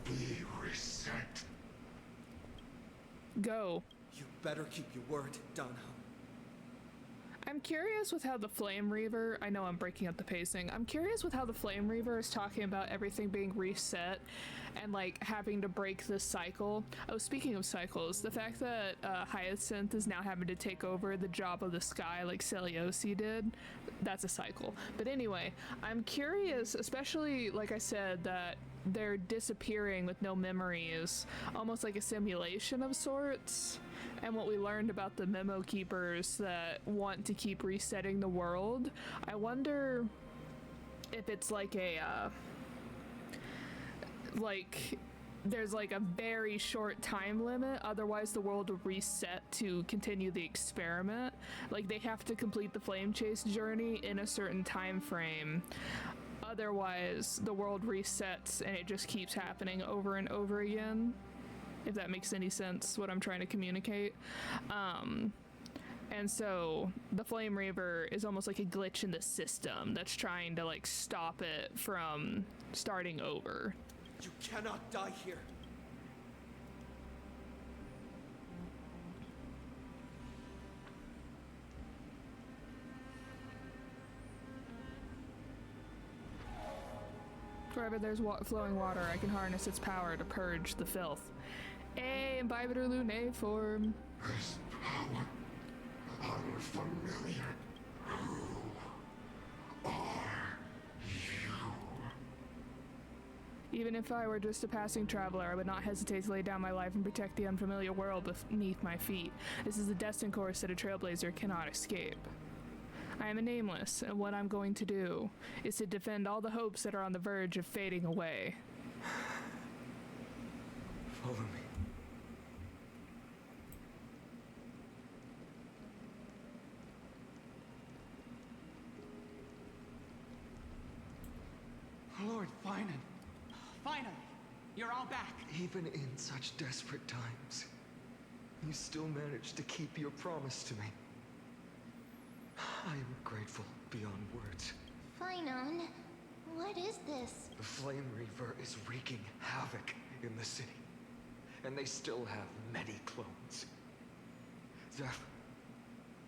Be reset. Go. You better keep your word, Danham. I'm curious with how the Flame Reaver, I know I'm breaking up the pacing, I'm curious with how the Flame Reaver is talking about everything being reset and like having to break this cycle. Oh, speaking of cycles, the fact that Hyacinth is now having to take over the job of the sky like Celiosi did, that's a cycle. But anyway, I'm curious, especially like I said, that they're disappearing with no memories, almost like a simulation of sorts. And what we learned about the memo keepers that want to keep resetting the world, I wonder if it's like a there's like a very short time limit, otherwise the world will reset to continue the experiment. Like they have to complete the flame chase journey in a certain time frame. Otherwise, the world resets and it just keeps happening over and over again. If that makes any sense, what I'm trying to communicate. And so the Flame Reaver is almost like a glitch in the system that's trying to like stop it from starting over. You cannot die here. Wherever there's flowing water, I can harness its power to purge the filth. A Imbibitor Lunae form. This power, unfamiliar. Who are you? Even if I were just a passing traveler, I would not hesitate to lay down my life and protect the unfamiliar world beneath my feet. This is a destined course that a trailblazer cannot escape. I am a nameless, and what I'm going to do is to defend all the hopes that are on the verge of fading away. Follow me. Lord Phainon. Finally, you're all back. Even in such desperate times, you still managed to keep your promise to me. I am grateful beyond words. Phainon, what is this? The Flame Reaver is wreaking havoc in the city, and they still have many clones. Zeph,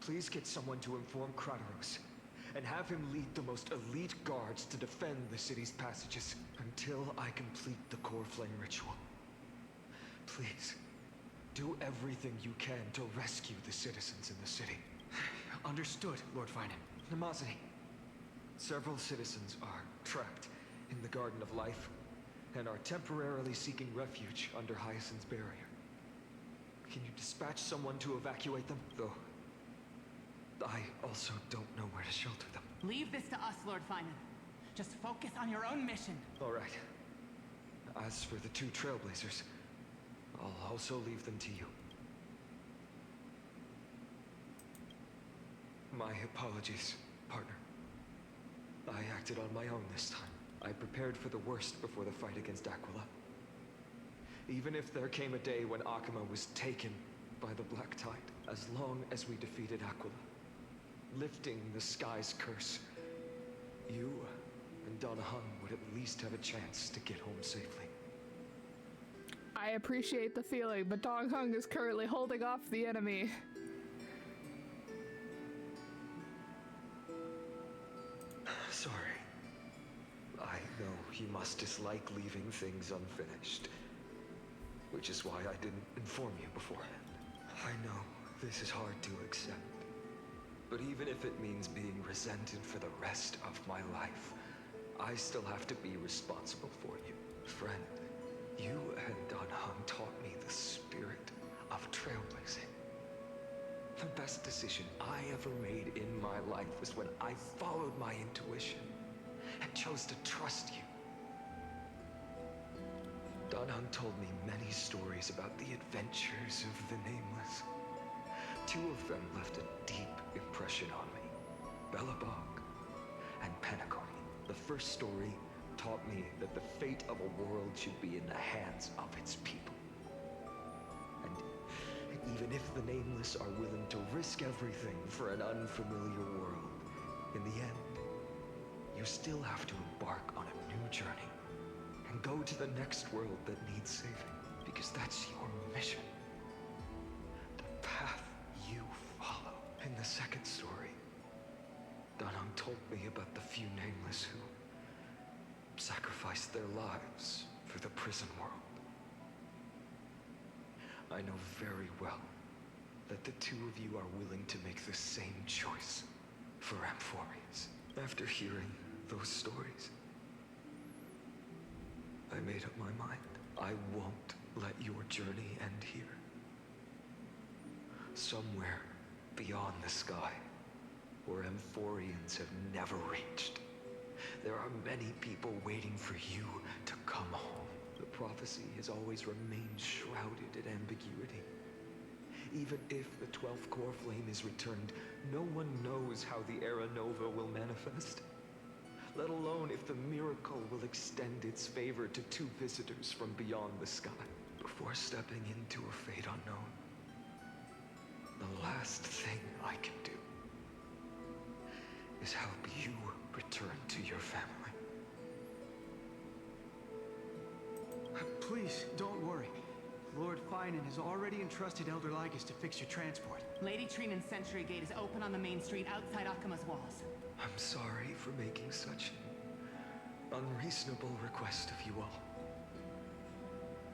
please get someone to inform Kratos, and have him lead the most elite guards to defend the city's passages until I complete the core flame ritual. Please, do everything you can to rescue the citizens in the city. Understood, Lord Phainon. Nemazini, several citizens are trapped in the Garden of Life and are temporarily seeking refuge under Hyacinth's barrier. Can you dispatch someone to evacuate them? Though, I also don't know where to shelter them. Leave this to us, Lord Phainon. Just focus on your own mission. All right. As for the two trailblazers, I'll also leave them to you. My apologies, partner. I acted on my own this time. I prepared for the worst before the fight against Aquila. Even if there came a day when Aquila was taken by the Black Tide, as long as we defeated Aquila, lifting the sky's curse, you and Danham would at least have a chance to get home safely. I appreciate the feeling, but Dong Hung is currently holding off the enemy. Sorry. I know you must dislike leaving things unfinished, which is why I didn't inform you beforehand. I know this is hard to accept, but even if it means being resented for the rest of my life, I still have to be responsible for you. Friend, you and Danham taught me the spirit of trailblazing. The best decision I ever made in my life was when I followed my intuition and chose to trust you. Danheng told me many stories about the adventures of the Nameless. Two of them left a deep impression on me. Belobog and Penacony. The first story taught me that the fate of a world should be in the hands of its people. And even if the Nameless are willing to risk everything for an unfamiliar world, in the end, you still have to embark on a new journey and go to the next world that needs saving, because that's your mission. The path you follow. In the second story, Danheng told me about the few Nameless who sacrificed their lives for the prison world. I know very well that the two of you are willing to make the same choice for Amphorius. After hearing those stories, I made up my mind. I won't let your journey end here. Somewhere beyond the sky, where Amphorians have never reached, there are many people waiting for you to come home. The prophecy has always remained shrouded in ambiguity. Even if the 12th core flame is returned, no one knows how the Era Nova will manifest, let alone if the miracle will extend its favor to two visitors from beyond the sky. Before stepping into a fate unknown, the last thing I can do is help you return to your family. Please, don't worry. Lord Phainon has already entrusted Elder Lygus to fix your transport. Lady Trinan's sentry gate is open on the main street outside Akima's walls. I'm sorry for making such an unreasonable request of you all.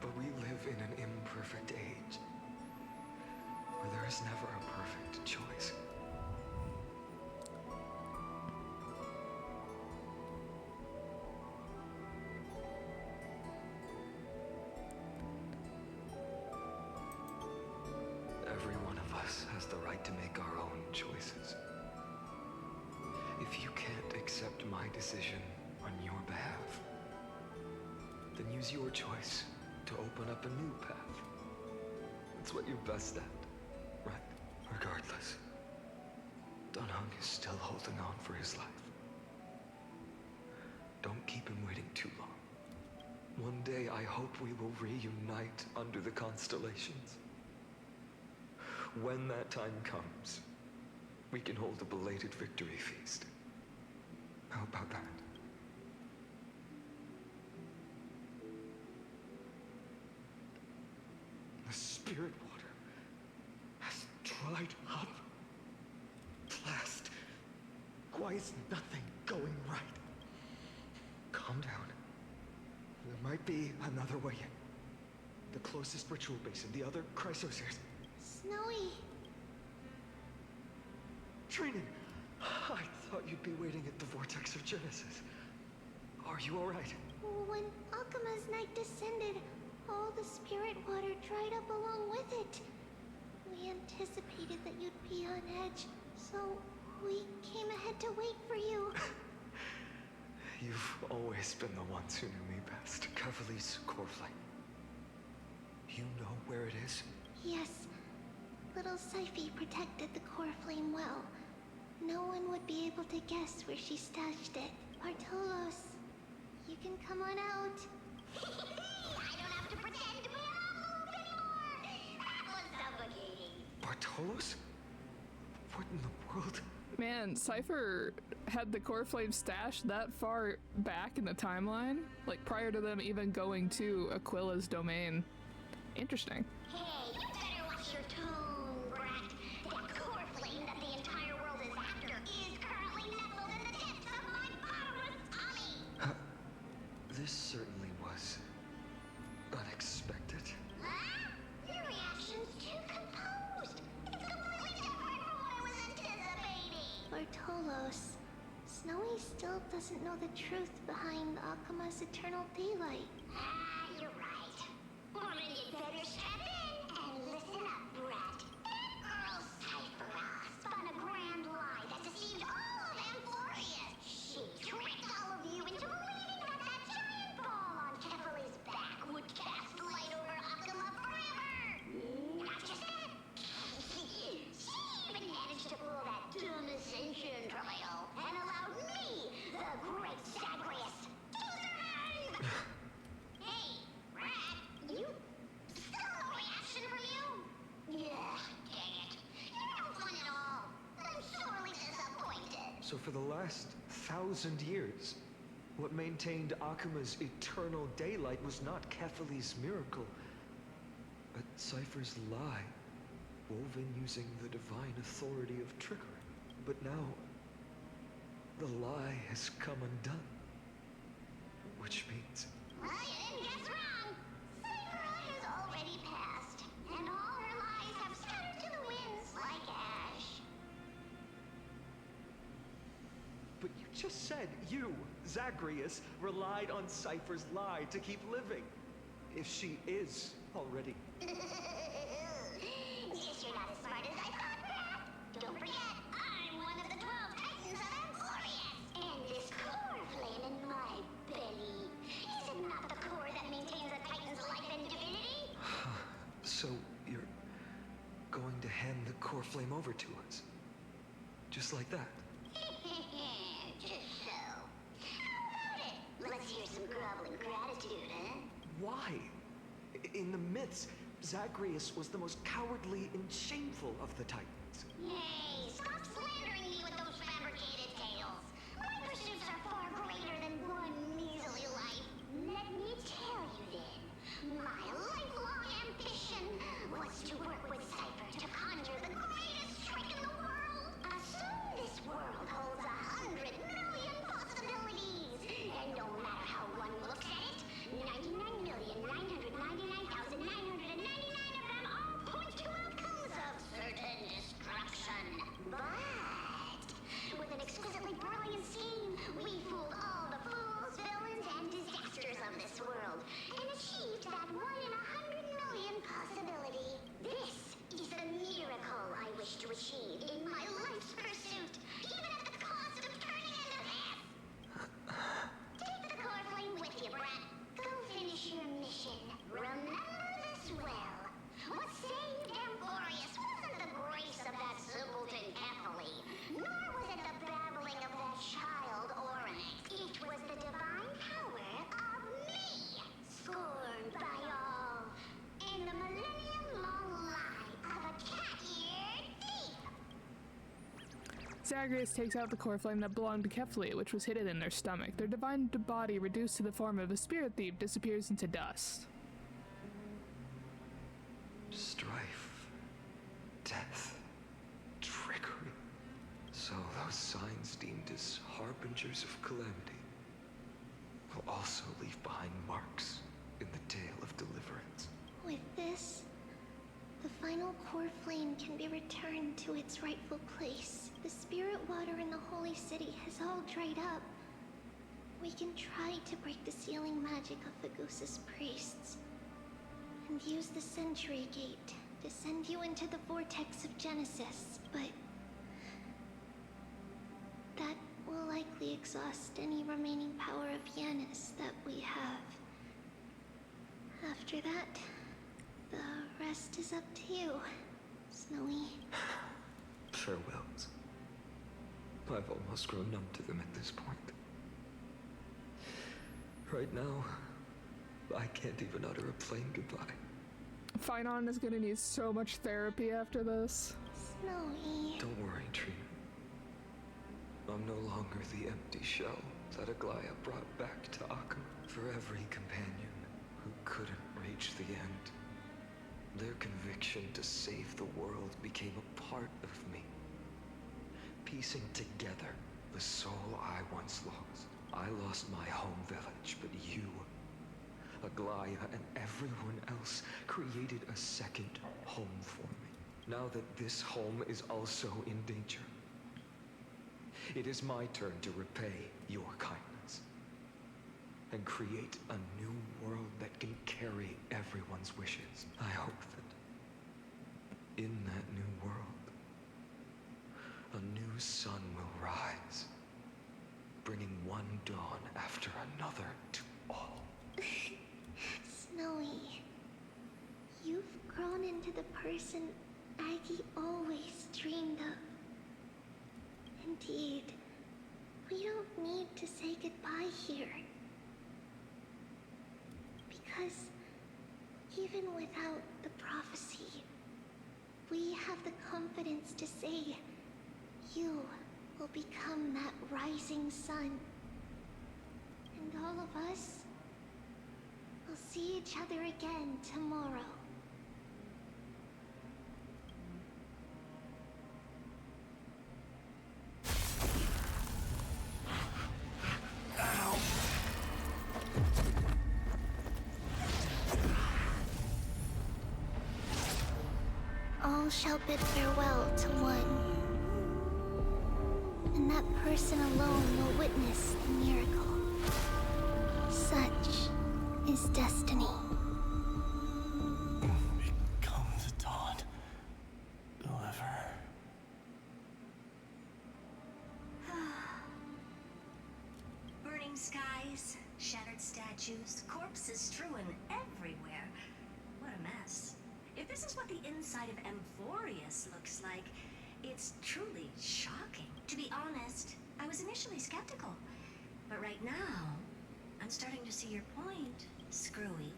But we live in an imperfect age, where there is never a perfect choice. Every one of us has the right to make our own choices. If you can't accept my decision on your behalf, then use your choice to open up a new path. It's what you're best at, right? Regardless, Danheng is still holding on for his life. Don't keep him waiting too long. One day I hope we will reunite under the constellations. When that time comes, we can hold a belated victory feast. How about that? The spirit water has dried up. At last. Why is nothing going right? Calm down. There might be another way in. The closest ritual basin, the other Chrysospheres. Snowy. Trinan, I thought you'd be waiting at the Vortex of Genesis. Are you alright? When Akima's night descended, all the spirit water dried up along with it. We anticipated that you'd be on edge, so we came ahead to wait for you. You've always been the ones who knew me best. Cavali's core flame. You know where it is? Yes. Little Syphie protected the core flame well. No one would be able to guess where she stashed it. Bartolos, you can come on out. I don't have to pretend to be an anymore! That was suffocating! Bartolos? What in the world? Man, Cypher had the core flame stashed that far back in the timeline, like prior to them even going to Aquila's domain. Interesting. Hey, you better watch your tone, brat. That core flame that the entire world is after is currently nestled in the depths of my bottomless tummy! This certainly was unexpected. Huh? Your reaction's too composed. It's completely different from what I was anticipating. Bartolos, Snowy still doesn't know the truth behind Akima's eternal daylight. You're right. Well, then you'd better strap in and listen up, brat. That girl Cyphera spun a grand lie that deceived all of Amphorius. She tricked all of you Hey, Brad, you... Still no reaction from you? Yeah, dang it. You're no fun at all. I'm sorely disappointed. So for the last 1,000 years, what maintained Akuma's eternal daylight was not Kefali's miracle, but Cypher's lie, woven using the divine authority of trickery. But now, the lie has come undone. Which means... Well, you didn't guess wrong. Cypher has already passed, and all her lies have scattered to the winds like ash. But you just said you, Zagreus, relied on Cypher's lie to keep living. If she is already... Guess you're not as smart as I thought, Brad. Don't forget, I'm one of the 12 Titans of Emporius. And this core flame in my belly, is it not the core that maintains a Titan's life and divinity? So, you're going to hand the core flame over to us? Just like that? Just so. How about it? Let's hear some groveling gratitude, huh? Why? In the myths, Zagreus was the most cowardly and shameful of the Titans. Hey, stop slandering me with those fabricated tales. My pursuits are far greater than one measly life. Let me tell you then, my lifelong ambition was to work with Cypher to conjure the greatest trick in the world. Assume this world holds 100 million possibilities, and no matter how one looks at it, 99,999,999 of them all point to outcomes of certain destruction. But with an exquisitely brilliant scheme, we fooled all the fools, villains, and disasters of this world, and achieved that 1 in 100 million possibility. This is the miracle I wish to achieve in my life's pursuit, even at the cost of turning into this. Take the core flame with you, Brett. Go finish your mission. Remember this well. What saved Emporius wasn't the grace of that simpleton Kefali, nor was it the babbling of that child Oryx. It was the divine power of me, scorned by all, and the millennium-long lie of a cat-eared thief. Zagreus takes out the core flame that belonged to Kefali, which was hidden in their stomach. Their divine body, reduced to the form of a spirit thief, disappears into dust. Strife, death, trickery. So those signs deemed as harbingers of calamity will also leave behind marks in the tale of deliverance. With this, the final core flame can be returned to its rightful place. The spirit water in the holy city has all dried up. We can try to break the sealing magic of the Goose's priests and use the Century Gate to send you into the vortex of Genesis, but that will likely exhaust any remaining power of Yanis that we have. After that, the rest is up to you, Snowy. Farewells. I've almost grown numb to them at this point. Right now, I can't even utter a plain goodbye. Phainon is gonna need so much therapy after this. Snowy. Don't worry, Trina. I'm no longer the empty shell that Aglaia brought back to Akuma. For every companion who couldn't reach the end, their conviction to save the world became a part of me. Piecing together the soul I once lost. I lost my home village, but you, Aglaia, and everyone else created a second home for me. Now that this home is also in danger, it is my turn to repay your kindness and create a new world that can carry everyone's wishes. I hope that in that new world, a new sun will rise, bringing one dawn after another to all. Snowy, you've grown into the person Aggie always dreamed of. Indeed, we don't need to say goodbye here. because even without the prophecy, we have the confidence to say you will become that rising sun. And all of us will see each other again tomorrow. All shall bid farewell to one, and that person alone will witness the miracle. Such is destiny. Become the dawn. Deliver. Burning skies, shattered statues, corpses strewn everywhere. What a mess. If this is what the inside of Amphorius looks like, it's truly shocking. To be honest, I was initially skeptical. But right now, I'm starting to see your point, Screwy.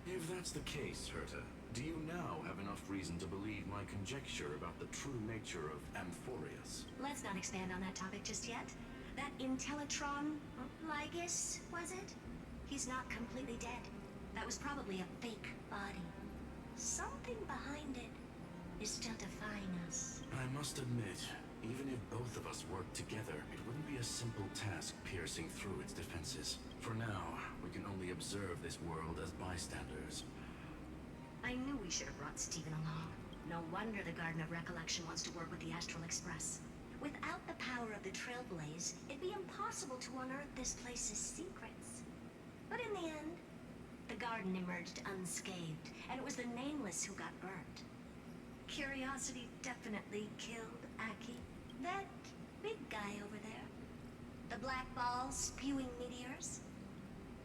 If that's the case, Herta, do you now have enough reason to believe my conjecture about the true nature of Amphorius? Let's not expand on that topic just yet. That Intellitron, Lygus, was it? He's not completely dead. That was probably a fake body. Something behind it is still defying us. I must admit, even if both of us worked together, it wouldn't be a simple task piercing through its defenses. For now, we can only observe this world as bystanders. I knew we should have brought Stephen along. No wonder the Garden of Recollection wants to work with the Astral Express. Without the power of the Trailblaze, it'd be impossible to unearth this place's secrets. But in the end, the garden emerged unscathed, and it was the Nameless who got burnt. Curiosity definitely killed Aki. That big guy over there. The black ball spewing meteors.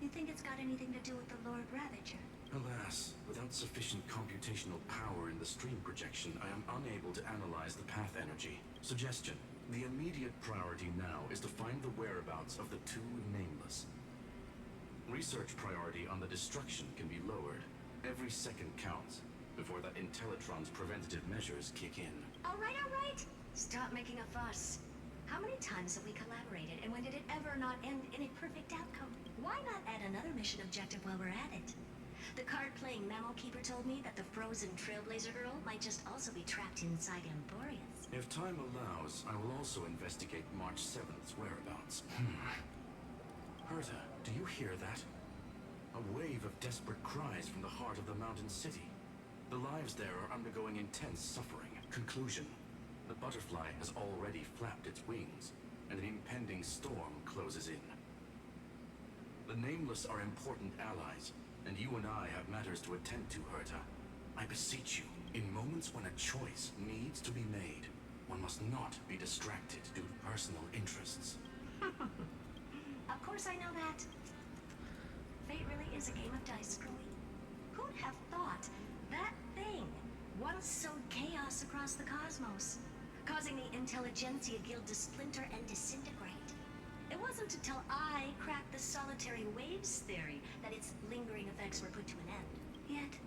You think it's got anything to do with the Lord Ravager? Alas, without sufficient computational power in the stream projection, I am unable to analyze the path energy. Suggestion. The immediate priority now is to find the whereabouts of the two Nameless. Research priority on the destruction can be lowered. Every second counts before that Intellitron's preventative measures kick in. All right. Stop making a fuss. How many times have we collaborated, and when did it ever not end in a perfect outcome? Why not add another mission objective while we're at it? The card-playing memo keeper told me that the frozen Trailblazer girl might just also be trapped inside Amphorius. If time allows, I will also investigate March 7th's whereabouts. Herta, do you hear that? A wave of desperate cries from the heart of the mountain city. The lives there are undergoing intense suffering. Conclusion. The butterfly has already flapped its wings, and an impending storm closes in. The Nameless are important allies, and you and I have matters to attend to, Herta. I beseech you, in moments when a choice needs to be made, one must not be distracted due to personal interests. Of course I know that. Fate really is a game of dice, Screwy. Who'd have thought that thing once sowed chaos across the cosmos, causing the Intelligentsia Guild to splinter and disintegrate? It wasn't until I cracked the solitary waves theory that its lingering effects were put to an end. Yet,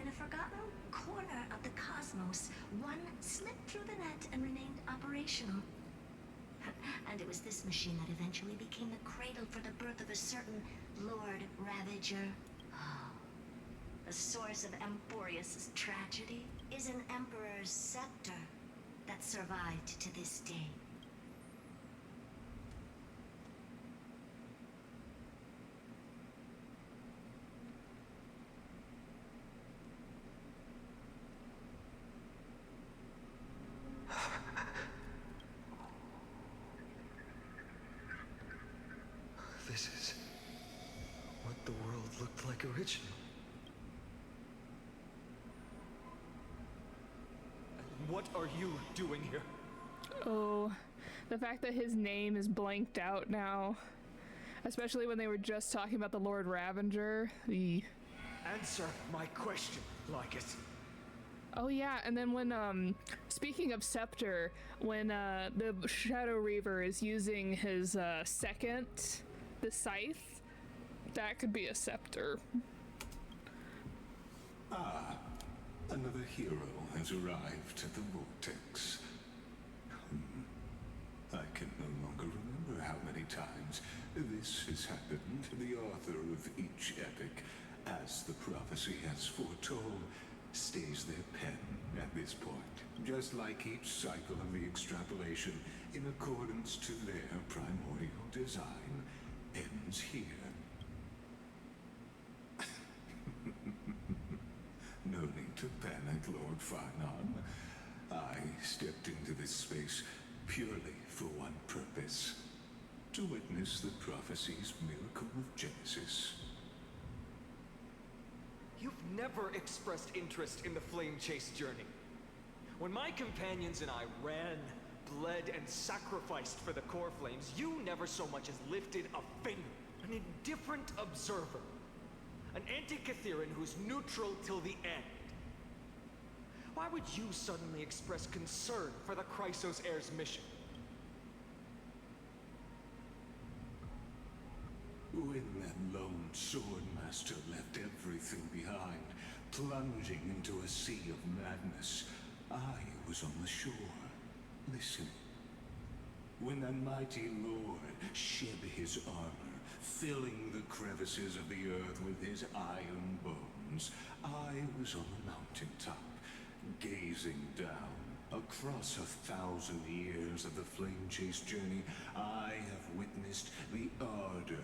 in a forgotten corner of the cosmos, one slipped through the net and remained operational. And it was this machine that eventually became the cradle for the birth of a certain Lord Ravager. Oh, the source of Amphorius' tragedy is an Emperor's scepter that survived to this day. This is what the world looked like originally. What are you doing here? Oh, the fact that his name is blanked out now. Especially when they were just talking about the Lord Ravager. Answer my question, Lycus. Oh yeah, and then when, speaking of Scepter, when, the Shadow Reaver is using his, second, the Scythe, that could be a Scepter. Ah, another hero has arrived at the vortex. I can no longer remember how many times this has happened. The author of each epic, as the prophecy has foretold, stays their pen at this point, just like each cycle of the extrapolation, in accordance to their primordial design, ends here. No need to panic, Lord Phainon. I stepped into this space purely for one purpose: to witness the prophecy's miracle of Genesis. You've never expressed interest in the flame chase journey. When my companions and I ran, bled, and sacrificed for the core flames, you never so much as lifted a finger. An indifferent observer. An anti-Catharan who's neutral till the end. Why would you suddenly express concern for the Chrysos heir's mission? When that lone swordmaster left everything behind, plunging into a sea of madness, I was on the shore, listening. When that mighty lord shed his armor, filling the crevices of the earth with his iron bones, I was on the mountaintop, gazing down. Across 1,000 years of the flame chase journey, I have witnessed the ardor,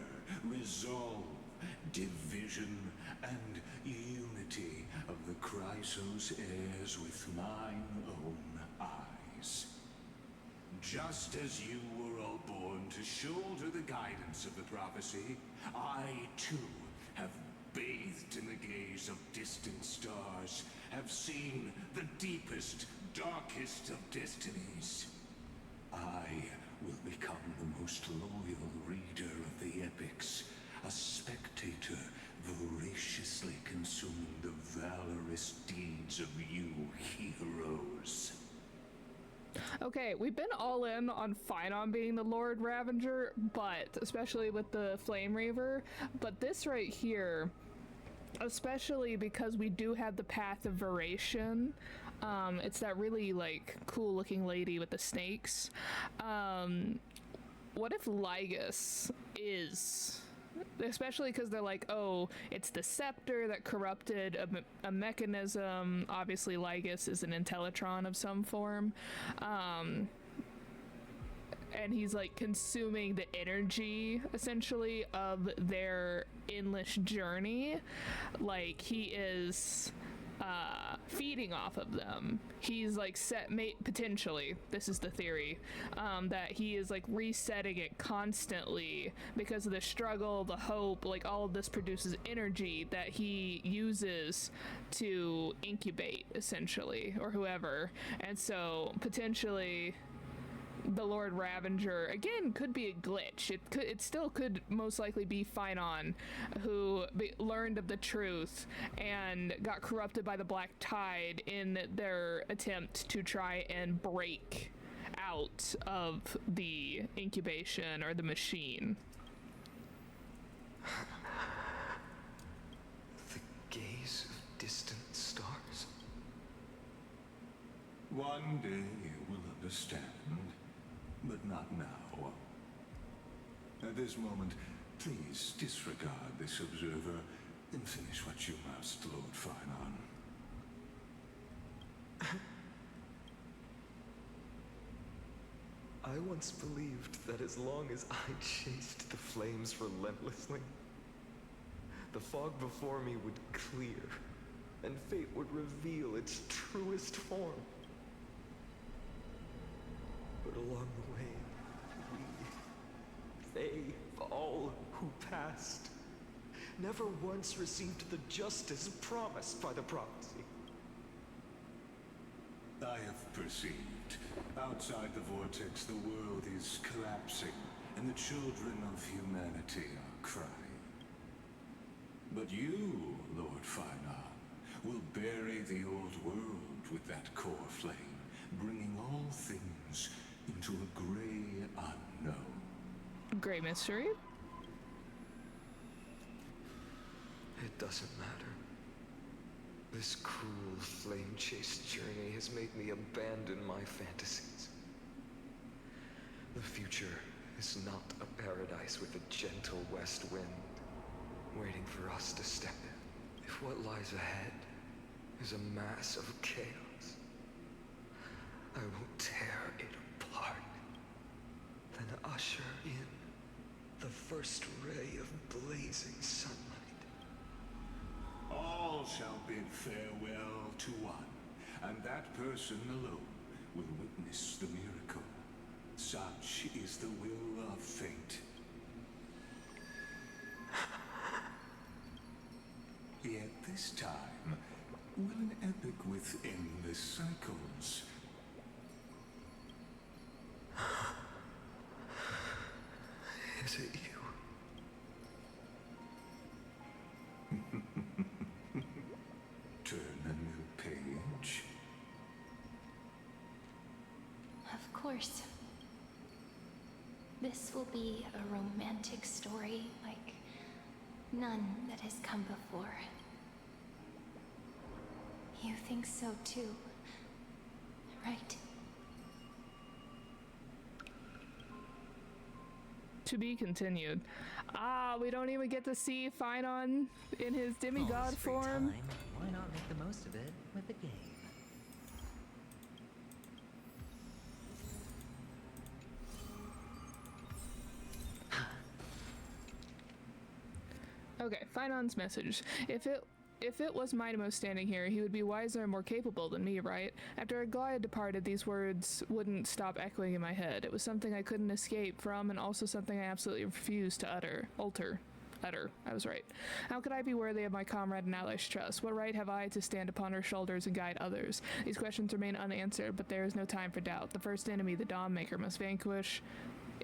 resolve, division, and unity of the Chrysos heirs with mine own eyes. Just as you were all born to shoulder the guidance of the prophecy, I too have bathed in the gaze of distant stars, have seen the deepest, darkest of destinies. I will become the most loyal reader of the epics, a spectator voraciously consuming the valorous deeds of you heroes. Okay, we've been all in on Phainon being the Lord Ravager, but especially with the Flame Reaver, but this right here, especially because we do have the Path of Veration, it's that really like cool looking lady with the snakes. What if Lygus is, especially because they're like, oh, it's the scepter that corrupted a mechanism. Obviously Lygus is an Intellitron of some form, and he's like consuming the energy essentially of their endless journey. Like he is feeding off of them. He's like potentially, this is the theory, that he is like resetting it constantly because of the struggle, the hope, like all of this produces energy that he uses to incubate essentially, or whoever. And so potentially the Lord Ravager again could be a glitch. It still could most likely be Phainon, who learned of the truth and got corrupted by the Black Tide in their attempt to try and break out of the incubation or the machine. The gaze of distant stars. One day you will understand. But not now. At this moment, please disregard this observer and finish what you must, Lord Phainon. I once believed that as long as I chased the flames relentlessly, the fog before me would clear, and fate would reveal its truest form. But along the way, they, all who passed, never once received the justice promised by the prophecy. I have perceived. Outside the vortex, the world is collapsing, and the children of humanity are crying. But you, Lord Phainon, will bury the old world with that core flame, bringing all things into a gray unknown. Gray mystery? It doesn't matter. This cruel flame-chased journey has made me abandon my fantasies. The future is not a paradise with a gentle west wind waiting for us to step in. If what lies ahead is a mass of chaos, I will tear it apart, then usher in the first ray of blazing sunlight. All shall bid farewell to one, and that person alone will witness the miracle. Such is the will of fate. Yet this time, will an epic with endless cycles. Is it you? Turn a new page. Of course. This will be a romantic story like none that has come before. You think so too, right? To be continued. Ah, we don't even get to see Phainon in his demigod form. Time. Why not make the most of it with a game? Okay, Phainon's message. If it was Minimo standing here, he would be wiser and more capable than me, right? After Aquila departed, these words wouldn't stop echoing in my head. It was something I couldn't escape from, and also something I absolutely refused to utter. I was right. How could I be worthy of my comrade and ally's trust? What right have I to stand upon her shoulders and guide others? These questions remain unanswered, but there is no time for doubt. The first enemy, the Dawnmaker, must vanquish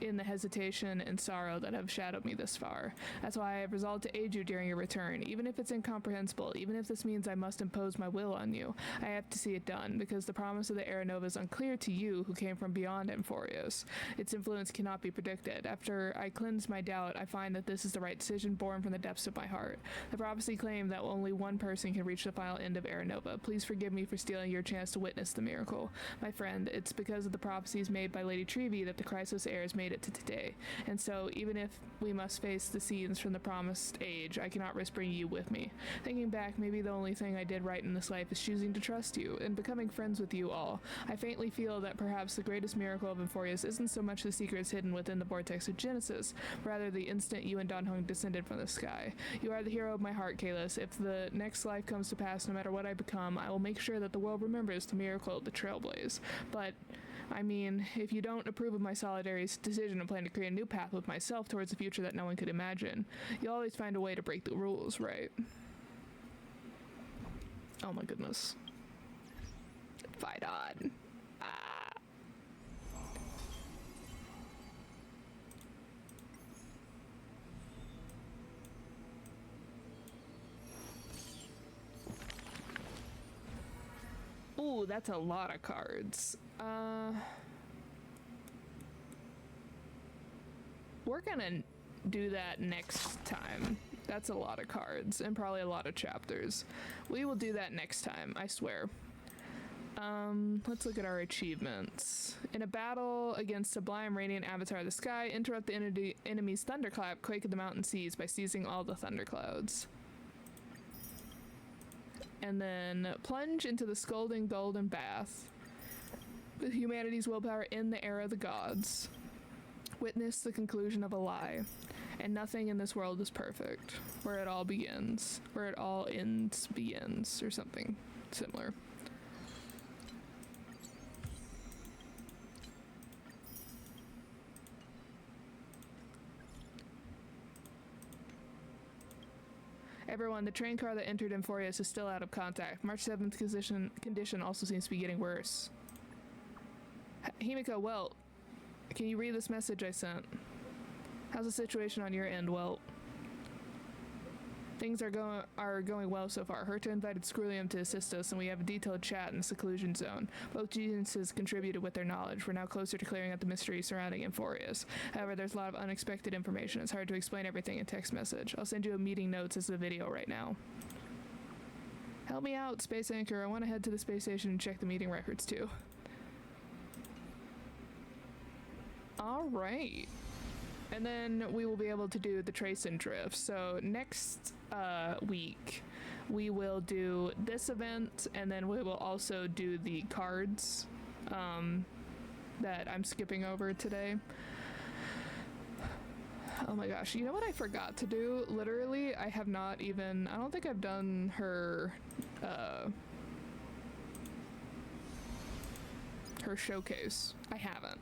in the hesitation and sorrow that have shadowed me this far. That's why I have resolved to aid you during your return, even if it's incomprehensible, even if this means I must impose my will on you. I have to see it done, because the promise of the Era Nova is unclear to you who came from beyond Amphorios. Its influence cannot be predicted. After I cleanse my doubt, I find that this is the right decision born from the depths of my heart. The prophecy claimed that only one person can reach the final end of Era Nova. Please forgive me for stealing your chance to witness the miracle. My friend, it's because of the prophecies made by Lady Trevi that the Chrysos heirs made it to today, and so even if we must face the scenes from the promised age, I cannot risk bringing you with me. Thinking back, maybe the only thing I did right in this life is choosing to trust you and becoming friends with you all. I faintly feel that perhaps the greatest miracle of Amphorios isn't so much the secrets hidden within the vortex of Genesis, rather the instant you and Dan Hong descended from the sky. You are the hero of my heart, Kalis. If the next life comes to pass, no matter what I become, I will make sure that the world remembers the miracle of the Trailblaze. But I mean, if you don't approve of my solitary decision and plan to create a new path with myself towards a future that no one could imagine, you'll always find a way to break the rules, right? Oh my goodness. Phainon. Ah. Ooh, that's a lot of cards. We're gonna do that next time. That's a lot of cards and probably a lot of chapters. We will do that next time, I swear. Let's look at our achievements. In a battle against Sublime Radiant Avatar of the Sky, interrupt the enemy's thunderclap, quake of the mountain seas by seizing all the thunderclouds. And then plunge into the scalding golden bath with humanity's willpower in the era of the gods. Witness the conclusion of a lie, and nothing in this world is perfect. Where it all begins, where it all ends begins, or something similar. Everyone, the train car that entered Amphorios is still out of contact. March 7th condition also seems to be getting worse. Himiko, Welt, can you read this message I sent? How's the situation on your end, Welt? Things are going well so far. Herta invited Scrulium to assist us, and we have a detailed chat in the seclusion zone. Both geniuses contributed with their knowledge. We're now closer to clearing up the mystery surrounding Amphorios. However, there's a lot of unexpected information. It's hard to explain everything in text message. I'll send you a meeting notes as the video right now. Help me out, Space Anchor. I want to head to the space station and check the meeting records too. All right. And then we will be able to do the trace and drift. So next week we will do this event, and then we will also do the cards that I'm skipping over today. Oh my gosh, you know what I forgot to do? Literally, I don't think I've done her showcase. I haven't.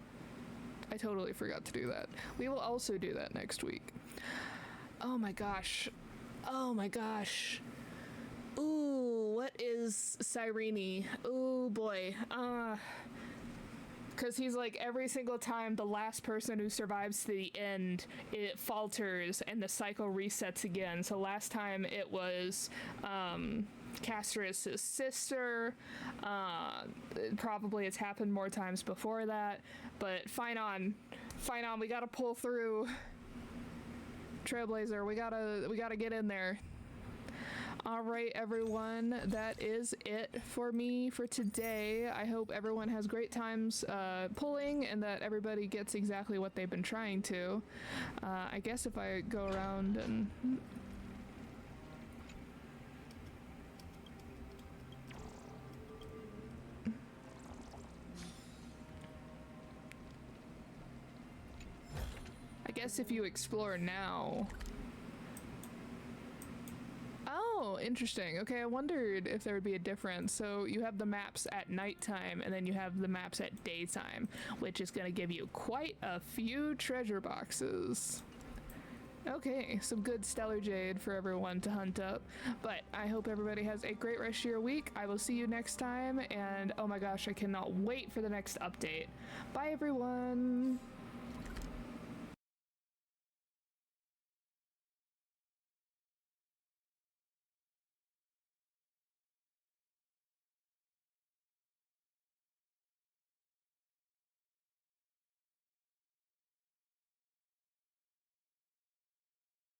I totally forgot to do that. We will also do that next week. Oh my gosh. Oh my gosh. Ooh, what is Cyrene? Oh boy. Because he's like, every single time the last person who survives to the end, it falters and the cycle resets again. So last time it was Casterus' sister. Probably it's happened more times before that. But Phainon, we gotta pull through. Trailblazer, we gotta get in there. All right, everyone, that is it for me for today. I hope everyone has great times pulling and that everybody gets exactly what they've been trying to. I guess if I go around and... I guess if you explore now... Oh, interesting. Okay, I wondered if there would be a difference. So you have the maps at nighttime, and then you have the maps at daytime, which is going to give you quite a few treasure boxes. Okay, some good stellar jade for everyone to hunt up. But I hope everybody has a great rest of your week. I will see you next time, and oh my gosh, I cannot wait for the next update. Bye, everyone!